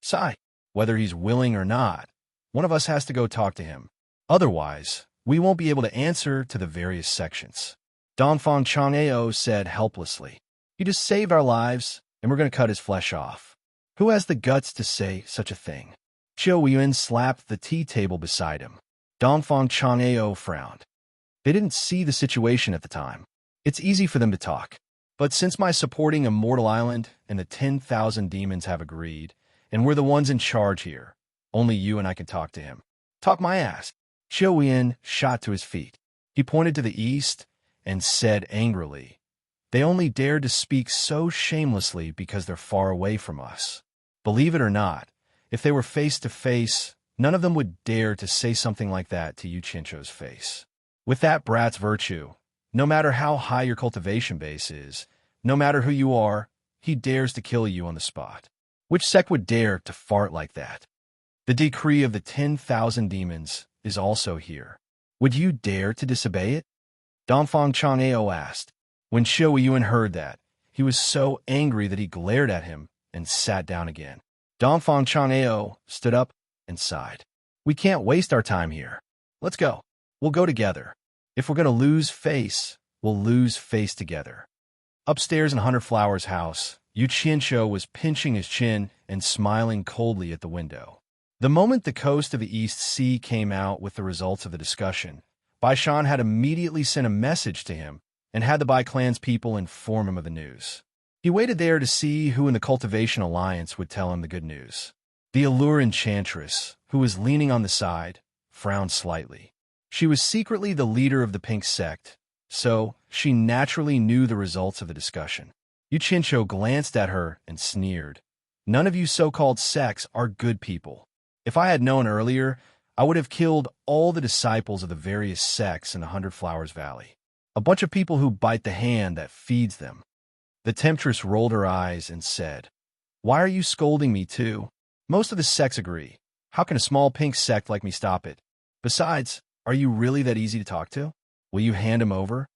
Sigh, whether he's willing or not, one of us has to go talk to him. Otherwise, we won't be able to answer to the various sections. Dongfang Chang'o said helplessly. He just saved our lives, and we're going to cut his flesh off. Who has the guts to say such a thing? Qiu Yuan slapped the tea table beside him. Dongfang Chang'o frowned. They didn't see the situation at the time. It's easy for them to talk. But since my supporting Immortal Island and the 10,000 demons have agreed, and we're the ones in charge here, only you and I can talk to him. Talk my ass. Qiu Yuan shot to his feet. He pointed to the east and said angrily, "They only dared to speak so shamelessly because they're far away from us. Believe it or not, if they were face to face, none of them would dare to say something like that to Yu Qianqiu's face. With that brat's virtue, no matter how high your cultivation base is, no matter who you are, he dares to kill you on the spot. Which sect would dare to fart like that? The decree of the 10,000 demons is also here. Would you dare to disobey it?" Dongfang Chang'o asked. When Xiao Yuan heard that, he was so angry that he glared at him and sat down again. Dongfang Chang'o stood up and sighed. "We can't waste our time here. Let's go. We'll go together. If we're going to lose face, we'll lose face together." Upstairs in Hunter Flower's house, Yu Qianqiu was pinching his chin and smiling coldly at the window. The moment the coast of the East Sea came out with the results of the discussion, Bai Shan had immediately sent a message to him and had the Bai clan's people inform him of the news. He waited there to see who in the Cultivation Alliance would tell him the good news. The Allure Enchantress, who was leaning on the side, frowned slightly. She was secretly the leader of the Pink Sect, so she naturally knew the results of the discussion. Yu Qianqiu glanced at her and sneered. "None of you so-called sects are good people. If I had known earlier, I would have killed all the disciples of the various sects in the 100 Flowers Valley. A bunch of people who bite the hand that feeds them." The temptress rolled her eyes and said, "Why are you scolding me too? Most of the sects agree. How can a small pink sect like me stop it? Besides, are you really that easy to talk to? Will you hand him over?"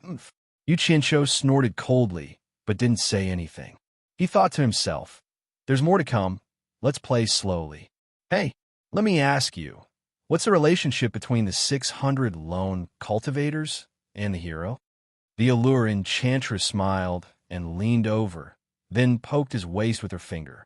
Yu Qianqiu snorted coldly, but didn't say anything. He thought to himself, "There's more to come. Let's play slowly. Hey, let me ask you, what's the relationship between the 600 lone cultivators and the hero?" The Allure Enchantress smiled and leaned over, then poked his waist with her finger.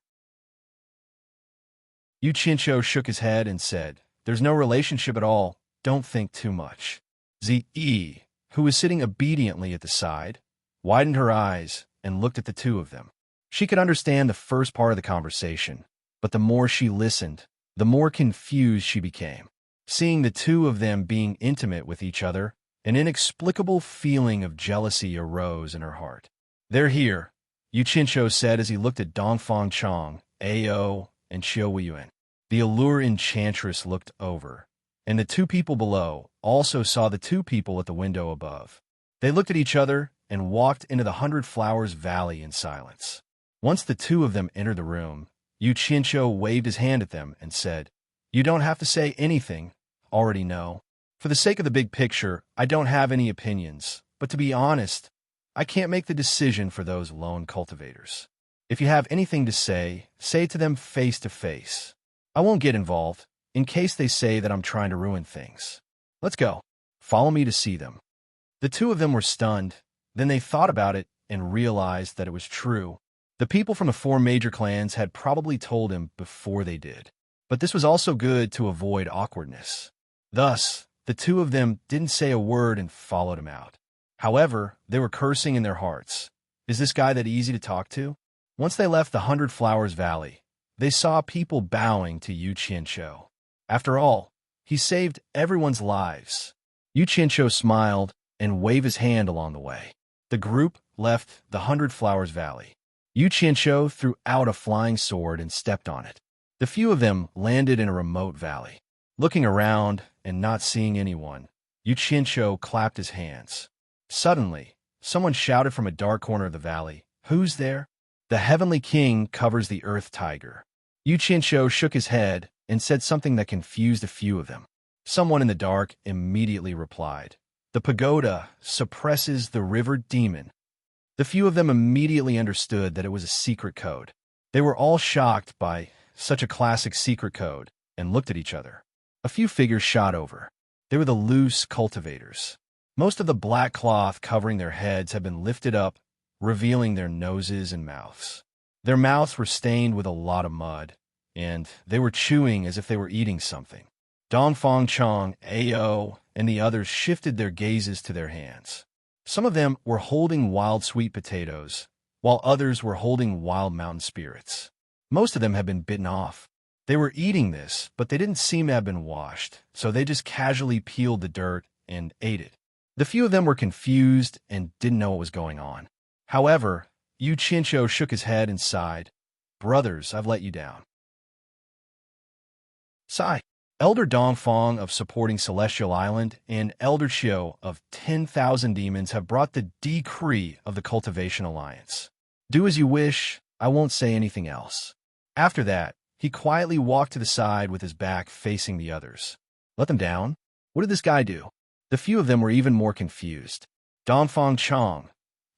Yu Qianqiu shook his head and said, "There's no relationship at all. Don't think too much." Zi, who was sitting obediently at the side, widened her eyes and looked at the two of them. She could understand the first part of the conversation, but the more she listened, the more confused she became. Seeing the two of them being intimate with each other, an inexplicable feeling of jealousy arose in her heart. "They're here," Yu Qianqiu said as he looked at Dongfang Chong, Ao, and Xiao Yuan. The Allure Enchantress looked over, and the two people below also saw the two people at the window above. They looked at each other and walked into the 100 Flowers Valley in silence. Once the two of them entered the room, Yu Qianqiu waved his hand at them and said, "You don't have to say anything. Already know. For the sake of the big picture, I don't have any opinions, but to be honest, I can't make the decision for those lone cultivators. If you have anything to say it to them face to face. I won't get involved, in case they say that I'm trying to ruin things. Let's go. Follow me to see them." The two of them were stunned. Then they thought about it and realized that it was true. The people from the 4 major clans had probably told him before they did. But this was also good to avoid awkwardness. Thus, the two of them didn't say a word and followed him out. However, they were cursing in their hearts. Is this guy that easy to talk to? Once they left the Hundred Flowers Valley, they saw people bowing to Yu Qianqiu. After all, he saved everyone's lives. Yu Qianqiu smiled and waved his hand along the way. The group left the Hundred Flowers Valley. Yu Qianqiu threw out a flying sword and stepped on it. The few of them landed in a remote valley. Looking around and not seeing anyone, Yu Qianqiu clapped his hands. Suddenly, someone shouted from a dark corner of the valley, "Who's there?" "The Heavenly King covers the Earth Tiger." Yu Qianqiu shook his head and said something that confused a few of them. Someone in the dark immediately replied, "The pagoda suppresses the river demon." The few of them immediately understood that it was a secret code. They were all shocked by such a classic secret code and looked at each other. A few figures shot over. They were the loose cultivators. Most of the black cloth covering their heads had been lifted up, revealing their noses and mouths. Their mouths were stained with a lot of mud, and they were chewing as if they were eating something. Dongfang Chong, Ao, and the others shifted their gazes to their hands. Some of them were holding wild sweet potatoes, while others were holding wild mountain spirits. Most of them had been bitten off. They were eating this, but they didn't seem to have been washed, so they just casually peeled the dirt and ate it. The few of them were confused and didn't know what was going on. However, Yu Qianqiu shook his head and sighed. "Brothers, I've let you down." Sigh. Elder Dongfang of Supporting Celestial Island and Elder Xiu of 10,000 Demons have brought the decree of the Cultivation Alliance. Do as you wish, I won't say anything else. After that, he quietly walked to the side with his back facing the others. Let them down? What did this guy do? The few of them were even more confused. Dongfang Chong,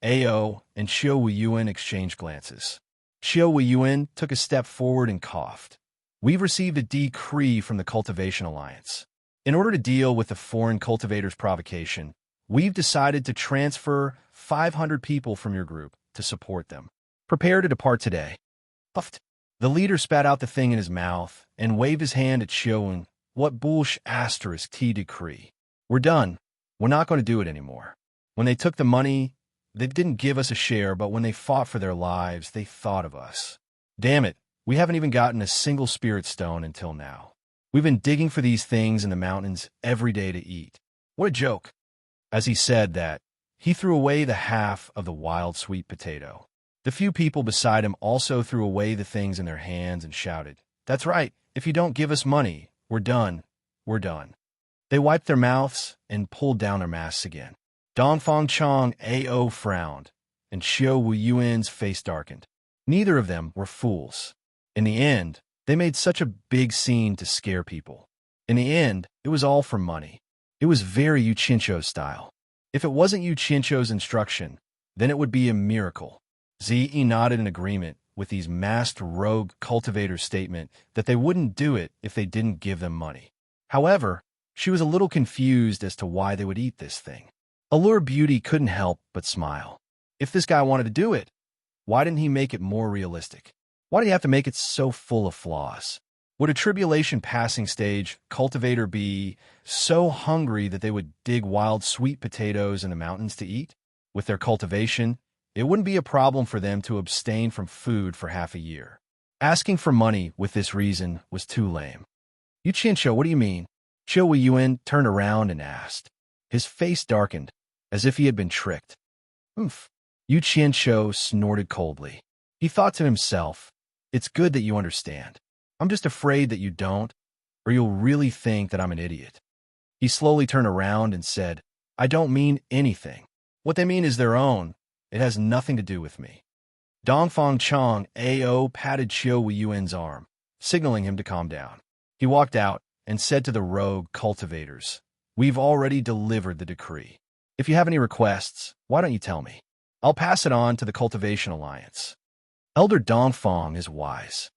Ao, and Xiu Weiyuan exchanged glances. Xiu Weiyuan took a step forward and coughed. "We've received a decree from the Cultivation Alliance. In order to deal with the foreign cultivators' provocation, we've decided to transfer 500 people from your group to support them. Prepare to depart today." Puffed. The leader spat out the thing in his mouth and waved his hand at Xiu. "What bullsh asterisk T decree? We're done. We're not going to do it anymore. When they took the money, they didn't give us a share, but when they fought for their lives, they thought of us. Damn it. We haven't even gotten a single spirit stone until now. We've been digging for these things in the mountains every day to eat. What a joke." As he said that, he threw away the half of the wild sweet potato. The few people beside him also threw away the things in their hands and shouted, "That's right. If you don't give us money, we're done. We're done." They wiped their mouths and pulled down their masks again. Dongfang Chong Ao frowned, and Xiu Weiyuan's face darkened. Neither of them were fools. In the end, they made such a big scene to scare people. In the end, it was all for money. It was very Yu Qianqiu's style. If it wasn't Yu Qianqiu's instruction, then it would be a miracle. Zi nodded in agreement with these masked rogue cultivators' statement that they wouldn't do it if they didn't give them money. However, she was a little confused as to why they would eat this thing. Allure Beauty couldn't help but smile. If this guy wanted to do it, why didn't he make it more realistic? Why did he have to make it so full of flaws? Would a tribulation passing stage cultivator be so hungry that they would dig wild sweet potatoes in the mountains to eat? With their cultivation, it wouldn't be a problem for them to abstain from food for half a year. Asking for money with this reason was too lame. "Yu Qianqiu, what do you mean?" Xiu Weiyuan turned around and asked. His face darkened, as if he had been tricked. "Oomph." Yu Qianqiu snorted coldly. He thought to himself, "It's good that you understand. I'm just afraid that you don't, or you'll really think that I'm an idiot." He slowly turned around and said, "I don't mean anything. What they mean is their own. It has nothing to do with me." Dongfang Chong Ao patted Xiu Weiyuan's arm, signaling him to calm down. He walked out and said to the rogue cultivators, "We've already delivered the decree. If you have any requests, why don't you tell me? I'll pass it on to the Cultivation Alliance." Elder Dongfang is wise.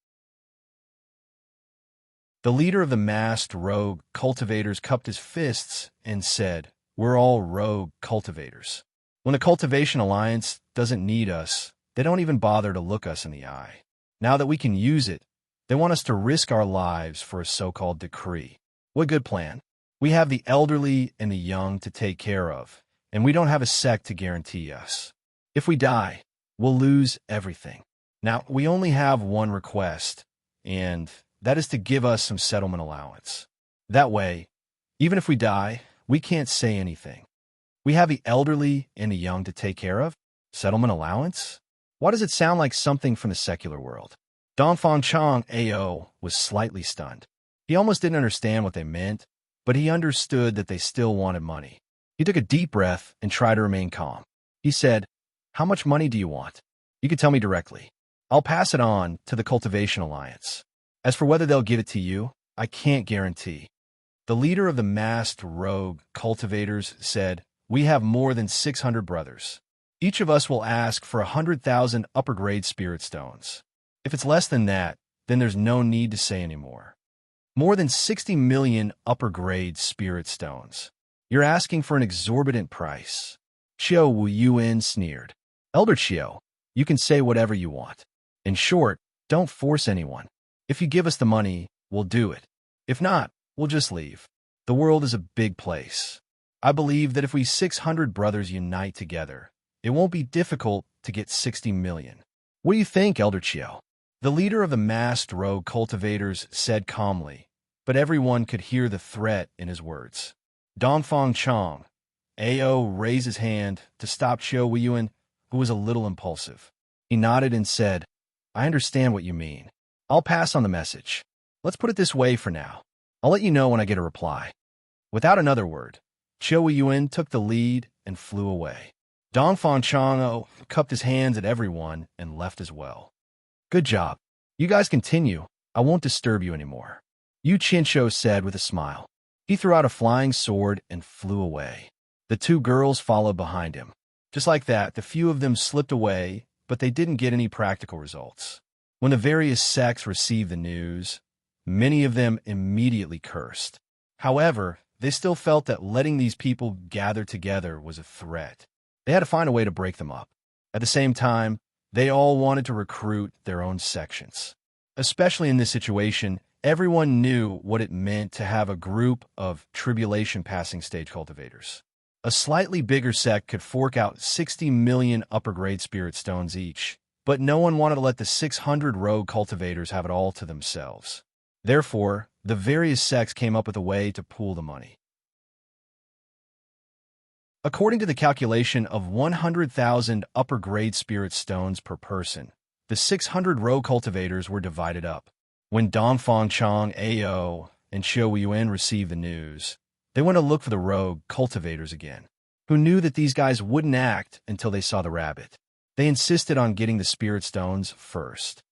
The leader of the masked rogue cultivators cupped his fists and said, "We're all rogue cultivators. When the Cultivation Alliance doesn't need us, they don't even bother to look us in the eye. Now that we can use it, they want us to risk our lives for a so-called decree. What a good plan. We have the elderly and the young to take care of, and we don't have a sect to guarantee us. If we die, we'll lose everything. Now, we only have one request, and that is to give us some settlement allowance. That way, even if we die, we can't say anything. We have the elderly and the young to take care of. Settlement allowance? Why does it sound like something from the secular world? Dongfang Chang AO was slightly stunned. He almost didn't understand what they meant, but he understood that they still wanted money. He took a deep breath and tried to remain calm. He said, "How much money do you want? You can tell me directly. I'll pass it on to the Cultivation Alliance. As for whether they'll give it to you, I can't guarantee." The leader of the masked rogue cultivators said, "We have more than 600 brothers. Each of us will ask for 100,000 upper-grade spirit stones. If it's less than that, then there's no need to say anymore. More than 60 million upper-grade spirit stones. You're asking for an exorbitant price." Qiu Wu Yuan sneered. "Elder Qiu, you can say whatever you want. In short, don't force anyone. If you give us the money, we'll do it. If not, we'll just leave. The world is a big place. I believe that if we 600 brothers unite together, it won't be difficult to get 60 million. What do you think, Elder Qiu?" The leader of the masked rogue cultivators said calmly, but everyone could hear the threat in his words. Dongfang Chang AO raised his hand to stop Qiu Weiyuan, who was a little impulsive. He nodded and said, "I understand what you mean. I'll pass on the message. Let's put it this way for now. I'll let you know when I get a reply." Without another word, Qiu Weiyuan took the lead and flew away. Dongfang Chang'o cupped his hands at everyone and left as well. "Good job. You guys continue. I won't disturb you anymore," Yu Qinsho said with a smile. He threw out a flying sword and flew away. The two girls followed behind him. Just like that, the few of them slipped away, but they didn't get any practical results. When the various sects received the news, many of them immediately cursed. However, they still felt that letting these people gather together was a threat. They had to find a way to break them up. At the same time, they all wanted to recruit their own sections. Especially in this situation, everyone knew what it meant to have a group of tribulation passing stage cultivators. A slightly bigger sect could fork out 60 million upper-grade spirit stones each, but no one wanted to let the 600 rogue cultivators have it all to themselves. Therefore, the various sects came up with a way to pool the money. According to the calculation of 100,000 upper-grade spirit stones per person, the 600 rogue cultivators were divided up. When Dongfang Chang AO and Qiu Yuan received the news, they went to look for the rogue cultivators again, who knew that these guys wouldn't act until they saw the rabbit. They insisted on getting the spirit stones first.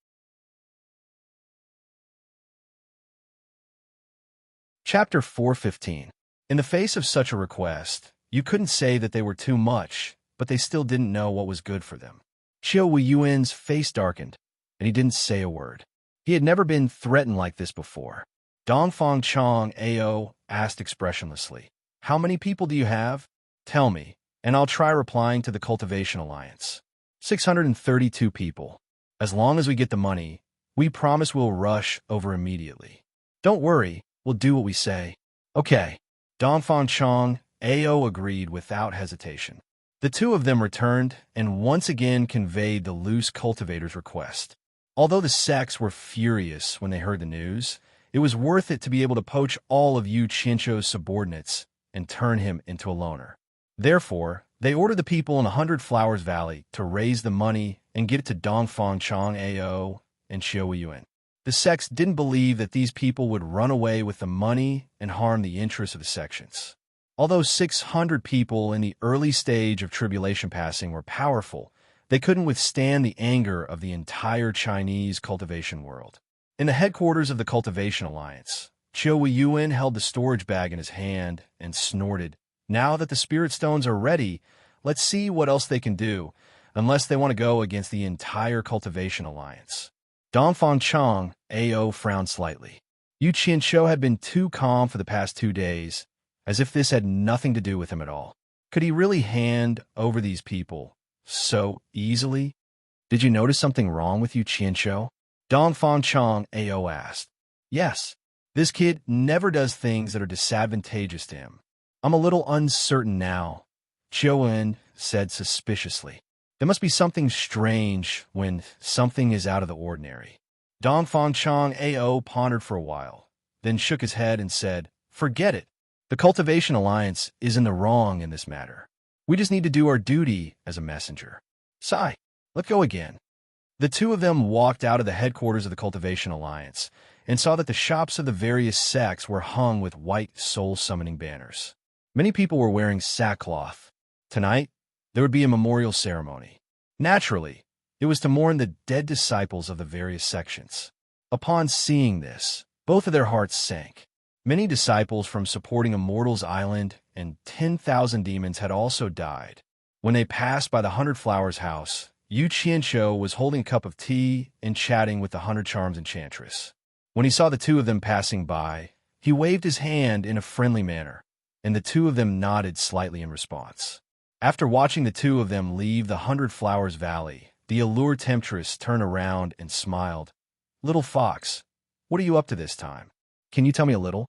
Chapter 415. In the face of such a request, you couldn't say that they were too much, but they still didn't know what was good for them. Qiu Weiyuan's face darkened, and he didn't say a word. He had never been threatened like this before. Dongfang Chang AO asked expressionlessly, "How many people do you have? Tell me, and I'll try replying to the Cultivation Alliance." 632 people. As long as we get the money, we promise we'll rush over immediately. Don't worry, we'll do what we say. Okay. Dongfang Chang AO agreed without hesitation. The two of them returned and once again conveyed the loose cultivator's request. Although the sects were furious when they heard the news, it was worth it to be able to poach all of Yu Qinsho's subordinates and turn him into a loner. Therefore, they ordered the people in 100 Flowers Valley to raise the money and get it to Dongfang Chang AO and Qiu Yuan. The sects didn't believe that these people would run away with the money and harm the interests of the sections. Although 600 people in the early stage of tribulation passing were powerful, they couldn't withstand the anger of the entire Chinese cultivation world. In the headquarters of the Cultivation Alliance, Qiu Yuan held the storage bag in his hand and snorted, "Now that the spirit stones are ready, let's see what else they can do, unless they want to go against the entire Cultivation Alliance." Dongfang Chang AO frowned slightly. Yu Qinsho had been too calm for the past 2 days, as if this had nothing to do with him at all. Could he really hand over these people so easily? "Did you notice something wrong with Yu Qinsho?" Dongfang Chang AO asked. "Yes. This kid never does things that are disadvantageous to him. I'm a little uncertain now," Qiu Wen said suspiciously. There must be something strange when something is out of the ordinary. Dongfang Chong Ao pondered for a while, then shook his head and said, "Forget it. The Cultivation Alliance is in the wrong in this matter. We just need to do our duty as a messenger. Sigh, let's go again." The two of them walked out of the headquarters of the Cultivation Alliance and saw that the shops of the various sects were hung with white soul-summoning banners. Many people were wearing sackcloth. Tonight, there would be a memorial ceremony. Naturally, it was to mourn the dead disciples of the various sections. Upon seeing this, both of their hearts sank. Many disciples from supporting Immortals Island and 10,000 demons had also died. When they passed by the 100 Flowers house, Yu Qianqiu was holding a cup of tea and chatting with the 100 Charms enchantress. When he saw the two of them passing by, he waved his hand in a friendly manner, and the two of them nodded slightly in response. After watching the two of them leave the 100 Flowers Valley, the Allure Temptress turned around and smiled. "Little fox, what are you up to this time? Can you tell me a little?"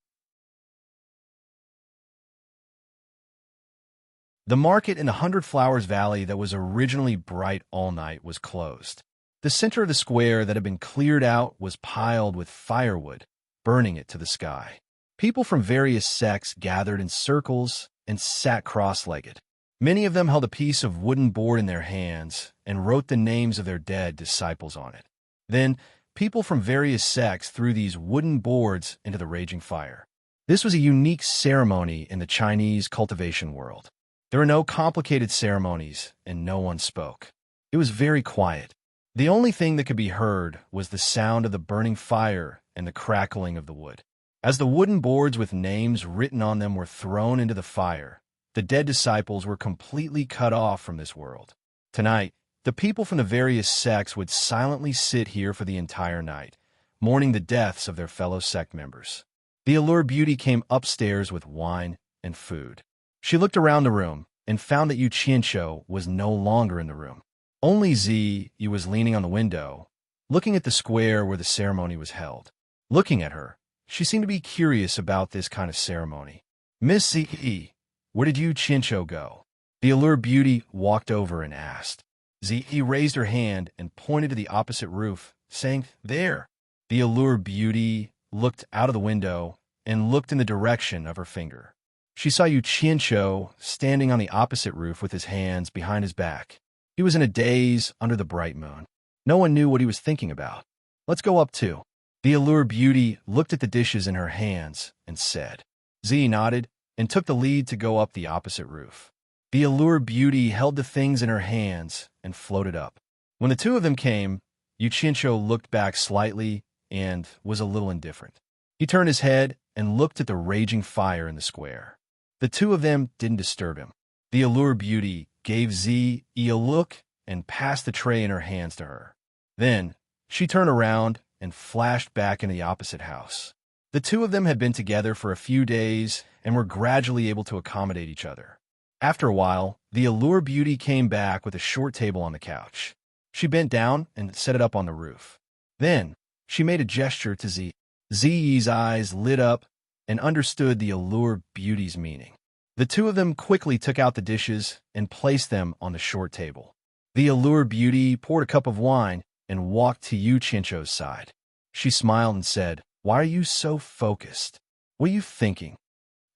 The market in the 100 Flowers Valley that was originally bright all night was closed. The center of the square that had been cleared out was piled with firewood, burning it to the sky. People from various sects gathered in circles and sat cross-legged. Many of them held a piece of wooden board in their hands and wrote the names of their dead disciples on it. Then, people from various sects threw these wooden boards into the raging fire. This was a unique ceremony in the Chinese cultivation world. There were no complicated ceremonies, and no one spoke. It was very quiet. The only thing that could be heard was the sound of the burning fire and the crackling of the wood. As the wooden boards with names written on them were thrown into the fire, the dead disciples were completely cut off from this world. Tonight, the people from the various sects would silently sit here for the entire night, mourning the deaths of their fellow sect members. The Allure Beauty came upstairs with wine and food. She looked around the room and found that Yu Qianqiu was no longer in the room. Only Ziyi was leaning on the window, looking at the square where the ceremony was held. Looking at her, she seemed to be curious about this kind of ceremony. "Miss Ziyi, where did Yu Qianqiu go?" The Allure Beauty walked over and asked. Ziyi raised her hand and pointed to the opposite roof, saying, "There." The Allure Beauty looked out of the window and looked in the direction of her finger. She saw Yu Qianqiu standing on the opposite roof with his hands behind his back. He was in a daze under the bright moon. No one knew what he was thinking about. "Let's go up too." The Allure Beauty looked at the dishes in her hands and said. Ziyi nodded and took the lead to go up the opposite roof. The Allure Beauty held the things in her hands and floated up. When the two of them came, Yu Qianqiu looked back slightly and was a little indifferent. He turned his head and looked at the raging fire in the square. The two of them didn't disturb him. The Allure Beauty gave Ziyi a look and passed the tray in her hands to her. Then, she turned around and flashed back in the opposite house. The two of them had been together for a few days and were gradually able to accommodate each other. After a while, the Allure Beauty came back with a short table on the couch. She bent down and set it up on the roof. Then, she made a gesture to Ziyi. Ziyi's eyes lit up and understood the Allure Beauty's meaning. The two of them quickly took out the dishes and placed them on the short table. The Allure Beauty poured a cup of wine and walked to Yu Qianqiu's side. She smiled and said, "Why are you so focused? What are you thinking?"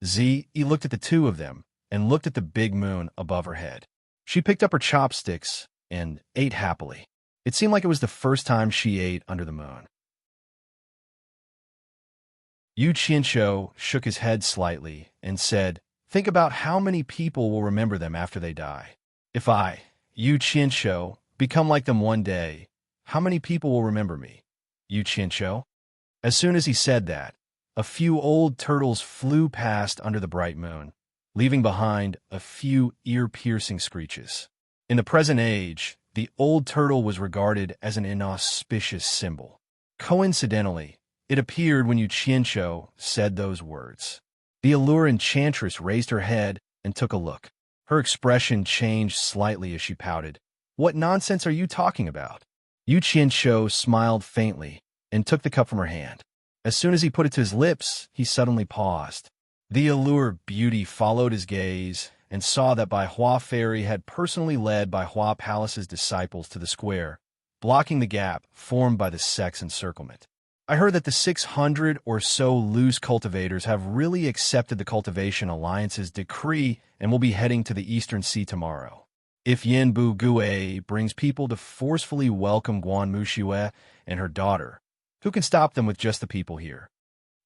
Ziyi looked at the two of them and looked at the big moon above her head. She picked up her chopsticks and ate happily. It seemed like it was the first time she ate under the moon. Yu Qianqiu shook his head slightly and said, "Think about how many people will remember them after they die. If I, Yu Qianqiu, become like them one day, how many people will remember me? Yu Qianqiu?" As soon as he said that, a few old turtles flew past under the bright moon, leaving behind a few ear-piercing screeches. In the present age, the old turtle was regarded as an inauspicious symbol. Coincidentally, it appeared when Yu Qianqiu said those words. The Allure Enchantress raised her head and took a look. Her expression changed slightly as she pouted. "What nonsense are you talking about?" Yu Qianqiu smiled faintly and took the cup from her hand. As soon as he put it to his lips, he suddenly paused. The Allure Beauty followed his gaze and saw that Bai Hua Fairy had personally led Bai Hua Palace's disciples to the square, blocking the gap formed by the sect's encirclement. I heard that the 600 or so loose cultivators have really accepted the Cultivation Alliance's decree and will be heading to the Eastern Sea tomorrow. If Yanbu Gue brings people to forcefully welcome Guan Muxue and her daughter, who can stop them with just the people here?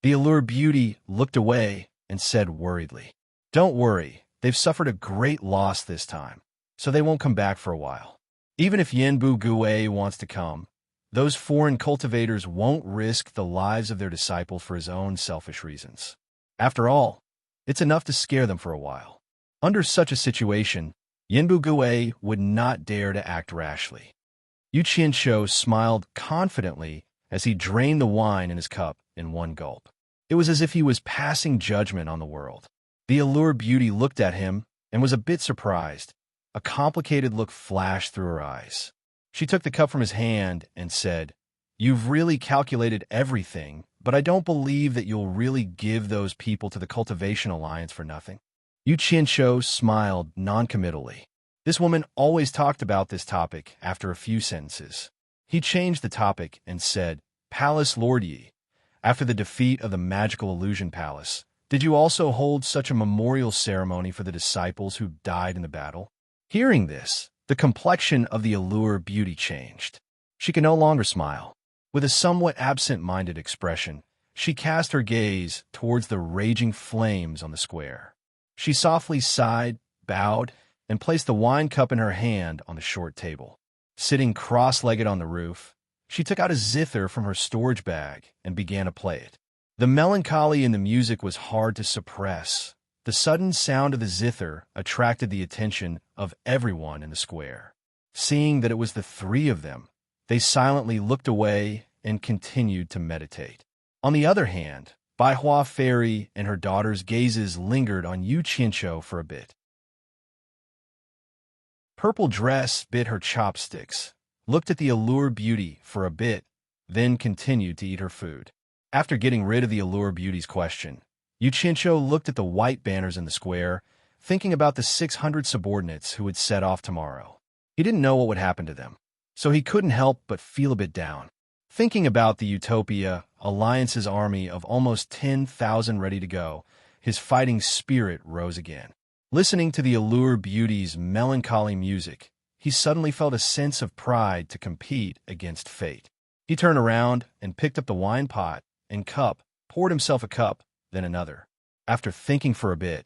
The Allure Beauty looked away and said worriedly, "Don't worry, they've suffered a great loss this time, so they won't come back for a while. Even if Yanbu Gue wants to come, those foreign cultivators won't risk the lives of their disciples for his own selfish reasons. After all, it's enough to scare them for a while." Under such a situation, Yanbu Gue would not dare to act rashly. Yu Qianshou smiled confidently as he drained the wine in his cup in one gulp. It was as if he was passing judgment on the world. The Allure Beauty looked at him and was a bit surprised. A complicated look flashed through her eyes. She took the cup from his hand and said, "You've really calculated everything, but I don't believe that you'll really give those people to the Cultivation Alliance for nothing." Yu Qianshou smiled noncommittally. This woman always talked about this topic after a few sentences. He changed the topic and said, "Palace Lord Yi, after the defeat of the Magical Illusion Palace, did you also hold such a memorial ceremony for the disciples who died in the battle?" Hearing this, the complexion of the Allure Beauty changed. She could no longer smile. With a somewhat absent-minded expression, she cast her gaze towards the raging flames on the square. She softly sighed, bowed, and placed the wine cup in her hand on the short table. Sitting cross-legged on the roof, she took out a zither from her storage bag and began to play it. The melancholy in the music was hard to suppress. The sudden sound of the zither attracted the attention of everyone in the square. Seeing that it was the three of them, they silently looked away and continued to meditate. On the other hand, Bai Hua Fairy and her daughter's gazes lingered on Yu Qianshou for a bit. Purple Dress bit her chopsticks, looked at the Allure Beauty for a bit, then continued to eat her food. After getting rid of the Allure Beauty's question, Yu Qianshou looked at the white banners in the square, thinking about the 600 subordinates who would set off tomorrow. He didn't know what would happen to them, so he couldn't help but feel a bit down. Thinking about the Utopia Alliance's army of almost 10,000 ready to go, his fighting spirit rose again. Listening to the Allure Beauty's melancholy music, he suddenly felt a sense of pride to compete against fate. He turned around and picked up the wine pot and cup, poured himself a cup, then another. After thinking for a bit,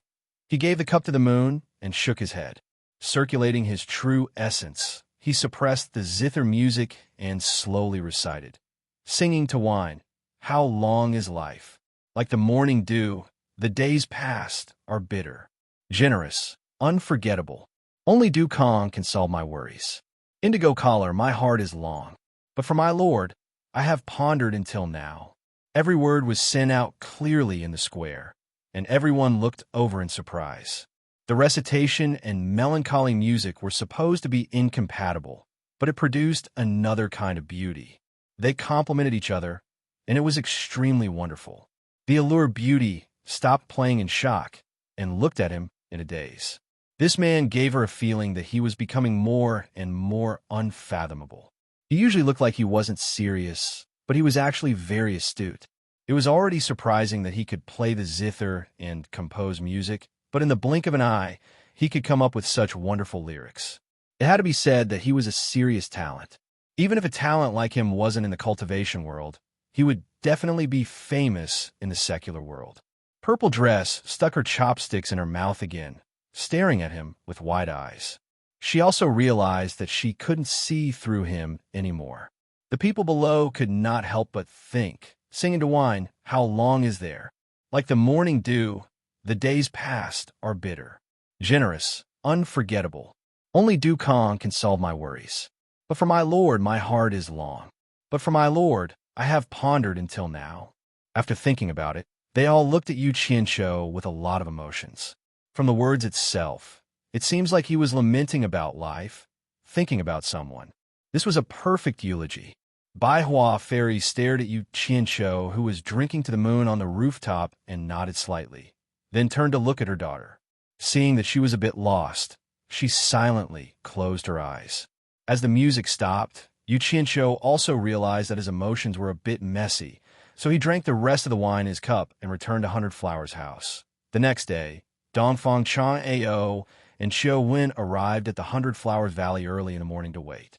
he gave the cup to the moon and shook his head. Circulating his true essence, he suppressed the zither music and slowly recited, singing to wine, "How long is life? Like the morning dew, the days past are bitter. Generous, unforgettable. Only Du Kong can solve my worries. Indigo collar, my heart is long. But for my lord, I have pondered until now." Every word was sent out clearly in the square, and everyone looked over in surprise. The recitation and melancholy music were supposed to be incompatible, but it produced another kind of beauty. They complemented each other, and it was extremely wonderful. The Allure Beauty stopped playing in shock and looked at him in a daze. This man gave her a feeling that he was becoming more and more unfathomable. He usually looked like he wasn't serious, but he was actually very astute. It was already surprising that he could play the zither and compose music, but in the blink of an eye, he could come up with such wonderful lyrics. It had to be said that he was a serious talent. Even if a talent like him wasn't in the cultivation world, he would definitely be famous in the secular world. Purple Dress stuck her chopsticks in her mouth again, staring at him with wide eyes. She also realized that she couldn't see through him anymore. The people below could not help but think, singing to wine, "How long is there? Like the morning dew, the days past are bitter. Generous, unforgettable. Only Du Kong can solve my worries. But for my lord, my heart is long. But for my lord, I have pondered until now." After thinking about it, they all looked at Yu Qianshou with a lot of emotions. From the words itself, it seems like he was lamenting about life, thinking about someone. This was a perfect eulogy. Bai Hua Fairy stared at Yu Qianshou, who was drinking to the moon on the rooftop, and nodded slightly, then turned to look at her daughter. Seeing that she was a bit lost, she silently closed her eyes. As the music stopped, Yu Qianqiu also realized that his emotions were a bit messy, so he drank the rest of the wine in his cup and returned to Hundred Flowers' house. The next day, Dongfang Chang Ao and Qiu Wen arrived at the Hundred Flowers Valley early in the morning to wait.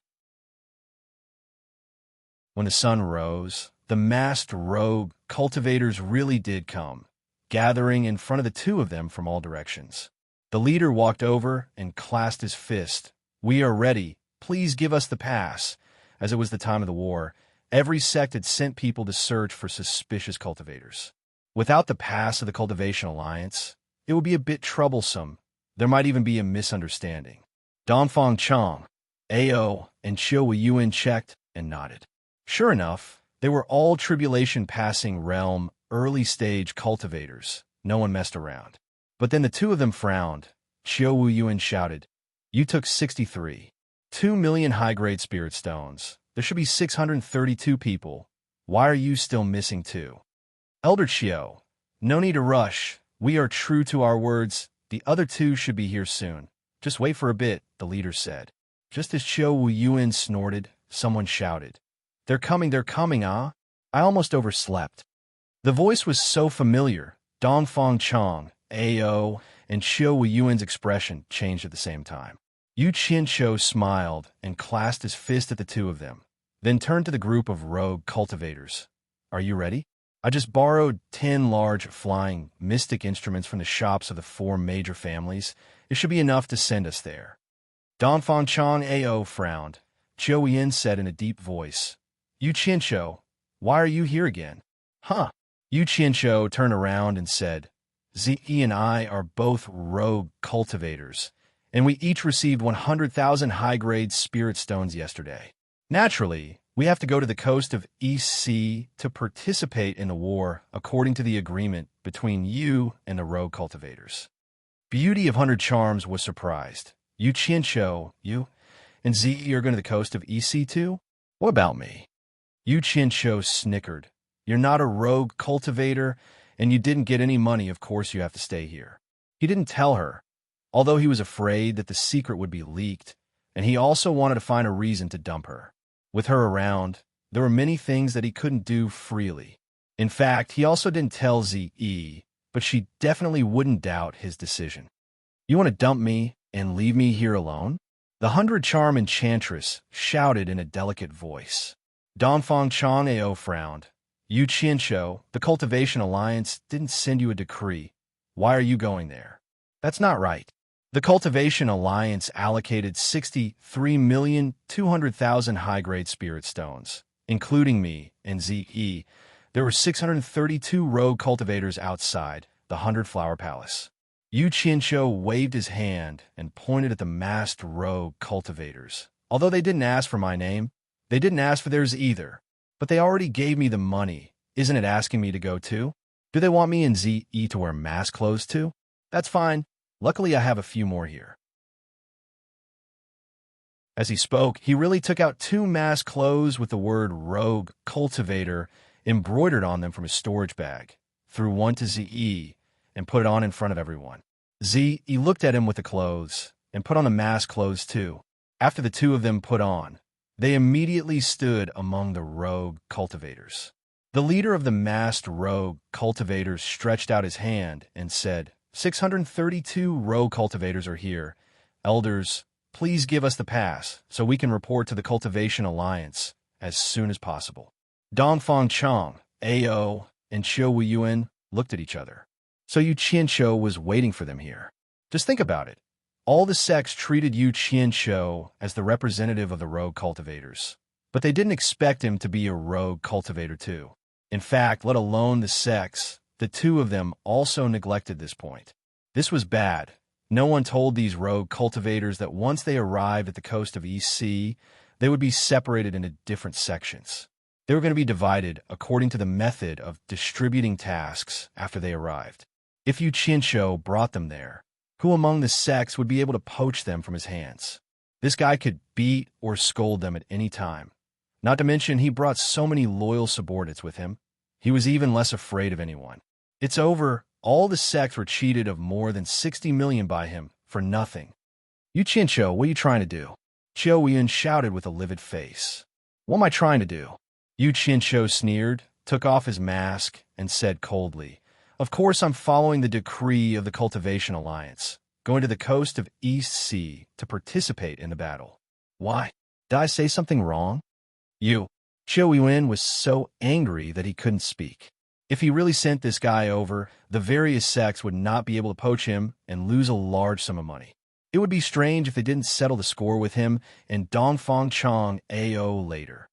When the sun rose, the masked rogue cultivators really did come, gathering in front of the two of them from all directions. The leader walked over and clasped his fist. "We are ready. Please give us the pass." As it was the time of the war, every sect had sent people to search for suspicious cultivators. Without the pass of the Cultivation Alliance, it would be a bit troublesome. There might even be a misunderstanding. Dongfang Chang, Ao, and Qiu Yuan checked and nodded. Sure enough, they were all tribulation-passing realm, early-stage cultivators. No one messed around. But then the two of them frowned. Qiu Yuan shouted, "You took 63. 2 million high-grade spirit stones. There should be 632 people. Why are you still missing 2? Elder Qiu, no need to rush. We are true to our words. The other 2 should be here soon. Just wait for a bit," the leader said. Just as Qiu Yuan snorted, someone shouted, they're coming, ah? I almost overslept." The voice was so familiar. Dongfang Chang, Ao, and Qiu Yuan's expression changed at the same time. Yu Qianqiu smiled and clasped his fist at the two of them, then turned to the group of rogue cultivators. "Are you ready? I just borrowed 10 large flying mystic instruments from the shops of the 4 major families. It should be enough to send us there." Dongfang Chang Ao frowned. Qiu Yin said in a deep voice, "Yu Qianqiu, why are you here again?" "Huh." Yu Qianqiu turned around and said, "Zi and I are both rogue cultivators, and we each received 100,000 high-grade spirit stones yesterday. Naturally, we have to go to the coast of East Sea to participate in the war according to the agreement between you and the rogue cultivators." Beauty of 100 Charms was surprised. "Yu Qianqiu, you and Zi are going to the coast of East Sea too? What about me?" Yu Qianqiu snickered. "You're not a rogue cultivator, and you didn't get any money. Of course you have to stay here." He didn't tell her, although he was afraid that the secret would be leaked, and he also wanted to find a reason to dump her. With her around, there were many things that he couldn't do freely. In fact, he also didn't tell Zi, but she definitely wouldn't doubt his decision. "You want to dump me and leave me here alone?" The 100 Charm Enchantress shouted in a delicate voice. Dongfang Chang Ao frowned. "Yu Qianqiu, the Cultivation Alliance didn't send you a decree. Why are you going there?" "That's not right. The Cultivation Alliance allocated 63,200,000 high-grade spirit stones, including me and Zi. There were 632 rogue cultivators outside the 100-Flower Palace." Yu Qianqiu waved his hand and pointed at the masked rogue cultivators. "Although they didn't ask for my name, they didn't ask for theirs either. But they already gave me the money. Isn't it asking me to go too? Do they want me and Zi to wear mask clothes too? That's fine. Luckily, I have a few more here." As he spoke, he really took out 2 mask clothes with the word rogue cultivator embroidered on them from his storage bag, threw one to Zi, and put it on in front of everyone. Zi looked at him with the clothes and put on the mask clothes too. After the two of them put on, they immediately stood among the rogue cultivators. The leader of the masked rogue cultivators stretched out his hand and said, 632 rogue cultivators are here. Elders, please give us the pass so we can report to the Cultivation Alliance as soon as possible." Dongfang Chang, Ao, and Qiu Yuan looked at each other. So Yu Qianqiu was waiting for them here. Just think about it. All the sects treated Yu Qianqiu as the representative of the rogue cultivators, but they didn't expect him to be a rogue cultivator too. In fact, let alone the sects, the two of them also neglected this point. This was bad. No one told these rogue cultivators that once they arrived at the coast of East Sea, they would be separated into different sections. They were going to be divided according to the method of distributing tasks after they arrived. If Yu Qianqiu brought them there, who among the sects would be able to poach them from his hands? This guy could beat or scold them at any time. Not to mention, he brought so many loyal subordinates with him. He was even less afraid of anyone. It's over. all the sects were cheated of more than 60 million by him for nothing. "You Chincho, what are you trying to do?" Chiu Yun shouted with a livid face. "What am I trying to do?" Yu Chincho sneered, took off his mask, and said coldly, "Of course I'm following the decree of the Cultivation Alliance, going to the coast of East Sea to participate in the battle." "Why? Did I say something wrong?" Chiu Yun was so angry that he couldn't speak. If he really sent this guy over, the various sects would not be able to poach him and lose a large sum of money. It would be strange if they didn't settle the score with him and Dongfang Chong AO later.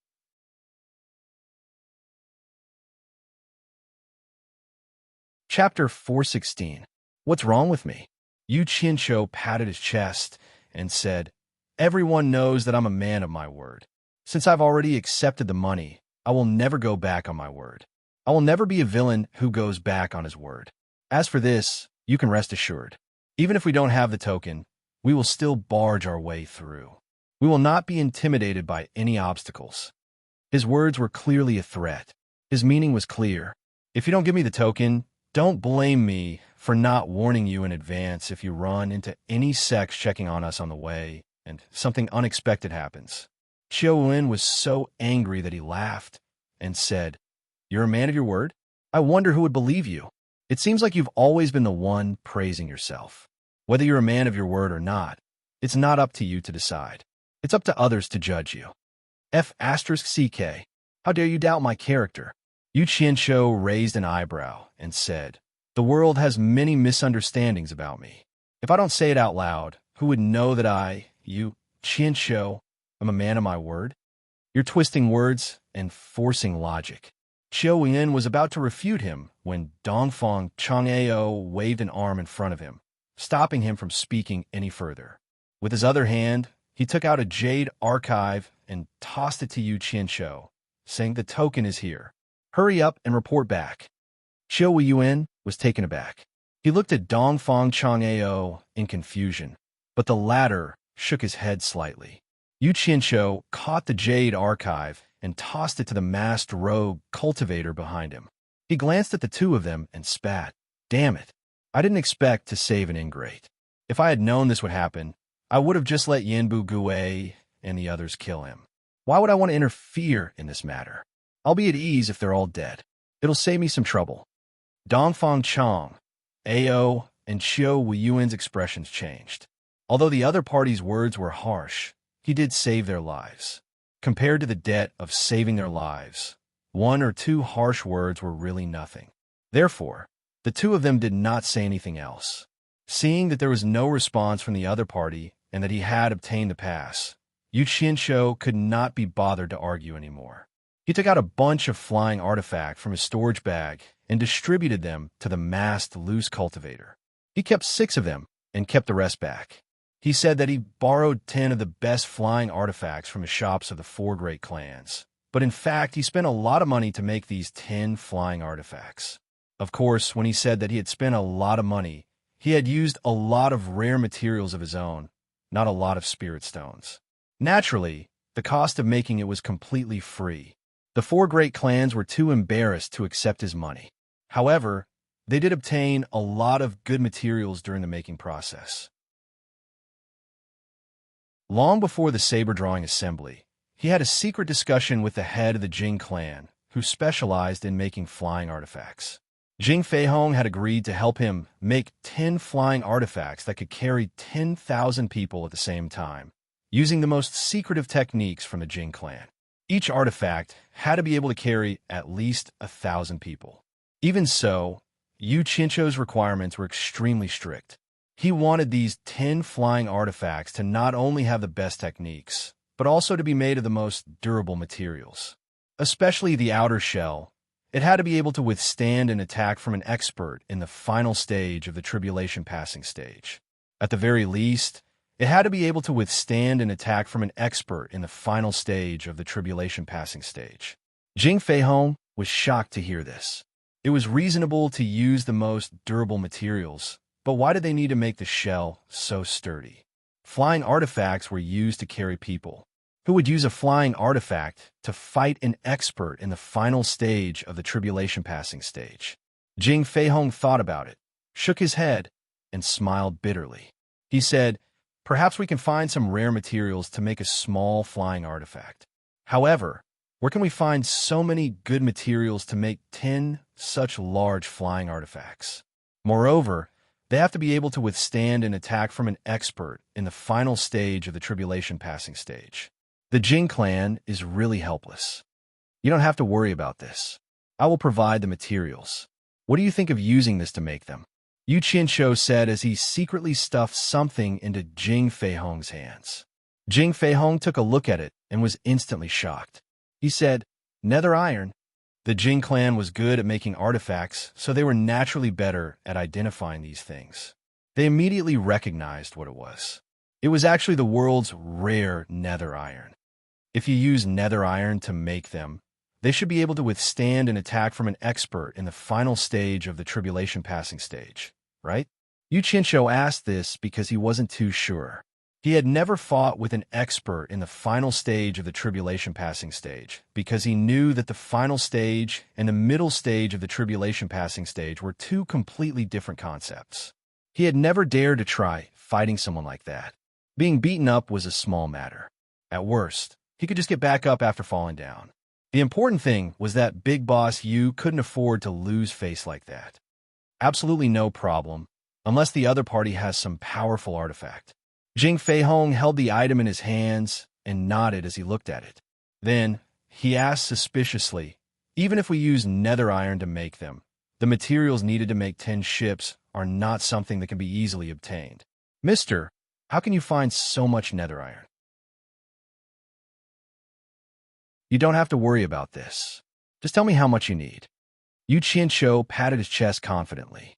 Chapter 416. What's wrong with me? Yu Chincho patted his chest and said, "Everyone knows that I'm a man of my word. Since I've already accepted the money, I will never go back on my word. I will never be a villain who goes back on his word. As for this, you can rest assured. Even if we don't have the token, we will still barge our way through. We will not be intimidated by any obstacles." His words were clearly a threat. His meaning was clear. If you don't give me the token, don't blame me for not warning you in advance if you run into any sects checking on us on the way and something unexpected happens. Chiu Yun was so angry that he laughed and said, "You're a man of your word? I wonder who would believe you. It seems like you've always been the one praising yourself. Whether you're a man of your word or not, it's not up to you to decide. It's up to others to judge you. F***CK. How dare you doubt my character?" Yu Qianshou raised an eyebrow and said, "The world has many misunderstandings about me. If I don't say it out loud, who would know that I, Yu Qianshou, am a man of my word? You're twisting words and forcing logic." Chiu Yun was about to refute him when Dongfang Chang'ao waved an arm in front of him, stopping him from speaking any further. With his other hand, he took out a Jade archive and tossed it to Yu Qianshou, saying, "The token is here. Hurry up and report back." Chiu Yun was taken aback. He looked at Dongfang Chang'ao in confusion, but the latter shook his head slightly. Yu Qianshou caught the Jade archive and tossed it to the masked rogue cultivator behind him. He glanced at the two of them and spat. "Damn it. I didn't expect to save an ingrate. If I had known this would happen, I would have just let Yanbu Gui and the others kill him. Why would I want to interfere in this matter? I'll be at ease if they're all dead. It'll save me some trouble." Dongfang Chong, Ao, and Chiu Yun's expressions changed. Although the other party's words were harsh, he did save their lives. Compared to the debt of saving their lives, one or two harsh words were really nothing. Therefore, the two of them did not say anything else. Seeing that there was no response from the other party and that he had obtained the pass, Yu Qianshou could not be bothered to argue anymore. He took out a bunch of flying artifacts from his storage bag and distributed them to the masked loose cultivator. He kept 6 of them and kept the rest back. He said that he borrowed 10 of the best flying artifacts from the shops of the 4 great clans, but in fact he spent a lot of money to make these 10 flying artifacts. Of course, when he said that he had spent a lot of money, he had used a lot of rare materials of his own, not a lot of spirit stones. Naturally, the cost of making it was completely free. The 4 great clans were too embarrassed to accept his money. However, they did obtain a lot of good materials during the making process. Long before the saber-drawing assembly, he had a secret discussion with the head of the Jing clan, who specialized in making flying artifacts. Jing Feihong had agreed to help him make 10 flying artifacts that could carry 10,000 people at the same time, using the most secretive techniques from the Jing clan. Each artifact had to be able to carry at least 1,000 people. Even so, Yu Qianshou's requirements were extremely strict. He wanted these 10 flying artifacts to not only have the best techniques, but also to be made of the most durable materials. Especially the outer shell, it had to be able to withstand an attack from an expert in the final stage of the tribulation passing stage. At the very least, it had to be able to withstand an attack from an expert in the final stage of the tribulation passing stage. Jing Feihong was shocked to hear this. It was reasonable to use the most durable materials, but why did they need to make the shell so sturdy? Flying artifacts were used to carry people. Who would use a flying artifact to fight an expert in the final stage of the tribulation passing stage? Jing Feihong thought about it shook his head, and smiled bitterly. He said, "Perhaps we can find some rare materials to make a small flying artifact. However, where can we find so many good materials to make 10 such large flying artifacts? Moreover, they have to be able to withstand an attack from an expert in the final stage of the tribulation passing stage. The Jing clan is really helpless. You don't have to worry about this. I will provide the materials. What do you think of using this to make them?" Yu Qianqiu said as he secretly stuffed something into Jing Feihong's hands. Jing Feihong took a look at it and was instantly shocked. He said, "Nether iron." The Jing clan was good at making artifacts, so they were naturally better at identifying these things. They immediately recognized what it was. It was actually the world's rare nether iron. If you use nether iron to make them, they should be able to withstand an attack from an expert in the final stage of the tribulation passing stage, right? Yu Qianqiu asked this because he wasn't too sure. He had never fought with an expert in the final stage of the tribulation passing stage because he knew that the final stage and the middle stage of the tribulation passing stage were two completely different concepts. He had never dared to try fighting someone like that. Being beaten up was a small matter. At worst, he could just get back up after falling down. The important thing was that Big Boss Yu couldn't afford to lose face like that. Absolutely no problem, unless the other party has some powerful artifact. Jing Feihong held the item in his hands and nodded as he looked at it. Then, he asked suspiciously, "Even if we use nether iron to make them, the materials needed to make 10 ships are not something that can be easily obtained. Mister, how can you find so much nether iron?" "You don't have to worry about this. Just tell me how much you need." Yu Qianqiu patted his chest confidently.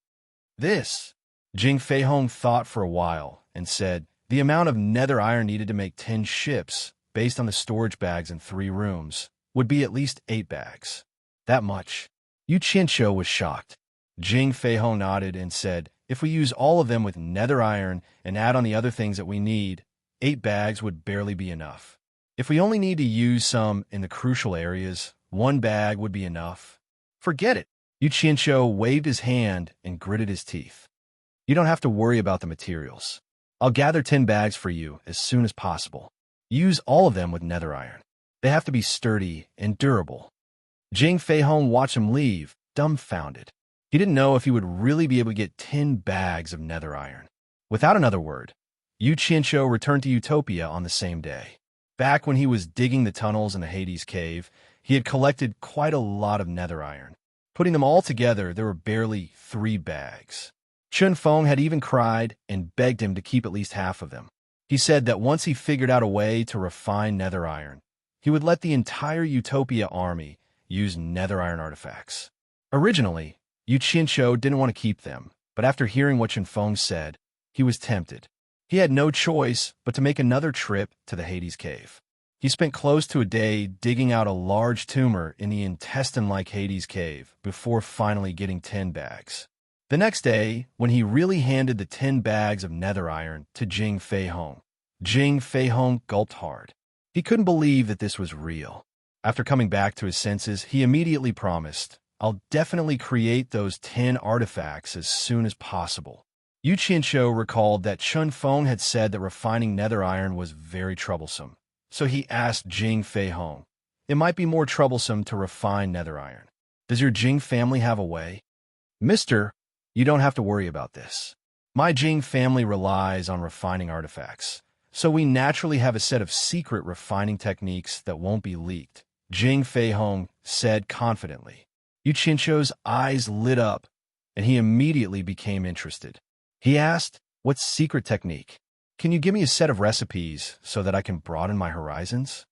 "This," Jing Feihong thought for a while and said, "the amount of nether iron needed to make 10 ships, based on the storage bags in 3 rooms, would be at least 8 bags. That much." Yu Qianqiu was shocked. Jing Feihong nodded and said, "If we use all of them with nether iron and add on the other things that we need, 8 bags would barely be enough. If we only need to use some in the crucial areas, 1 bag would be enough." "Forget it." Yu Qianqiu waved his hand and gritted his teeth. "You don't have to worry about the materials. I'll gather 10 bags for you as soon as possible. Use all of them with nether iron. They have to be sturdy and durable." Jing Feihong watched him leave, dumbfounded. He didn't know if he would really be able to get 10 bags of nether iron. Without another word, Yu Qianqiu returned to Utopia on the same day. Back when he was digging the tunnels in the Hades cave, he had collected quite a lot of nether iron. Putting them all together, there were barely 3 bags. Chun Feng had even cried and begged him to keep at least half of them. He said that once he figured out a way to refine nether iron, he would let the entire Utopia army use nether iron artifacts. Originally, Yu Qianqiu didn't want to keep them, but after hearing what Chun Feng said, he was tempted. He had no choice but to make another trip to the Hades cave. He spent close to a day digging out a large tumor in the intestine-like Hades cave before finally getting 10 bags. The next day, when he really handed the 10 bags of nether iron to Jing Feihong gulped hard. He couldn't believe that this was real. After coming back to his senses, he immediately promised, "I'll definitely create those 10 artifacts as soon as possible." Yu Qianqiu recalled that Chun Feng had said that refining nether iron was very troublesome, so he asked Jing Feihong, "It might be more troublesome to refine nether iron. Does your Jing family have a way?" "Mister, you don't have to worry about this. My Jing family relies on refining artifacts, so we naturally have a set of secret refining techniques that won't be leaked," Jing Feihong said confidently. Yu Qianqiu's eyes lit up, and he immediately became interested. He asked, "What secret technique? Can you give me a set of recipes so that I can broaden my horizons?"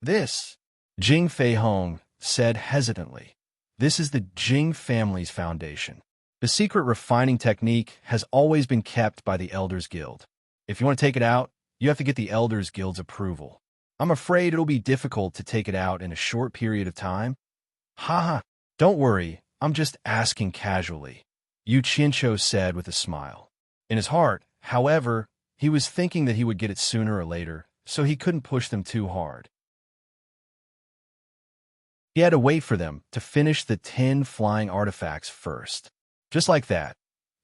"This," Jing Feihong said hesitantly, "this is the Jing family's foundation. The secret refining technique has always been kept by the Elders Guild. If you want to take it out, you have to get the Elders Guild's approval. I'm afraid it'll be difficult to take it out in a short period of time." "Haha, don't worry, I'm just asking casually," Yu Qianqiu said with a smile. In his heart, however, he was thinking that he would get it sooner or later, so he couldn't push them too hard. He had to wait for them to finish the 10 flying artifacts first. Just like that,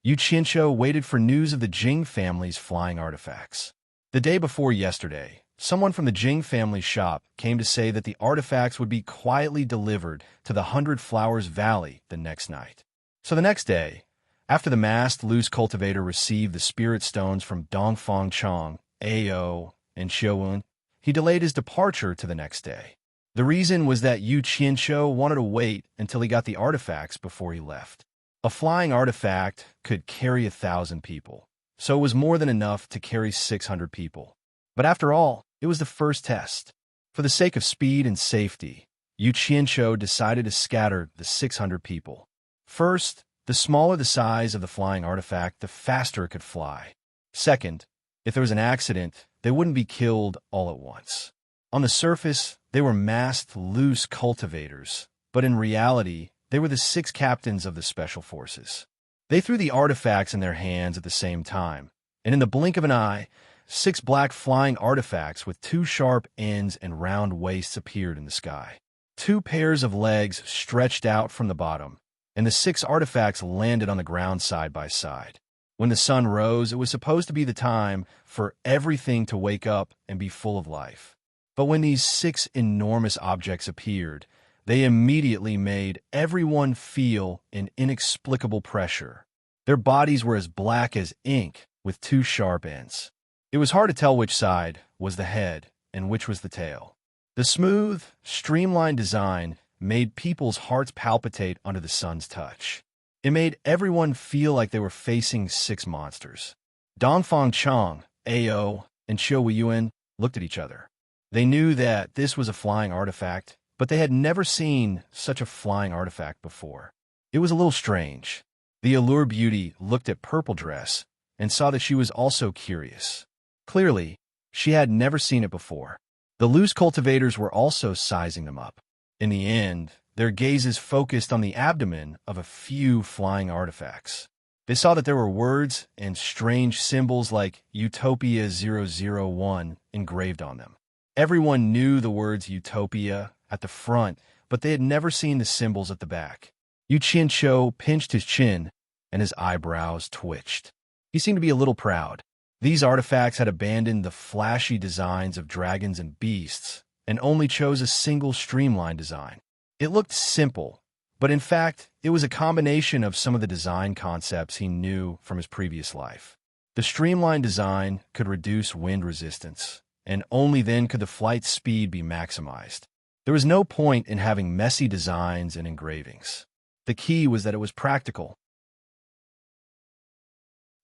Yu Qianqiu waited for news of the Jing family's flying artifacts. The day before yesterday, someone from the Jing family shop came to say that the artifacts would be quietly delivered to the 100 Flowers Valley the next night. So the next day, after the masked loose cultivator received the spirit stones from Dongfang Chong, Ao, and Xiaowen, he delayed his departure to the next day. The reason was that Yu Qianqiu wanted to wait until he got the artifacts before he left. A flying artifact could carry 1,000 people, so it was more than enough to carry 600 people. But after all, it was the first test. For the sake of speed and safety, Yu Qianqiu decided to scatter the 600 people. First, the smaller the size of the flying artifact, the faster it could fly. Second, if there was an accident, they wouldn't be killed all at once. On the surface, they were masked loose cultivators, but in reality, they were the 6 captains of the special forces. They threw the artifacts in their hands at the same time, and in the blink of an eye, 6 black flying artifacts with 2 sharp ends and round waists appeared in the sky. 2 pairs of legs stretched out from the bottom, and the 6 artifacts landed on the ground side by side. When the sun rose, it was supposed to be the time for everything to wake up and be full of life. But when these 6 enormous objects appeared, they immediately made everyone feel an inexplicable pressure. Their bodies were as black as ink, with 2 sharp ends. It was hard to tell which side was the head and which was the tail. The smooth, streamlined design made people's hearts palpitate under the sun's touch. It made everyone feel like they were facing 6 monsters. Dongfang Chong, Ao, and Xiu Yuan looked at each other. They knew that this was a flying artifact, but they had never seen such a flying artifact before. It was a little strange. The allure beauty looked at Purple Dress and saw that she was also curious. Clearly, she had never seen it before. The loose cultivators were also sizing them up. In the end, their gazes focused on the abdomen of a few flying artifacts. They saw that there were words and strange symbols like Utopia 001 engraved on them. Everyone knew the words Utopia at the front, but they had never seen the symbols at the back. Yu Qianqiu pinched his chin, and his eyebrows twitched. He seemed to be a little proud. These artifacts had abandoned the flashy designs of dragons and beasts, and only chose a single streamlined design. It looked simple, but in fact, it was a combination of some of the design concepts he knew from his previous life. The streamlined design could reduce wind resistance, and only then could the flight speed be maximized. There was no point in having messy designs and engravings. The key was that it was practical.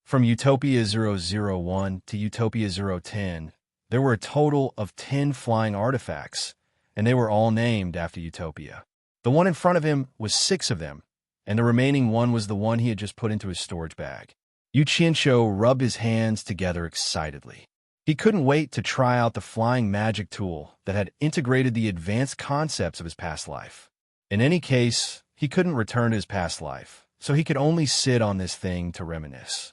From Utopia 001 to Utopia 010, there were a total of 10 flying artifacts, and they were all named after Utopia. The one in front of him was 6 of them, and the remaining one was the one he had just put into his storage bag. Yu Qianqiu rubbed his hands together excitedly. He couldn't wait to try out the flying magic tool that had integrated the advanced concepts of his past life. In any case, he couldn't return to his past life, so he could only sit on this thing to reminisce.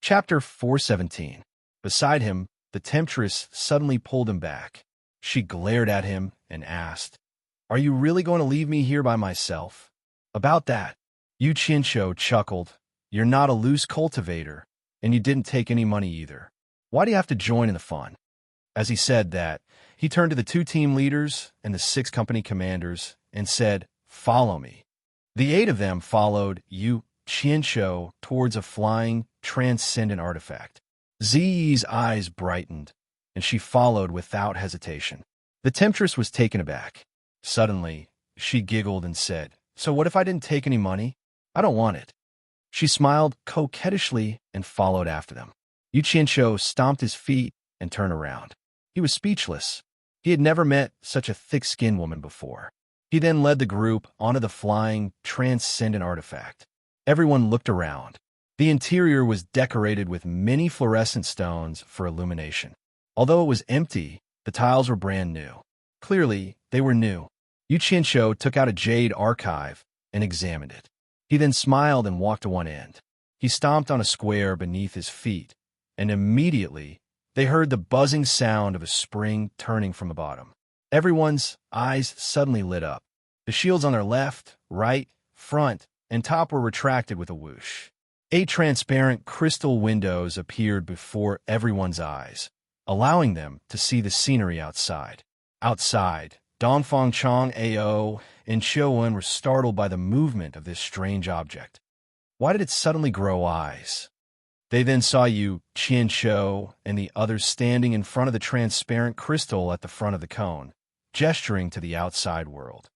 Chapter 417. Beside him, the temptress suddenly pulled him back. She glared at him and asked, "Are you really going to leave me here by myself?" About that, Yu Qianqiu chuckled. "You're not a loose cultivator, and you didn't take any money either. Why do you have to join in the fun?" As he said that, he turned to the 2 team leaders and the 6 company commanders and said, "Follow me." The 8 of them followed Yu Qianqiu towards a flying, transcendent artifact. Ziyi's eyes brightened, and she followed without hesitation. The temptress was taken aback. Suddenly, she giggled and said, "So what if I didn't take any money? I don't want it." She smiled coquettishly and followed after them. Yu Qianqiu stomped his feet and turned around. He was speechless. He had never met such a thick-skinned woman before. He then led the group onto the flying, transcendent artifact. Everyone looked around. The interior was decorated with many fluorescent stones for illumination. Although it was empty, the tiles were brand new. Clearly, they were new. Yu Qianqiu took out a Jade archive and examined it. He then smiled and walked to one end. He stomped on a square beneath his feet, and immediately they heard the buzzing sound of a spring turning from the bottom. Everyone's eyes suddenly lit up. The shields on their left, right, front, and top were retracted with a whoosh. 8 transparent crystal windows appeared before everyone's eyes, allowing them to see the scenery outside. Outside, Dongfang Chong Ao and Xiaowen were startled by the movement of this strange object. Why did it suddenly grow eyes? They then saw Yu Qianshou and the others standing in front of the transparent crystal at the front of the cone, gesturing to the outside world.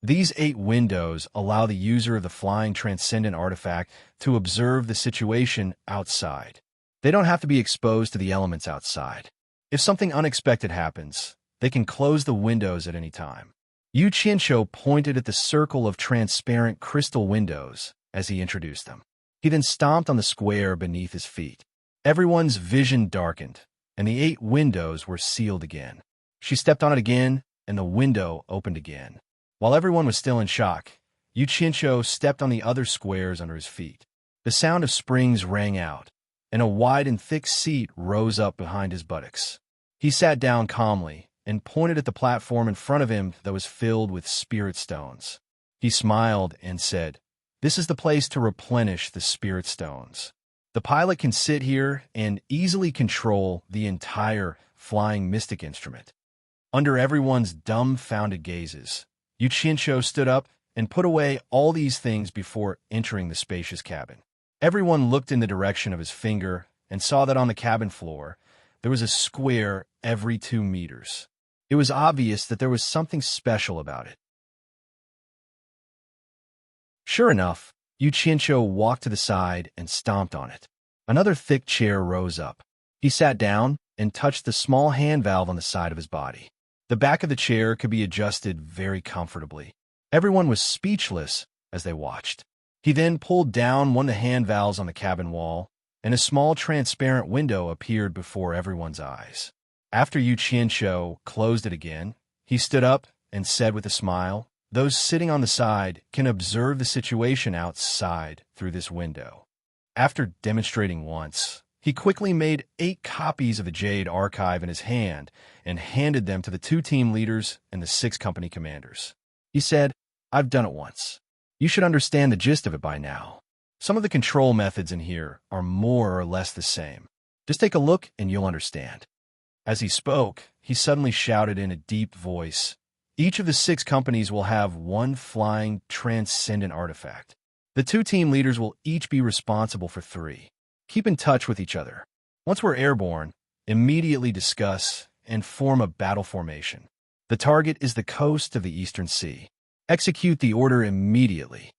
These 8 windows allow the user of the flying transcendent artifact to observe the situation outside. They don't have to be exposed to the elements outside. If something unexpected happens, they can close the windows at any time. Yu Qianshou pointed at the circle of transparent crystal windows as he introduced them. He then stomped on the square beneath his feet. Everyone's vision darkened, and the 8 windows were sealed again. She stepped on it again, and the window opened again. While everyone was still in shock, Yu Qianshou stepped on the other squares under his feet. The sound of springs rang out, and a wide and thick seat rose up behind his buttocks. He sat down calmly and pointed at the platform in front of him that was filled with spirit stones. He smiled and said, "This is the place to replenish the spirit stones. The pilot can sit here and easily control the entire flying mystic instrument." Under everyone's dumbfounded gazes, Yu Qianshou stood up and put away all these things before entering the spacious cabin. Everyone looked in the direction of his finger and saw that on the cabin floor, there was a square every 2 meters. It was obvious that there was something special about it. Sure enough, Yu Qianshou walked to the side and stomped on it. Another thick chair rose up. He sat down and touched the small hand valve on the side of his body. The back of the chair could be adjusted very comfortably. Everyone was speechless as they watched. He then pulled down one of the hand valves on the cabin wall, and a small transparent window appeared before everyone's eyes. After Yu Qianshou closed it again, he stood up and said with a smile, "Those sitting on the side can observe the situation outside through this window." After demonstrating once, he quickly made 8 copies of the Jade archive in his hand and handed them to the 2 team leaders and the 6 company commanders. He said, "I've done it once. You should understand the gist of it by now. Some of the control methods in here are more or less the same. Just take a look and you'll understand." As he spoke, he suddenly shouted in a deep voice, "Each of the 6 companies will have 1 flying transcendent artifact. The 2 team leaders will each be responsible for 3. Keep in touch with each other. Once we're airborne, immediately discuss and form a battle formation. The target is the coast of the Eastern Sea. Execute the order immediately."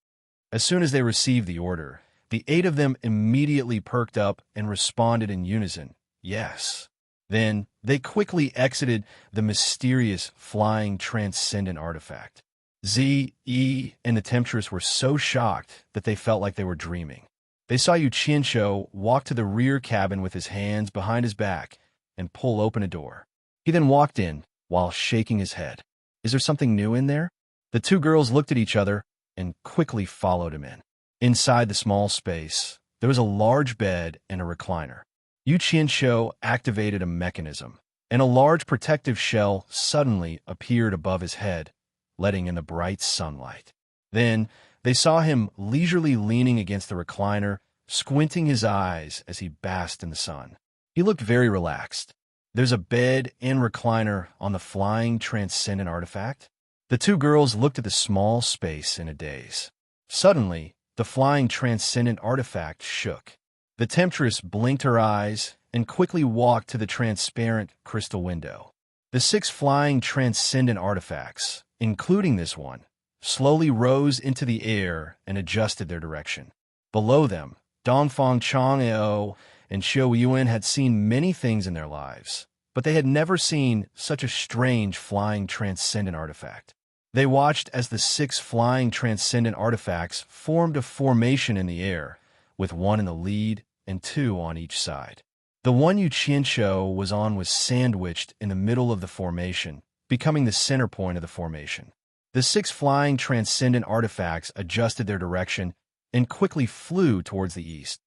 As soon as they received the order, the 8 of them immediately perked up and responded in unison, "Yes." Then they quickly exited the mysterious flying transcendent artifact. Z, E, and the Temptress were so shocked that they felt like they were dreaming. They saw Yu Qianshou walk to the rear cabin with his hands behind his back and pull open a door. He then walked in while shaking his head. "Is there something new in there?" The 2 girls looked at each other and quickly followed him in. Inside the small space, there was a large bed and a recliner. Yu Qianshou activated a mechanism, and a large protective shell suddenly appeared above his head, letting in the bright sunlight. Then they saw him leisurely leaning against the recliner, squinting his eyes as he basked in the sun. He looked very relaxed. "There's a bed and recliner on the flying transcendent artifact?" The 2 girls looked at the small space in a daze. Suddenly, the flying transcendent artifact shook. The Temptress blinked her eyes and quickly walked to the transparent crystal window. The 6 flying transcendent artifacts, including this one, slowly rose into the air and adjusted their direction. Below them, Dongfang Chang'ao and Xiao Yuan had seen many things in their lives, but they had never seen such a strange flying transcendent artifact. They watched as the 6 flying transcendent artifacts formed a formation in the air, with 1 in the lead and 2 on each side. The one Yu Qianshou was on was sandwiched in the middle of the formation, becoming the center point of the formation. The 6 flying transcendent artifacts adjusted their direction and quickly flew towards the east.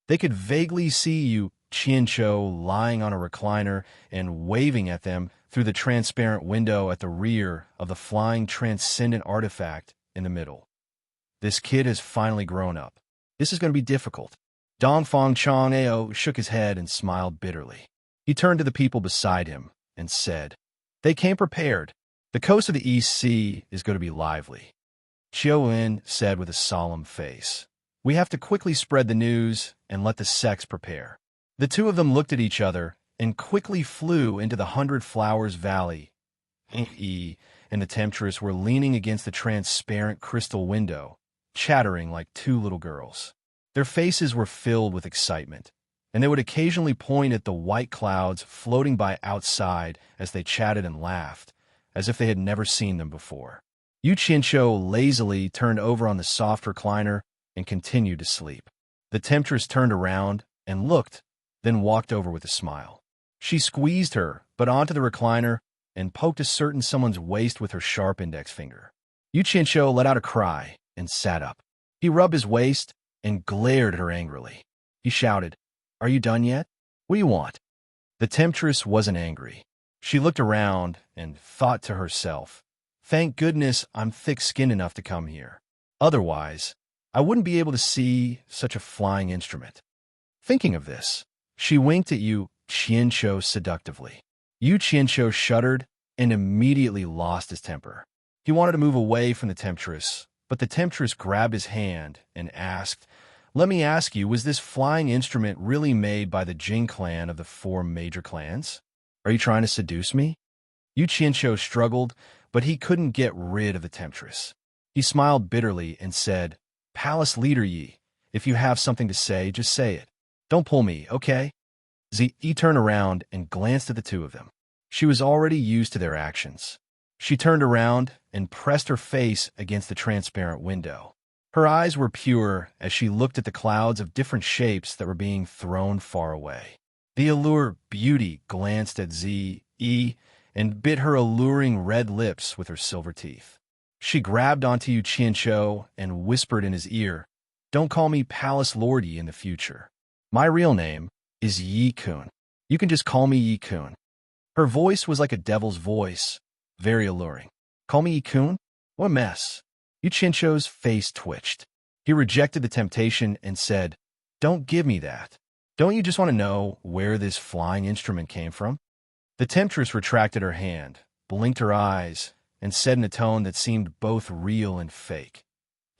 They could vaguely see Yu Qianqiu lying on a recliner and waving at them through the transparent window at the rear of the flying transcendent artifact in the middle. This kid has finally grown up. This is going to be difficult. Dongfang Chang'ao shook his head and smiled bitterly. He turned to the people beside him and said, "They came prepared. The coast of the East Sea is going to be lively." Qiuwen said with a solemn face, "We have to quickly spread the news and let the sects prepare." The two of them looked at each other and quickly flew into the 100 Flowers Valley. He and the temptress were leaning against the transparent crystal window, chattering like two little girls. Their faces were filled with excitement, and they would occasionally point at the white clouds floating by outside as they chatted and laughed, as if they had never seen them before. Yu Qianqiu lazily turned over on the soft recliner and continued to sleep. The temptress turned around and looked, then walked over with a smile. She squeezed her, but onto the recliner, and poked a certain someone's waist with her sharp index finger. Yu Qianqiu let out a cry and sat up. He rubbed his waist and glared at her angrily. He shouted, "Are you done yet? What do you want?" The temptress wasn't angry. She looked around and thought to herself, "Thank goodness I'm thick-skinned enough to come here. Otherwise, I wouldn't be able to see such a flying instrument." Thinking of this, she winked at Yu Qianqiu seductively. Yu Qianqiu shuddered and immediately lost his temper. He wanted to move away from the temptress, but the temptress grabbed his hand and asked, "Let me ask you, was this flying instrument really made by the Jing clan of the 4 major clans? Are you trying to seduce me?" Yu Qianqiu struggled, but he couldn't get rid of the temptress. He smiled bitterly and said, "Palace leader Yi, if you have something to say, just say it. Don't pull me, okay?" Zi turned around and glanced at the two of them. She was already used to their actions. She turned around and pressed her face against the transparent window. Her eyes were pure as she looked at the clouds of different shapes that were being thrown far away. The allure beauty glanced at Zi and bit her alluring red lips with her silver teeth. She grabbed onto Yu Qianqiu and whispered in his ear, "Don't call me Palace Lord Yi in the future. My real name is Yi-kun. You can just call me Yi-kun." Her voice was like a devil's voice, very alluring. "Call me Yi-kun? What a mess." Yu Qianqiu's face twitched. He rejected the temptation and said, "Don't give me that. Don't you just want to know where this flying instrument came from?" The temptress retracted her hand, blinked her eyes, and said in a tone that seemed both real and fake,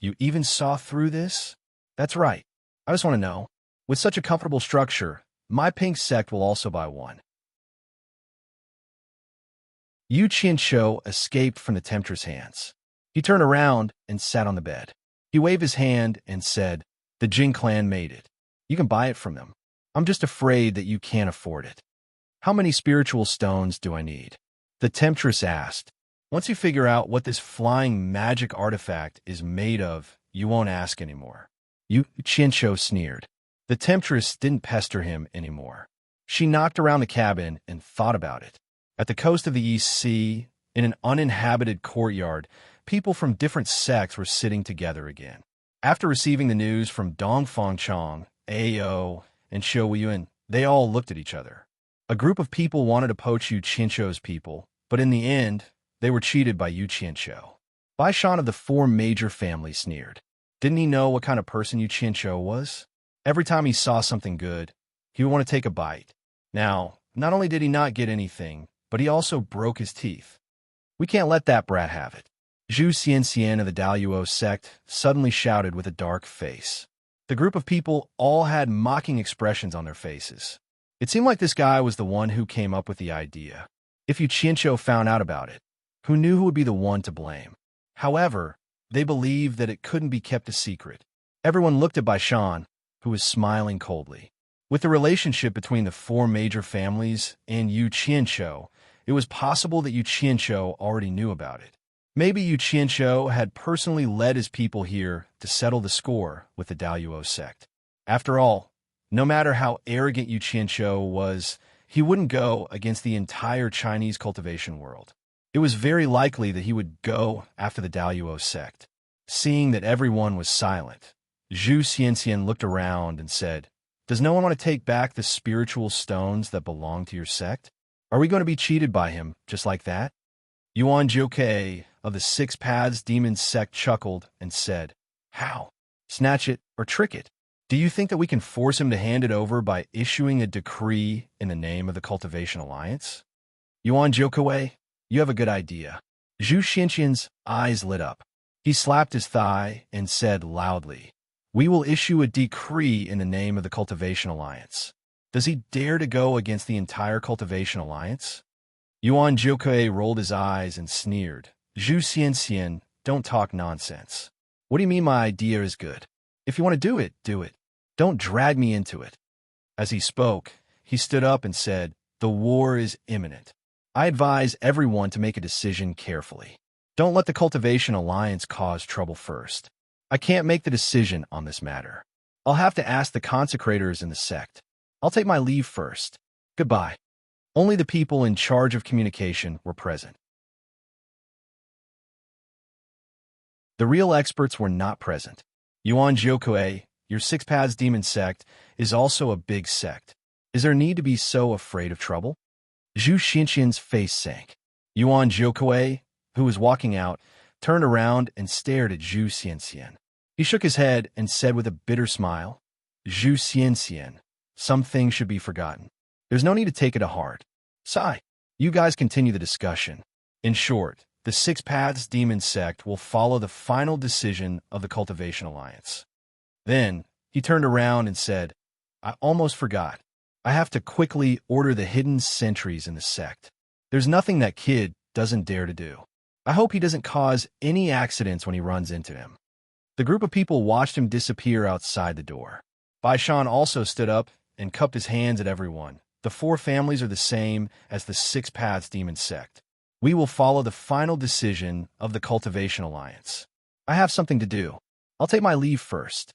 "You even saw through this? That's right. I just want to know. With such a comfortable structure, my pink sect will also buy one." Yu Qianqiu escaped from the temptress' hands. He turned around and sat on the bed. He waved his hand and said, "The Jing clan made it. You can buy it from them. I'm just afraid that you can't afford it." "How many spiritual stones do I need?" the temptress asked. "Once you figure out what this flying magic artifact is made of, you won't ask anymore." Yu Qianqiu sneered. The temptress didn't pester him anymore. She knocked around the cabin and thought about it. At the coast of the East Sea, in an uninhabited courtyard, people from different sects were sitting together again. After receiving the news from Dongfang Chang, Ao, and Xiu Yuan, they all looked at each other. A group of people wanted to poach Yu Qianqiu's people, but in the end, they were cheated by Yu Qianqiu. Bai Shan of the 4 major families sneered. Didn't he know what kind of person Yu Qianqiu was? Every time he saw something good, he would want to take a bite. Now, not only did he not get anything, but he also broke his teeth. "We can't let that brat have it." Zhu Xianxian of the Daluo sect suddenly shouted with a dark face. The group of people all had mocking expressions on their faces. It seemed like this guy was the one who came up with the idea. If Yu Qianqiu found out about it, who knew who would be the one to blame? However, they believed that it couldn't be kept a secret. Everyone looked at Bai Shan, who was smiling coldly. With the relationship between the 4 major families and Yu Qianqiu, it was possible that Yu Qianqiu already knew about it. Maybe Yu Qianqiu had personally led his people here to settle the score with the Daluo sect. After all, no matter how arrogant Yu Qianqiu was, he wouldn't go against the entire Chinese cultivation world. It was very likely that he would go after the Daluo sect. Seeing that everyone was silent, Zhu Xianxian looked around and said, Does no one want to take back the spiritual stones that belong to your sect? Are we going to be cheated by him, just like that? Yuan Jokei of the Six Paths Demon Sect chuckled and said, How? Snatch it or trick it? Do you think that we can force him to hand it over by issuing a decree in the name of the Cultivation Alliance? Yuan Jokei, you have a good idea. Zhu Xianxian's eyes lit up. He slapped his thigh and said loudly, We will issue a decree in the name of the Cultivation Alliance. Does he dare to go against the entire Cultivation Alliance? Yuan Jokei rolled his eyes and sneered. Zhu Xianxian, don't talk nonsense. What do you mean my idea is good? If you want to do it, do it. Don't drag me into it. As he spoke, he stood up and said, The war is imminent. I advise everyone to make a decision carefully. Don't let the Cultivation Alliance cause trouble first. I can't make the decision on this matter. I'll have to ask the consecrators in the sect. I'll take my leave first. Goodbye. Only the people in charge of communication were present. The real experts were not present. Yuan Jokei, your Six Paths Demon Sect, is also a big sect. Is there need to be so afraid of trouble? Zhu Xianxian's face sank. Yuan Jokei, who was walking out, turned around and stared at Zhu Xianxian. He shook his head and said with a bitter smile, Zhu Xianxian, some things should be forgotten. There's no need to take it to heart. Sigh. You guys continue the discussion. In short, the Six Paths Demon Sect will follow the final decision of the Cultivation Alliance. Then, he turned around and said, I almost forgot. I have to quickly order the hidden sentries in the sect. There's nothing that kid doesn't dare to do. I hope he doesn't cause any accidents when he runs into him. The group of people watched him disappear outside the door. Bai Shan also stood up and cupped his hands at everyone. The four families are the same as the Six Paths Demon Sect. We will follow the final decision of the Cultivation Alliance. I have something to do. I'll take my leave first.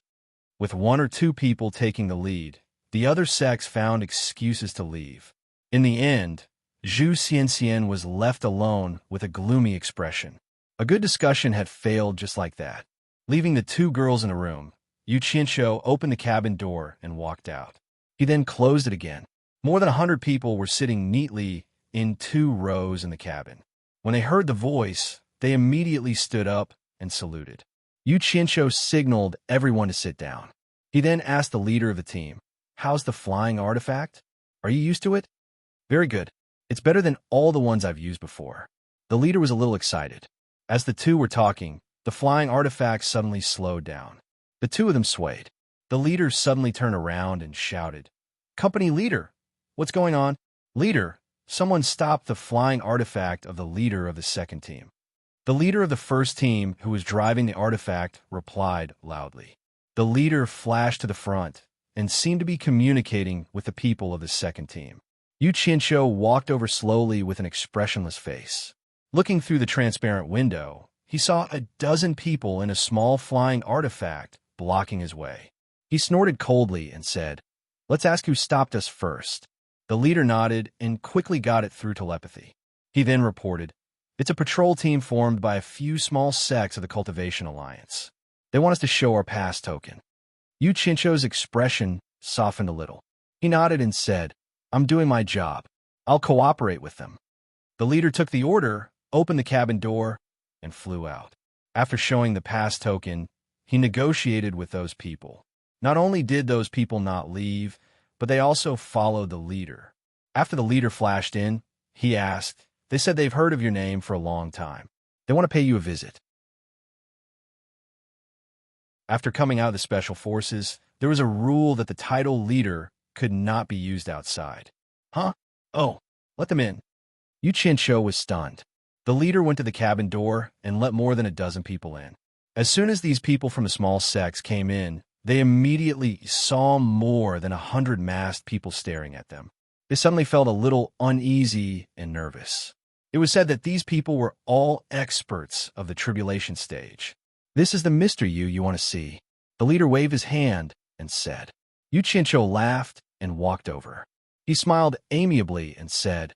With one or two people taking the lead, the other sects found excuses to leave. In the end, Zhu Xianxian was left alone with a gloomy expression. A good discussion had failed just like that. Leaving the two girls in a room, Yu Qianshou opened the cabin door and walked out. He then closed it again. More than 100 people were sitting neatly in 2 rows in the cabin. When they heard the voice, they immediately stood up and saluted. Yu Qianshou signaled everyone to sit down. He then asked the leader of the team, How's the flying artifact? Are you used to it? Very good. It's better than all the ones I've used before. The leader was a little excited. As the two were talking, the flying artifact suddenly slowed down. The two of them swayed. The leader suddenly turned around and shouted, Company leader, what's going on? Leader, someone stopped the flying artifact of the leader of the second team. The leader of the first team, who was driving the artifact, replied loudly. The leader flashed to the front and seemed to be communicating with the people of the second team. Yu Qianshou walked over slowly with an expressionless face. Looking through the transparent window, he saw a dozen people in a small flying artifact blocking his way. He snorted coldly and said, Let's ask who stopped us first. The leader nodded and quickly got it through telepathy. He then reported, It's a patrol team formed by a few small sects of the Cultivation Alliance. They want us to show our pass token. Yu Qianshou's expression softened a little. He nodded and said, I'm doing my job. I'll cooperate with them. The leader took the order, opened the cabin door, and flew out. After showing the pass token, he negotiated with those people. Not only did those people not leave, but they also followed the leader. After the leader flashed in, he asked, They said they've heard of your name for a long time. They want to pay you a visit. After coming out of the Special Forces, there was a rule that the title leader could not be used outside. Huh? Oh, let them in. Yu Qianshou was stunned. The leader went to the cabin door and let more than a dozen people in. As soon as these people from the small sects came in, they immediately saw more than 100 masked people staring at them. They suddenly felt a little uneasy and nervous. It was said that these people were all experts of the tribulation stage. This is the Mr. Yu you want to see. The leader waved his hand and said. Yu Qianshou laughed and walked over. He smiled amiably and said,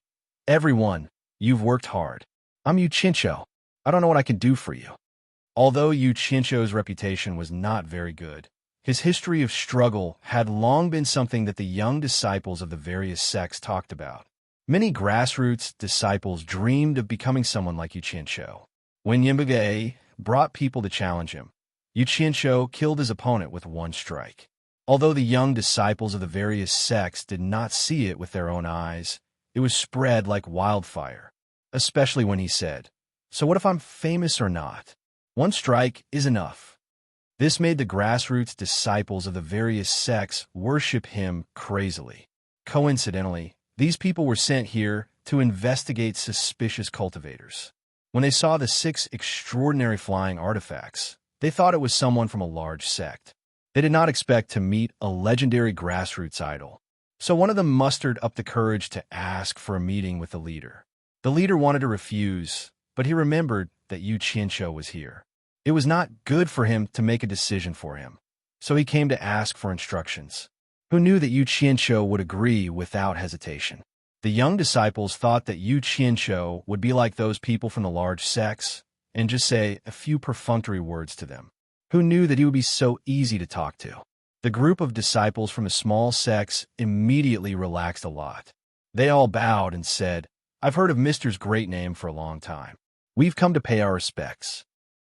Everyone, you've worked hard. I'm Yu Qianshou. I don't know what I can do for you. Although Yu Qianshou's reputation was not very good, His history of struggle had long been something that the young disciples of the various sects talked about. Many grassroots disciples dreamed of becoming someone like Yuqinsho. When Yimbage brought people to challenge him, Yuqinsho killed his opponent with one strike. Although the young disciples of the various sects did not see it with their own eyes, it was spread like wildfire, especially when he said, "So what if I'm famous or not? One strike is enough." This made the grassroots disciples of the various sects worship him crazily. Coincidentally, these people were sent here to investigate suspicious cultivators. When they saw the 6 extraordinary flying artifacts, they thought it was someone from a large sect. They did not expect to meet a legendary grassroots idol. So one of them mustered up the courage to ask for a meeting with the leader. The leader wanted to refuse, but he remembered that Yuqinsho was here. It was not good for him to make a decision for him, so he came to ask for instructions. Who knew that Yuqinsho would agree without hesitation? The young disciples thought that Yuqinsho would be like those people from the large sects and just say a few perfunctory words to them. Who knew that he would be so easy to talk to? The group of disciples from the small sects immediately relaxed a lot. They all bowed and said, "I've heard of Mister's great name for a long time. We've come to pay our respects.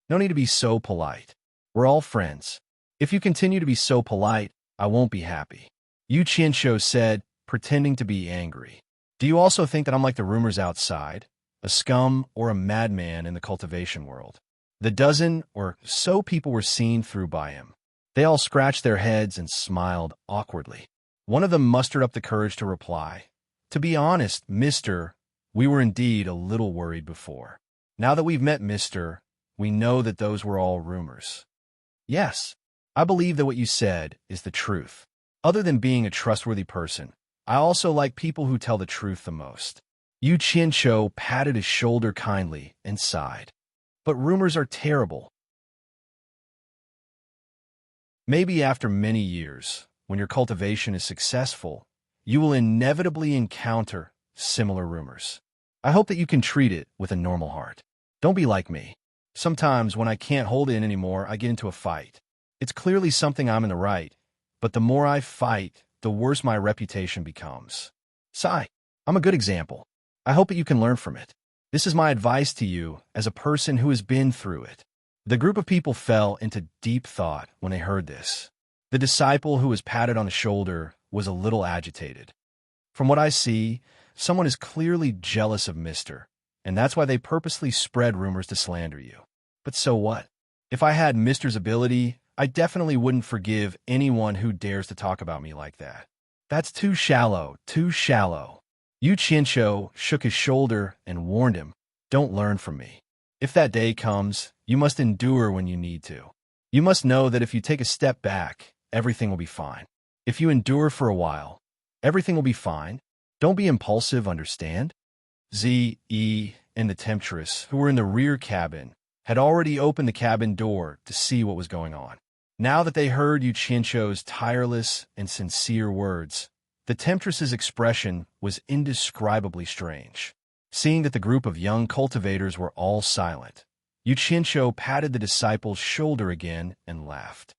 No need to be so polite. We're all friends. If you continue to be so polite, I won't be happy." Yuqinsho said, pretending to be angry. "Do you also think that I'm like the rumors outside, a scum or a madman in the cultivation world?" The dozen or so people were seen through by him. They all scratched their heads and smiled awkwardly. One of them mustered up the courage to reply, "To be honest, Mister, we were indeed a little worried before. Now that we've met Mister, we know that those were all rumors. Yes, I believe that what you said is the truth. Other than being a trustworthy person, I also like people who tell the truth the most." Yuqinsho patted his shoulder kindly and sighed. "But rumors are terrible. Maybe after many years, when your cultivation is successful, you will inevitably encounter similar rumors. I hope that you can treat it with a normal heart. Don't be like me. Sometimes when I can't hold it in anymore, I get into a fight. It's clearly something I'm in the right, but the more I fight, the worse my reputation becomes. Sai, I'm a good example. I hope that you can learn from it. This is my advice to you as a person who has been through it." The group of people fell into deep thought when they heard this. The disciple who was patted on the shoulder was a little agitated. "From what I see, someone is clearly jealous of Mister, and that's why they purposely spread rumors to slander you. But so what? If I had Mister's ability, I definitely wouldn't forgive anyone who dares to talk about me like that. That's too shallow, too shallow." Yuqinsho shook his shoulder and warned him, "Don't learn from me. If that day comes, you must endure when you need to. You must know that if you take a step back, everything will be fine. If you endure for a while, everything will be fine. Don't be impulsive, understand?" Z.E. and the temptress, who were in the rear cabin, had already opened the cabin door to see what was going on. Now that they heard Yuqinsho's tireless and sincere words, the temptress's expression was indescribably strange. Seeing that the group of young cultivators were all silent, Yuqinsho patted the disciple's shoulder again and laughed.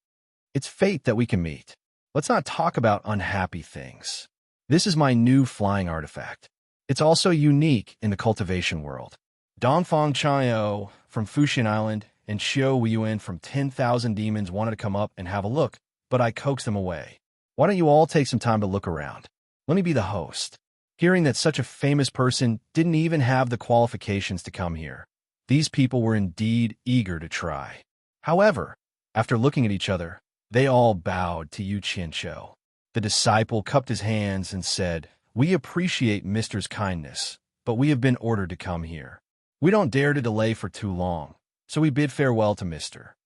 "It's fate that we can meet. Let's not talk about unhappy things. This is my new flying artifact. It's also unique in the cultivation world. Dongfang Chayo from Fuxian Island and Xiao Weiyuan from 10,000 Demons wanted to come up and have a look, but I coaxed them away. Why don't you all take some time to look around? Let me be the host." Hearing that such a famous person didn't even have the qualifications to come here, these people were indeed eager to try. However, after looking at each other, they all bowed to Yuqinsho. The disciple cupped his hands and said, "We appreciate Mister's kindness, but we have been ordered to come here. We don't dare to delay for too long, so we bid farewell to Mister.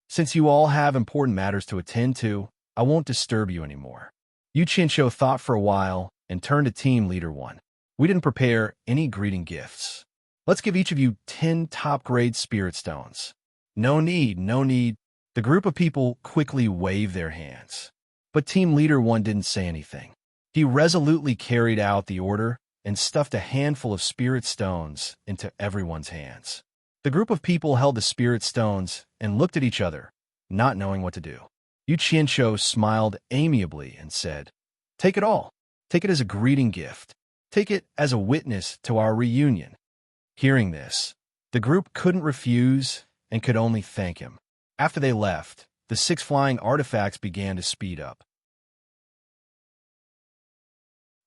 Since you all have important matters to attend to, I won't disturb you anymore." Yuqinsho thought for a while and turned to Team Leader 1. "We didn't prepare any greeting gifts. Let's give each of you 10 top-grade spirit stones." "No need, no need." The group of people quickly waved their hands. But Team Leader 1 didn't say anything. He resolutely carried out the order and stuffed a handful of spirit stones into everyone's hands. The group of people held the spirit stones and looked at each other, not knowing what to do. Yu Qianqiu smiled amiably and said, "Take it all. Take it as a greeting gift. Take it as a witness to our reunion." Hearing this, the group couldn't refuse and could only thank him. After they left, the 6 flying artifacts began to speed up.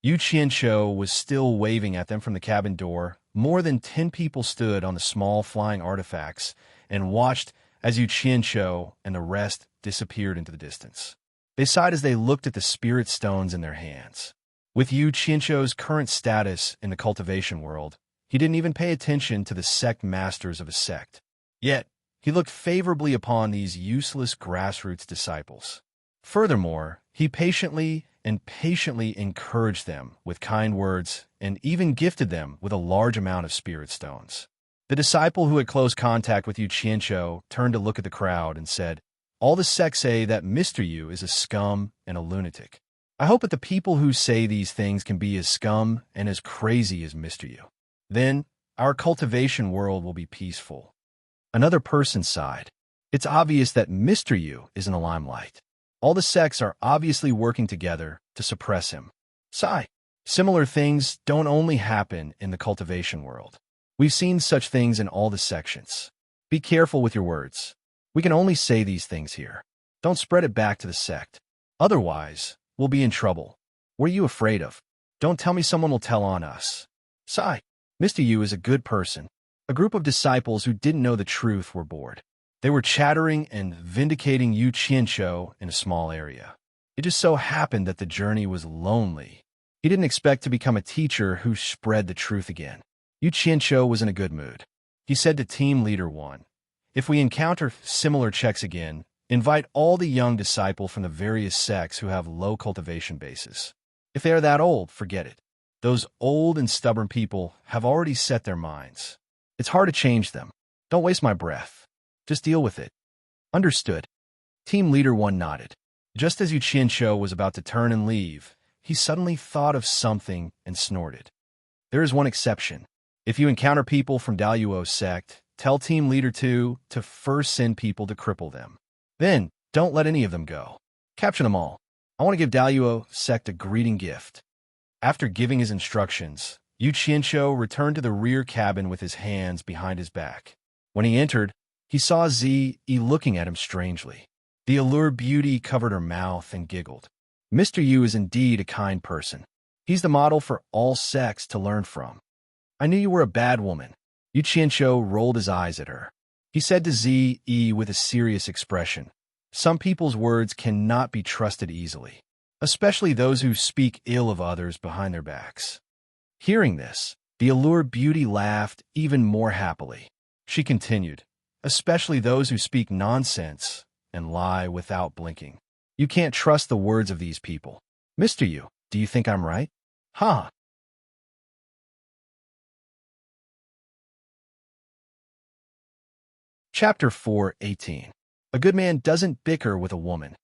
Yu Qianqiu was still waving at them from the cabin door. More than 10 people stood on the small flying artifacts and watched as Yu Qianqiu and the rest disappeared into the distance. They sighed as they looked at the spirit stones in their hands. With Yu Qianqiu's current status in the cultivation world, he didn't even pay attention to the sect masters of his sect. Yet, he looked favorably upon these useless grassroots disciples. Furthermore, he patiently encouraged them with kind words and even gifted them with a large amount of spirit stones. The disciple who had close contact with Yu Qianqiu turned to look at the crowd and said, "All the sects say that Mr. Yu is a scum and a lunatic. I hope that the people who say these things can be as scum and as crazy as Mr. Yu. Then, our cultivation world will be peaceful." Another person sighed. "It's obvious that Mr. Yu is in the limelight. All the sects are obviously working together to suppress him." Sigh. Similar things don't only happen in the cultivation world. We've seen such things in all the sections. Be careful with your words. We can only say these things here. Don't spread it back to the sect. Otherwise, we'll be in trouble. What are you afraid of? Don't tell me someone will tell on us. Sigh. Mr. Yu is a good person. A group of disciples who didn't know the truth were bored. They were chattering and vindicating Yu Qianqiu in a small area. It just so happened that the journey was lonely. He didn't expect to become a teacher who spread the truth again. Yu Qianqiu was in a good mood. He said to Team Leader 1, "If we encounter similar checks again, invite all the young disciples from the various sects who have low cultivation bases. If they are that old, forget it. Those old and stubborn people have already set their minds. It's hard to change them. Don't waste my breath. Just deal with it." Understood. Team Leader 1 nodded. Just as Yu Qianqiu was about to turn and leave, he suddenly thought of something and snorted. "There is one exception. If you encounter people from Daluo's sect, tell Team Leader 2 to first send people to cripple them. Then, don't let any of them go. Capture them all. I want to give Daluo sect a greeting gift." After giving his instructions, Yu Qianqiu returned to the rear cabin with his hands behind his back. When he entered, he saw Zi looking at him strangely. The allure beauty covered her mouth and giggled. "Mr. Yu is indeed a kind person. He's the model for all sects to learn from. I knew you were a bad woman." Yu Qianqiu rolled his eyes at her. He said to Zi with a serious expression, "Some people's words cannot be trusted easily, especially those who speak ill of others behind their backs." Hearing this, the allure beauty laughed even more happily. She continued, "Especially those who speak nonsense and lie without blinking. You can't trust the words of these people. Mr. Yu, do you think I'm right? Ha!" Chapter 4:18. A good man doesn't bicker with a woman.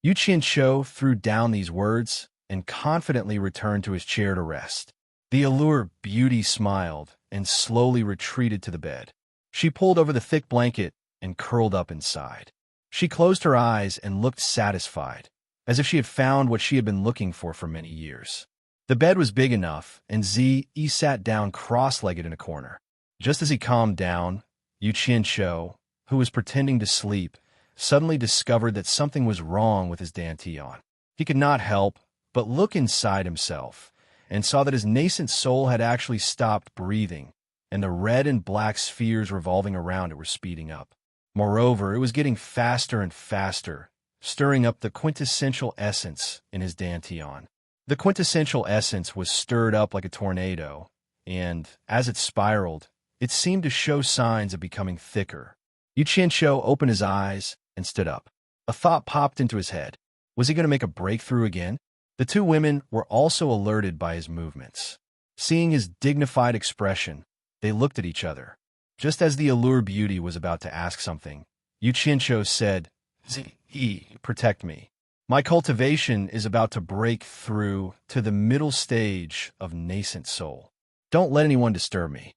Yu Qianqiu threw down these words and confidently returned to his chair to rest. The allure beauty smiled and slowly retreated to the bed. She pulled over the thick blanket and curled up inside. She closed her eyes and looked satisfied, as if she had found what she had been looking for many years. The bed was big enough, and Zi sat down cross-legged in a corner. Just as he calmed down, Yu Qianqiu, who was pretending to sleep, suddenly discovered that something was wrong with his dantian. He could not help but look inside himself, and saw that his nascent soul had actually stopped breathing, and the red and black spheres revolving around it were speeding up. Moreover, it was getting faster and faster, stirring up the quintessential essence in his dantian. The quintessential essence was stirred up like a tornado, and, as it spiraled, it seemed to show signs of becoming thicker. Yu Qianqiu opened his eyes and stood up. A thought popped into his head. Was he going to make a breakthrough again? The two women were also alerted by his movements. Seeing his dignified expression, they looked at each other. Just as the allure beauty was about to ask something, Yu Qianqiu said, "Zi, protect me. My cultivation is about to break through to the middle stage of nascent soul. Don't let anyone disturb me."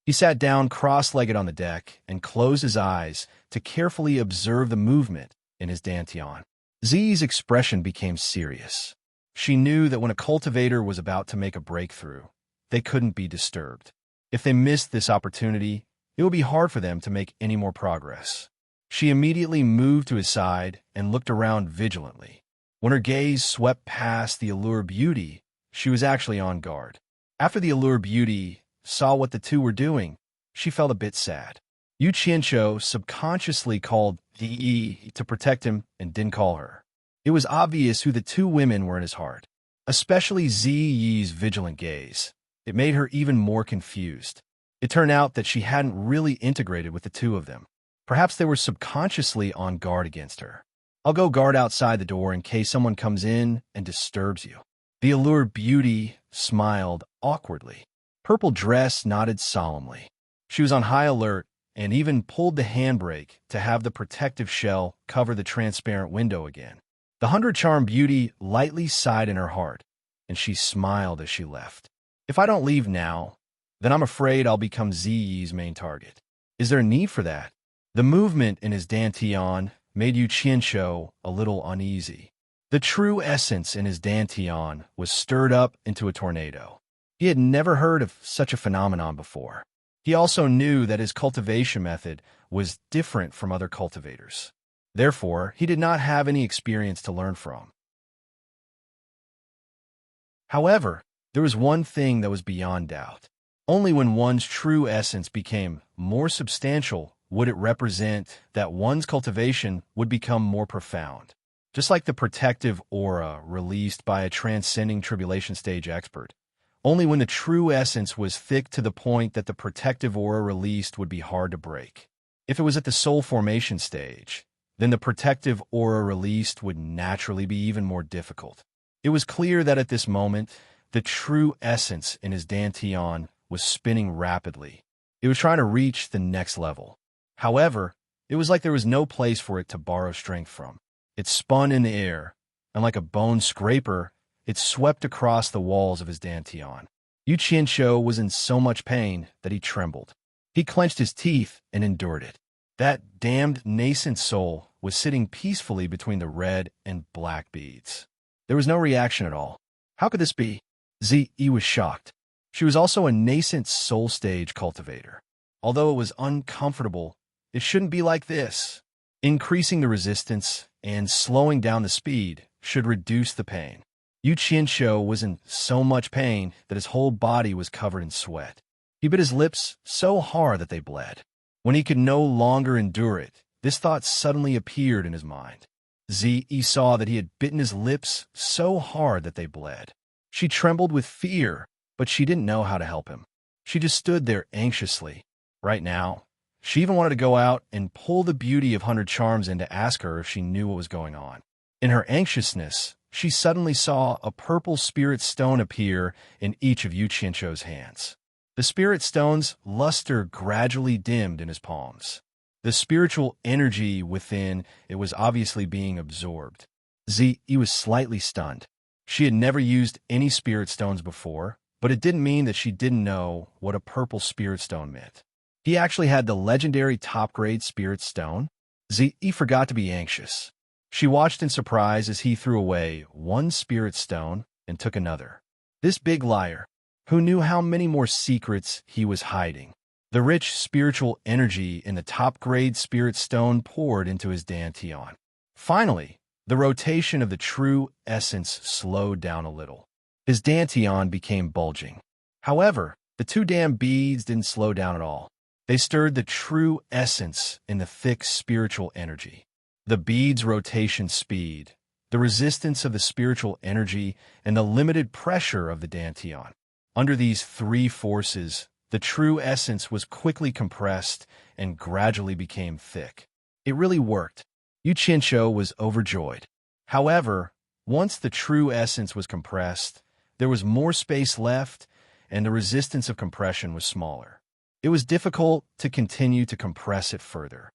He sat down cross-legged on the deck and closed his eyes to carefully observe the movement in his dantian. Z's expression became serious. She knew that when a cultivator was about to make a breakthrough, they couldn't be disturbed. If they missed this opportunity, it would be hard for them to make any more progress. She immediately moved to his side and looked around vigilantly. When her gaze swept past the Allure Beauty, she was actually on guard. After the Allure Beauty saw what the two were doing, she felt a bit sad. Yu Qianqiu subconsciously called Yi to protect him and didn't call her. It was obvious who the two women were in his heart, especially Ziyi's vigilant gaze. It made her even more confused. It turned out that she hadn't really integrated with the two of them. Perhaps they were subconsciously on guard against her. I'll go guard outside the door in case someone comes in and disturbs you. The Allure Beauty smiled awkwardly. Purple Dress nodded solemnly. She was on high alert and even pulled the handbrake to have the protective shell cover the transparent window again. The 100-charm Beauty lightly sighed in her heart, and she smiled as she left. If I don't leave now, then I'm afraid I'll become Ziyi's main target. Is there a need for that? The movement in his dantian made Yu Qianqiu a little uneasy. The true essence in his dantian was stirred up into a tornado. He had never heard of such a phenomenon before. He also knew that his cultivation method was different from other cultivators. Therefore, he did not have any experience to learn from. However, there was one thing that was beyond doubt. Only when one's true essence became more substantial would it represent that one's cultivation would become more profound. Just like the protective aura released by a transcending tribulation stage expert. Only when the true essence was thick to the point that the protective aura released would be hard to break. If it was at the soul formation stage, then the protective aura released would naturally be even more difficult. It was clear that at this moment, the true essence in his dantian was spinning rapidly. It was trying to reach the next level. However, it was like there was no place for it to borrow strength from. It spun in the air, and like a bone scraper, it swept across the walls of his dantian. Yu Qianqiu was in so much pain that he trembled. He clenched his teeth and endured it. That damned nascent soul was sitting peacefully between the red and black beads. There was no reaction at all. How could this be? Ziyi was shocked. She was also a nascent soul stage cultivator. Although it was uncomfortable, it shouldn't be like this. Increasing the resistance and slowing down the speed should reduce the pain. Yu Qianqiu was in so much pain that his whole body was covered in sweat. He bit his lips so hard that they bled. When he could no longer endure it, this thought suddenly appeared in his mind. Ziyi saw that he had bitten his lips so hard that they bled. She trembled with fear, but she didn't know how to help him. She just stood there anxiously. Right now, she even wanted to go out and pull the Beauty of 100 Charms in to ask her if she knew what was going on. In her anxiousness, she suddenly saw a purple spirit stone appear in each of Yu Qianqiu's hands. The spirit stone's luster gradually dimmed in his palms. The spiritual energy within it was obviously being absorbed. Ziyi was slightly stunned. She had never used any spirit stones before, but it didn't mean that she didn't know what a purple spirit stone meant. He actually had the legendary top-grade spirit stone. Ziyi forgot to be anxious. She watched in surprise as he threw away one spirit stone and took another. This big liar, who knew how many more secrets he was hiding. The rich spiritual energy in the top-grade spirit stone poured into his dantian. Finally, the rotation of the true essence slowed down a little. His dantian became bulging. However, the two damn beads didn't slow down at all. They stirred the true essence in the thick spiritual energy. The bead's rotation speed, the resistance of the spiritual energy, and the limited pressure of the dantian. Under these three forces, the true essence was quickly compressed and gradually became thick. It really worked. Yu Qianqiu was overjoyed. However, once the true essence was compressed, there was more space left, and the resistance of compression was smaller. It was difficult to continue to compress it further.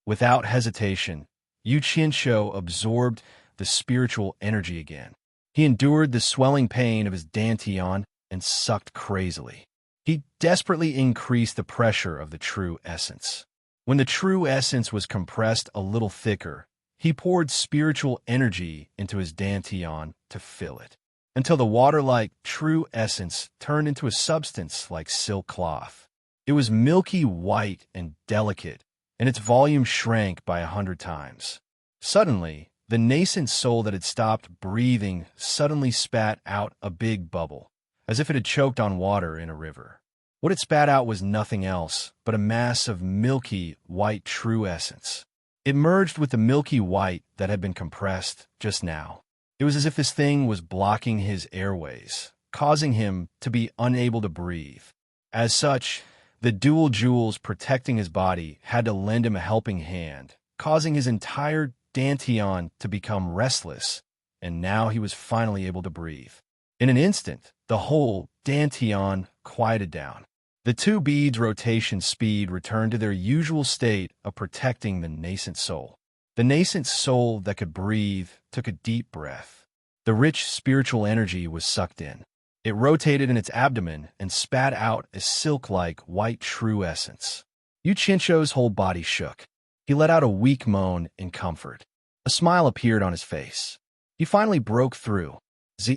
Without hesitation, Yu Qianqiu absorbed the spiritual energy again. He endured the swelling pain of his dantian and sucked crazily. He desperately increased the pressure of the true essence. When the true essence was compressed a little thicker, he poured spiritual energy into his dantian to fill it, until the water-like true essence turned into a substance like silk cloth. It was milky white and delicate, and its volume shrank by 100 times. Suddenly, the nascent soul that had stopped breathing suddenly spat out a big bubble, as if it had choked on water in a river. What it spat out was nothing else but a mass of milky, white true essence. It merged with the milky white that had been compressed just now. It was as if this thing was blocking his airways, causing him to be unable to breathe. As such, the dual jewels protecting his body had to lend him a helping hand, causing his entire dantian to become restless, and now he was finally able to breathe. In an instant, the whole dantian quieted down. The two beads' rotation speed returned to their usual state of protecting the nascent soul. The nascent soul that could breathe took a deep breath. The rich spiritual energy was sucked in. It rotated in its abdomen and spat out a silk-like white true essence. Yu Qianshou's whole body shook. He let out a weak moan in comfort. A smile appeared on his face. He finally broke through.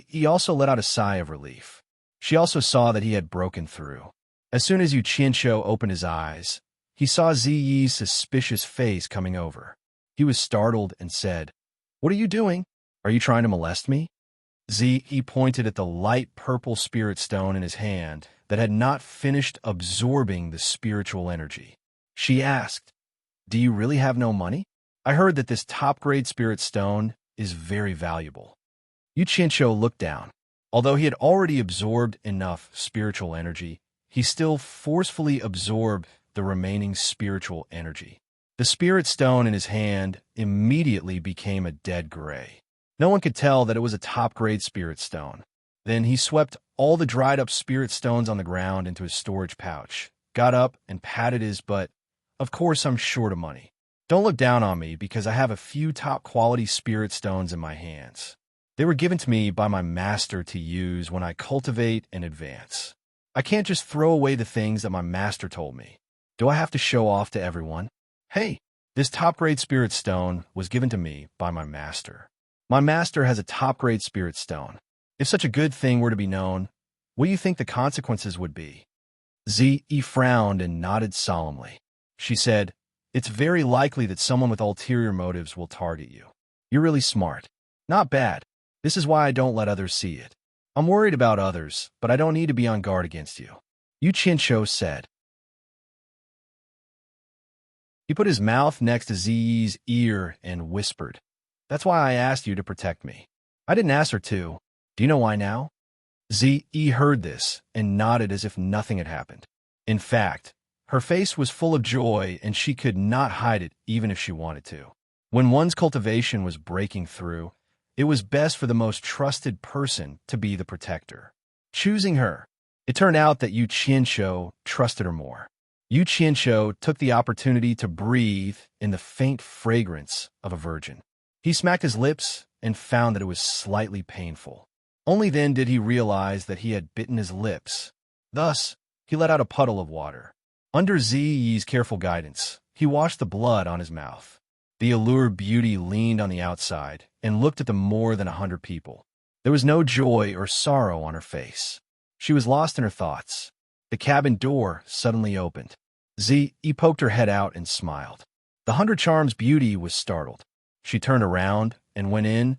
He also let out a sigh of relief. She also saw that he had broken through. As soon as Yu Qianshou opened his eyes, he saw Ziyi's suspicious face coming over. He was startled and said, "What are you doing? Are you trying to molest me?" Ziyi pointed at the light purple spirit stone in his hand that had not finished absorbing the spiritual energy. She asked, "Do you really have no money? I heard that this top-grade spirit stone is very valuable." Yu Qianshou looked down. Although he had already absorbed enough spiritual energy, he still forcefully absorbed the remaining spiritual energy. The spirit stone in his hand immediately became a dead gray. No one could tell that it was a top-grade spirit stone. Then he swept all the dried-up spirit stones on the ground into his storage pouch, got up and patted his butt. "Of course I'm short of money. Don't look down on me because I have a few top-quality spirit stones in my hands. They were given to me by my master to use when I cultivate and advance. I can't just throw away the things that my master told me. Do I have to show off to everyone? Hey, this top-grade spirit stone was given to me by my master. My master has a top-grade spirit stone. If such a good thing were to be known, what do you think the consequences would be?" Ziyi frowned and nodded solemnly. She said, "It's very likely that someone with ulterior motives will target you. You're really smart. Not bad. This is why I don't let others see it. I'm worried about others, but I don't need to be on guard against you," Yu Qianshou said. He put his mouth next to Ziyi's ear and whispered, "That's why I asked you to protect me. I didn't ask her to. Do you know why now?" Ziyi heard this and nodded as if nothing had happened. In fact, her face was full of joy and she could not hide it even if she wanted to. When one's cultivation was breaking through, it was best for the most trusted person to be the protector. Choosing her, it turned out that Yu Qianshou trusted her more. Yu Qianshou took the opportunity to breathe in the faint fragrance of a virgin. He smacked his lips and found that it was slightly painful. Only then did he realize that he had bitten his lips. Thus, he let out a puddle of water. Under Ziyi's careful guidance, he washed the blood on his mouth. The allured beauty leaned on the outside and looked at the more than 100 people. There was no joy or sorrow on her face. She was lost in her thoughts. The cabin door suddenly opened. Ziyi poked her head out and smiled. The 100 Charms beauty was startled. She turned around and went in,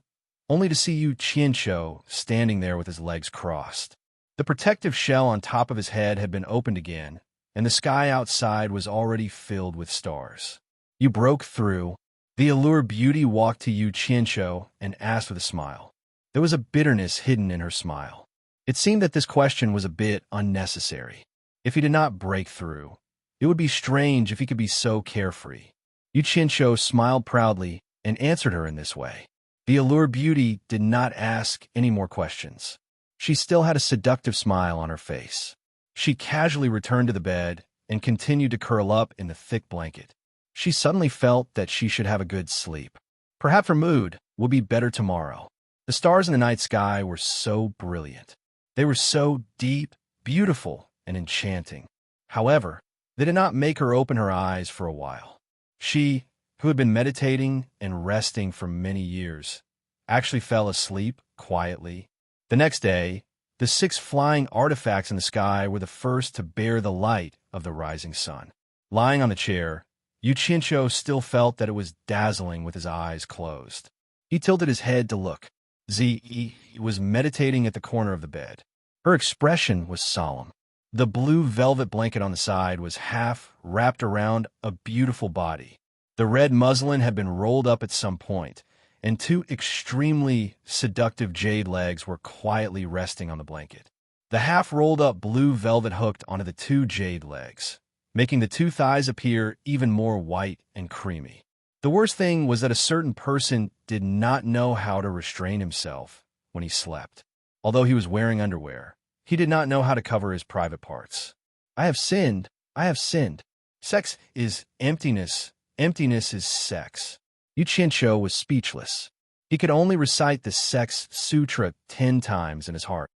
only to see Yu Qianshou standing there with his legs crossed. The protective shell on top of his head had been opened again, and the sky outside was already filled with stars. "You broke through." The allured beauty walked to Yu Qianshou and asked with a smile. There was a bitterness hidden in her smile. It seemed that this question was a bit unnecessary. If he did not break through, it would be strange if he could be so carefree. Yu Qianshou smiled proudly and answered her in this way. The allured beauty did not ask any more questions. She still had a seductive smile on her face. She casually returned to the bed and continued to curl up in the thick blanket. She suddenly felt that she should have a good sleep. Perhaps her mood would be better tomorrow. The stars in the night sky were so brilliant. They were so deep, beautiful, and enchanting. However, They did not make her open her eyes for a while. She, who had been meditating and resting for many years, actually fell asleep quietly. The next day, the 6 flying artifacts in the sky were the first to bear the light of the rising sun. Lying on the chair, Yu Qianqiu still felt that it was dazzling with his eyes closed. He tilted his head to look. Zi was meditating at the corner of the bed. Her expression was solemn. The blue velvet blanket on the side was half wrapped around a beautiful body. The red muslin had been rolled up at some point, and 2 extremely seductive jade legs were quietly resting on the blanket. The half-rolled-up blue velvet hooked onto the 2 jade legs, making the 2 thighs appear even more white and creamy. The worst thing was that a certain person did not know how to restrain himself when he slept. Although he was wearing underwear, he did not know how to cover his private parts. I have sinned. I have sinned. Sex is emptiness. Emptiness is sex. Yu Qianqiu was speechless. He could only recite the Sex Sutra 10 times in his heart.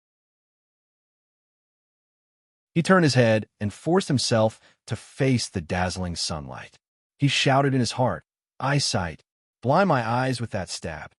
He turned his head and forced himself to face the dazzling sunlight. He shouted in his heart, "Eyesight, blind my eyes with that stab."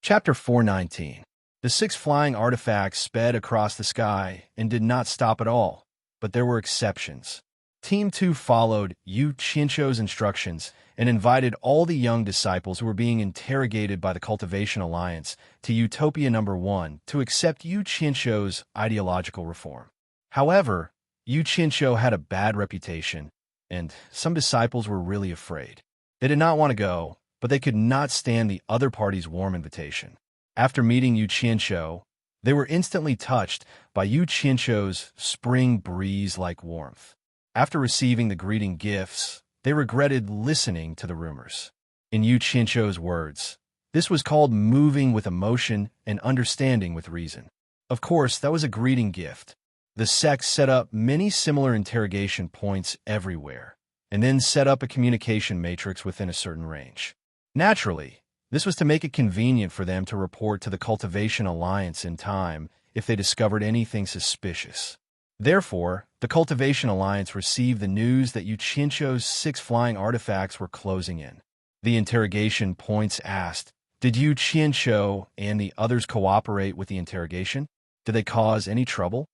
Chapter 419. The 6 flying artifacts sped across the sky and did not stop at all, but there were exceptions. Team 2 followed Yu Qianqiu's instructions and invited all the young disciples who were being interrogated by the Cultivation Alliance to Utopia Number 1 to accept Yu Qianqiu's ideological reform. However, Yu Qianqiu had a bad reputation, and some disciples were really afraid. They did not want to go, but they could not stand the other party's warm invitation. After meeting Yu Qianqiu, they were instantly touched by Yu Qianqiu's spring breeze-like warmth. After receiving the greeting gifts, they regretted listening to the rumors. In Yu Qianqiu's words, this was called moving with emotion and understanding with reason. Of course, that was a greeting gift. The Sect set up many similar interrogation points everywhere, and then set up a communication matrix within a certain range. Naturally, this was to make it convenient for them to report to the Cultivation Alliance in time if they discovered anything suspicious. Therefore, the Cultivation Alliance received the news that Yu Qianqiu's 6 flying artifacts were closing in. The interrogation points asked, did Yu Qianqiu and the others cooperate with the interrogation? Did they cause any trouble?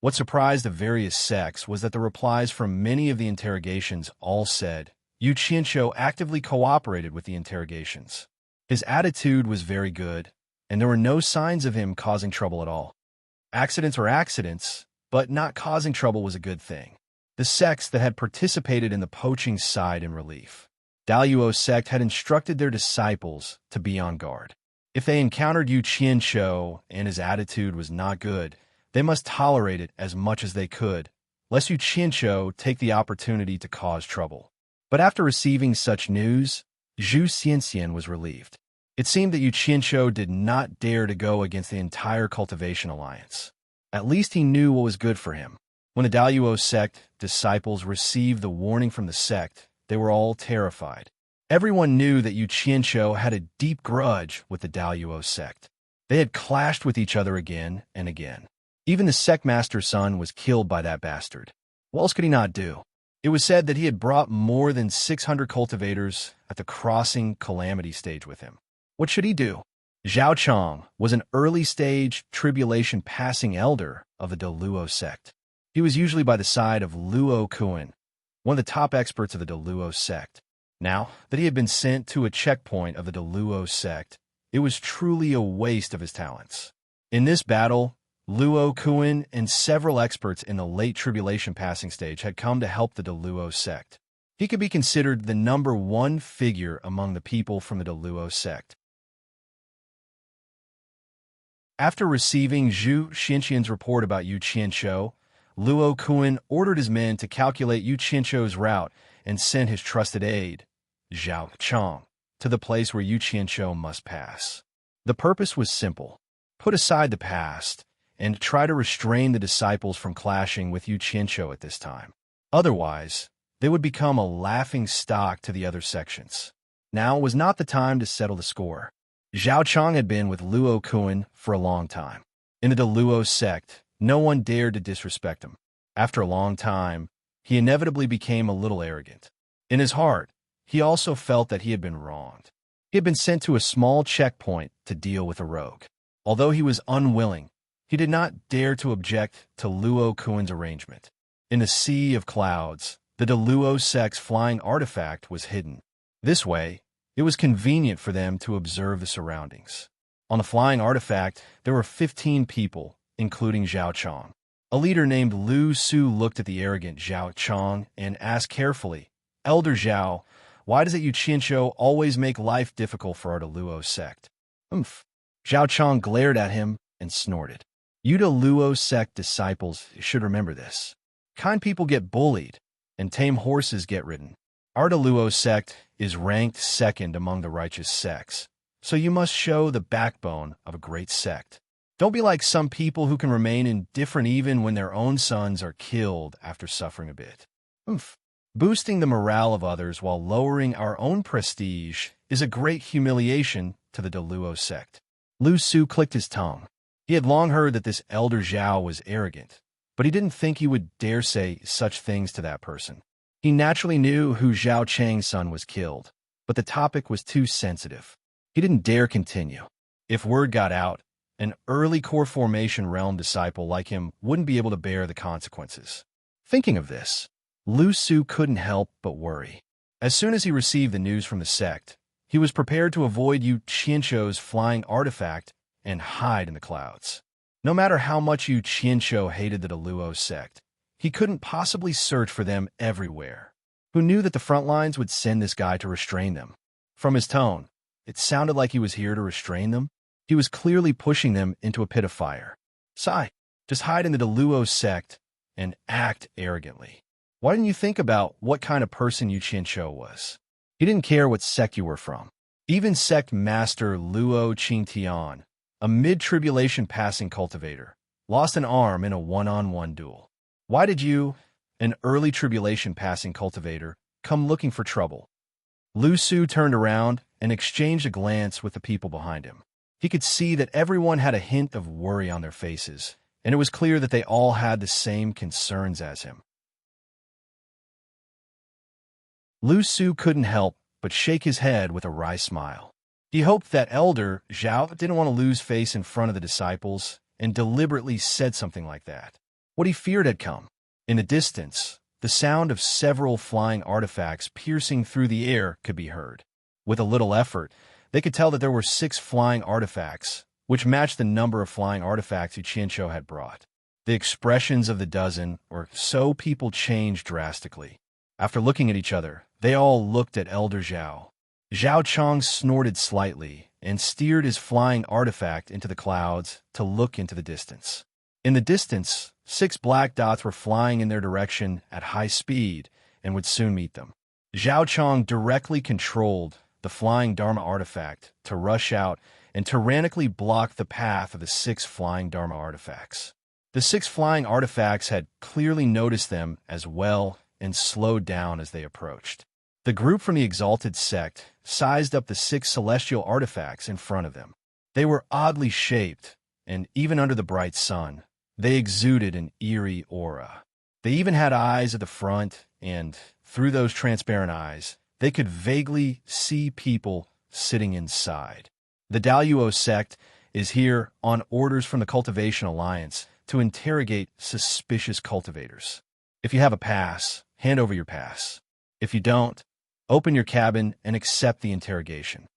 What surprised the various sects was that the replies from many of the interrogations all said, Yu Qianqiu actively cooperated with the interrogations. His attitude was very good, and there were no signs of him causing trouble at all. Accidents were accidents, but not causing trouble was a good thing. The sects that had participated in the poaching sighed in relief. Daluo sect had instructed their disciples to be on guard. If they encountered Yu Qianqiu and his attitude was not good, they must tolerate it as much as they could, lest Yu Qianqiu take the opportunity to cause trouble. But after receiving such news, Zhu Xianxian was relieved. It seemed that Yu Qianqiu did not dare to go against the entire Cultivation Alliance. At least he knew what was good for him. When the Daluo sect disciples received the warning from the sect, they were all terrified. Everyone knew that Yu Qianqiu had a deep grudge with the Daluo sect. They had clashed with each other again and again. Even the sect master's son was killed by that bastard. What else could he not do? It was said that he had brought more than 600 cultivators at the crossing calamity stage with him. What should he do? Zhao Chong was an early-stage tribulation passing elder of the Daluo sect. He was usually by the side of Luo Kuan, one of the top experts of the Daluo sect. Now that he had been sent to a checkpoint of the Daluo sect, it was truly a waste of his talents. In this battle, Luo Kuan and several experts in the late tribulation passing stage had come to help the Daluo sect. He could be considered the number 1 figure among the people from the Daluo sect. After receiving Zhu Xianxian's report about Yu Qianqiu, Luo Kuan ordered his men to calculate Yu Qianqiu's route and sent his trusted aide, Zhao Chong, to the place where Yu Qianqiu must pass. The purpose was simple: put aside the past and try to restrain the disciples from clashing with Yu Qianqiu at this time. Otherwise, they would become a laughing stock to the other sections. Now was not the time to settle the score. Zhao Chong had been with Luo Kuan for a long time. In the Deluo sect, no one dared to disrespect him. After a long time, he inevitably became a little arrogant. In his heart, he also felt that he had been wronged. He had been sent to a small checkpoint to deal with a rogue. Although he was unwilling, he did not dare to object to Luo Kuan's arrangement. In the sea of clouds, the Deluo sect's flying artifact was hidden. This way, it was convenient for them to observe the surroundings. On the flying artifact, there were 15 people, including Zhao Chong. A leader named Lu Su looked at the arrogant Zhao Chong and asked carefully, "Elder Zhao, why does it you Qianzhou always make life difficult for our Deluo sect?" "Umph." Zhao Chong glared at him and snorted. "You Deluo sect disciples should remember this. Kind people get bullied, and tame horses get ridden. Our Deluo sect is ranked second among the righteous sects, so you must show the backbone of a great sect. Don't be like some people who can remain indifferent even when their own sons are killed after suffering a bit." Oof. Boosting the morale of others while lowering our own prestige is a great humiliation to the Deluo sect. Lu Su clicked his tongue. He had long heard that this elder Zhao was arrogant, but he didn't think he would dare say such things to that person. He naturally knew who Zhao Chang's son was killed, but the topic was too sensitive. He didn't dare continue. If word got out, an early core formation realm disciple like him wouldn't be able to bear the consequences. Thinking of this, Lu Su couldn't help but worry. As soon as he received the news from the sect, he was prepared to avoid Yu Qianzhou's flying artifact and hide in the clouds. No matter how much Yu Qianzhou hated the Deluo sect, he couldn't possibly search for them everywhere. Who knew that the front lines would send this guy to restrain them? From his tone, it sounded like he was here to restrain them. He was clearly pushing them into a pit of fire. Sigh, just hide in the Deluo sect and act arrogantly. Why didn't you think about what kind of person Yu Qianzhou was? He didn't care what sect you were from. Even sect master Luo Qingtian, a mid-tribulation passing cultivator, lost an arm in a one-on-one duel. Why did you, an early tribulation passing cultivator, come looking for trouble? Lu Su turned around and exchanged a glance with the people behind him. He could see that everyone had a hint of worry on their faces, and it was clear that they all had the same concerns as him. Lu Su couldn't help but shake his head with a wry smile. He hoped that Elder Zhao didn't want to lose face in front of the disciples and deliberately said something like that. What he feared had come. In the distance, the sound of several flying artifacts piercing through the air could be heard. With a little effort, they could tell that there were 6 flying artifacts, which matched the number of flying artifacts Yu Qianzhou had brought. The expressions of the dozen or so people changed drastically. After looking at each other, they all looked at Elder Zhao. Zhao Chong snorted slightly and steered his flying artifact into the clouds to look into the distance. In the distance, 6 black dots were flying in their direction at high speed and would soon meet them. Zhao Chong directly controlled the flying Dharma artifact to rush out and tyrannically block the path of the 6 flying Dharma artifacts. The 6 flying artifacts had clearly noticed them as well and slowed down as they approached. The group from the Exalted Sect sized up the 6 celestial artifacts in front of them. They were oddly shaped, and even under the bright sun, they exuded an eerie aura. They even had eyes at the front, and through those transparent eyes, they could vaguely see people sitting inside. The Daluo sect is here on orders from the Cultivation Alliance to interrogate suspicious cultivators. If you have a pass, hand over your pass. If you don't, open your cabin and accept the interrogation.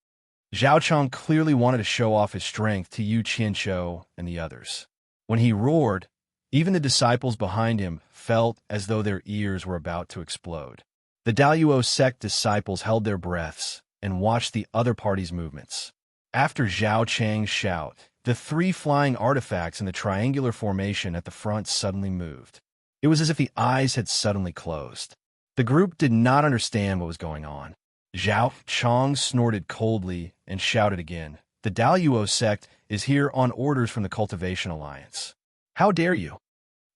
Zhao Chong clearly wanted to show off his strength to Yu Qianzhou and the others. When he roared, even the disciples behind him felt as though their ears were about to explode. The Daluo sect disciples held their breaths and watched the other party's movements. After Zhao Chang's shout, the 3 flying artifacts in the triangular formation at the front suddenly moved. It was as if the eyes had suddenly closed. The group did not understand what was going on. Zhao Chong snorted coldly and shouted again, "The Daluo sect is here on orders from the Cultivation Alliance. How dare you?"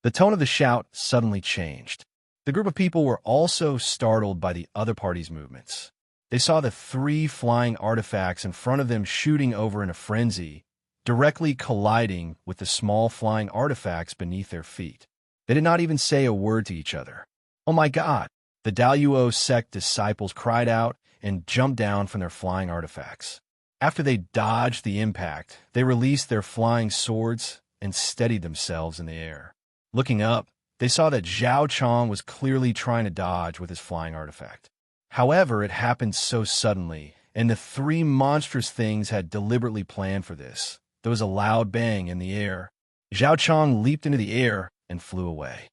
The tone of the shout suddenly changed. The group of people were also startled by the other party's movements. They saw the 3 flying artifacts in front of them shooting over in a frenzy, directly colliding with the small flying artifacts beneath their feet. They did not even say a word to each other. "Oh my God!" The Daluo Sect disciples cried out and jumped down from their flying artifacts. After they dodged the impact, they released their flying swords and steadied themselves in the air. Looking up, they saw that Zhao Chong was clearly trying to dodge with his flying artifact. However, it happened so suddenly, and the three monstrous things had deliberately planned for this. There was a loud bang in the air. Zhao Chong leaped into the air and flew away.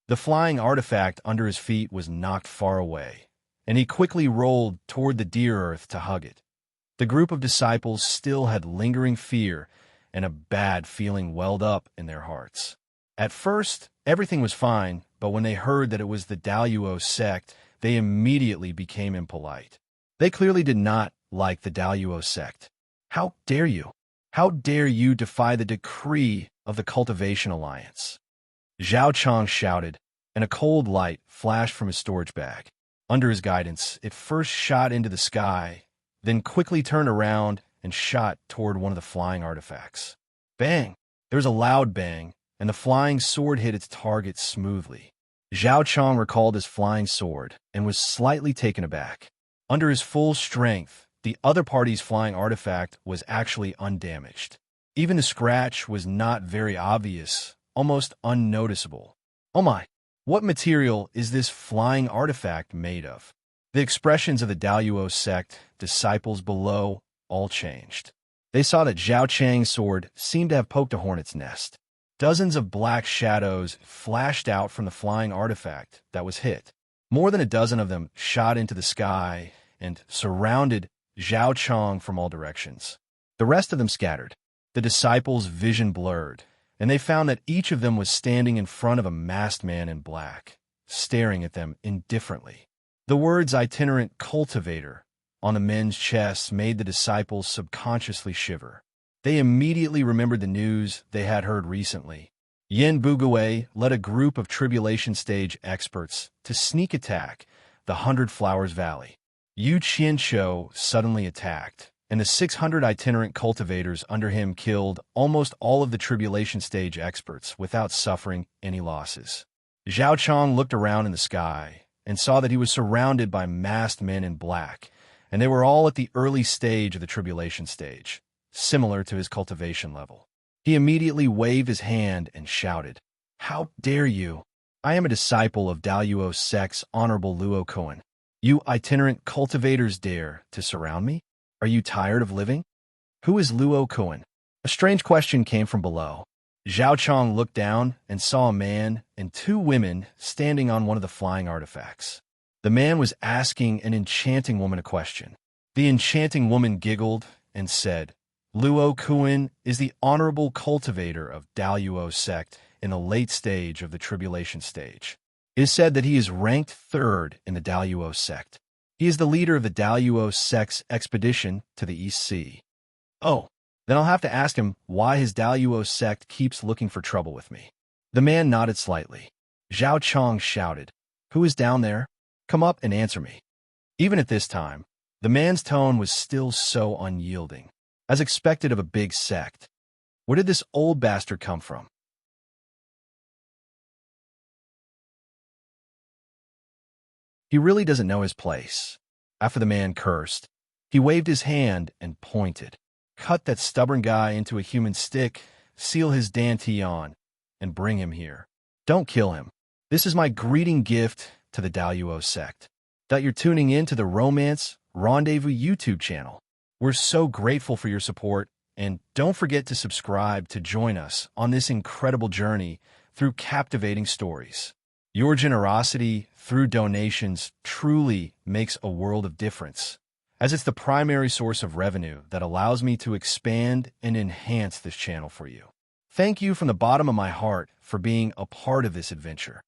The flying artifact under his feet was knocked far away, and he quickly rolled toward the dear earth to hug it. The group of disciples still had lingering fear, and a bad feeling welled up in their hearts. At first, everything was fine, but when they heard that it was the Daluo Sect, they immediately became impolite. They clearly did not like the Daluo Sect. "How dare you? How dare you defy the decree of the Cultivation Alliance?" Zhao Chong shouted, and a cold light flashed from his storage bag. Under his guidance, it first shot into the sky, then quickly turned around and shot toward one of the flying artifacts. Bang! There was a loud bang, and the flying sword hit its target smoothly. Zhao Chong recalled his flying sword and was slightly taken aback. Under his full strength, the other party's flying artifact was actually undamaged. Even the scratch was not very obvious, almost unnoticeable. "Oh my, what material is this flying artifact made of?" The expressions of the Daluo Sect disciples below all changed. They saw that Zhao Chang's sword seemed to have poked a hornet's nest. Dozens of black shadows flashed out from the flying artifact that was hit. More than a dozen of them shot into the sky and surrounded Zhao Chong from all directions. The rest of them scattered. The disciples' vision blurred, and they found that each of them was standing in front of a masked man in black, staring at them indifferently. The words itinerant cultivator on the men's chests made the disciples subconsciously shiver. They immediately remembered the news they had heard recently. Yen Bugue led a group of tribulation stage experts to sneak attack the 100 Flowers Valley. Yu Qianqiu suddenly attacked, and the 600 itinerant cultivators under him killed almost all of the tribulation stage experts without suffering any losses. Zhao Chong looked around in the sky and saw that he was surrounded by masked men in black, and they were all at the early stage of the tribulation stage, similar to his cultivation level. He immediately waved his hand and shouted, "How dare you? I am a disciple of Daluo Sect's Honorable Luo Koan. You itinerant cultivators dare to surround me? Are you tired of living? Who is Luo Koan?" A strange question came from below. Zhao Chong looked down and saw a man and two women standing on one of the flying artifacts. The man was asking an enchanting woman a question. The enchanting woman giggled and said, "Luo Koan is the honorable cultivator of Daluo Sect in the late stage of the tribulation stage. It is said that he is ranked third in the Daluo Sect. He is the leader of the Daluo Sect's expedition to the East Sea." "Oh, then I'll have to ask him why his Daluo Sect keeps looking for trouble with me." The man nodded slightly. Zhao Chong shouted, "Who is down there? Come up and answer me." Even at this time, the man's tone was still so unyielding, as expected of a big sect. Where did this old bastard come from? He really doesn't know his place. After the man cursed, he waved his hand and pointed. "Cut that stubborn guy into a human stick, seal his Dante on, and bring him here. Don't kill him. This is my greeting gift to the Daluo Sect. That you're tuning in to the Romance Rendezvous YouTube channel. We're so grateful for your support, and don't forget to subscribe to join us on this incredible journey through captivating stories. Your generosity through donations truly makes a world of difference, as it's the primary source of revenue that allows me to expand and enhance this channel for you. Thank you from the bottom of my heart for being a part of this adventure.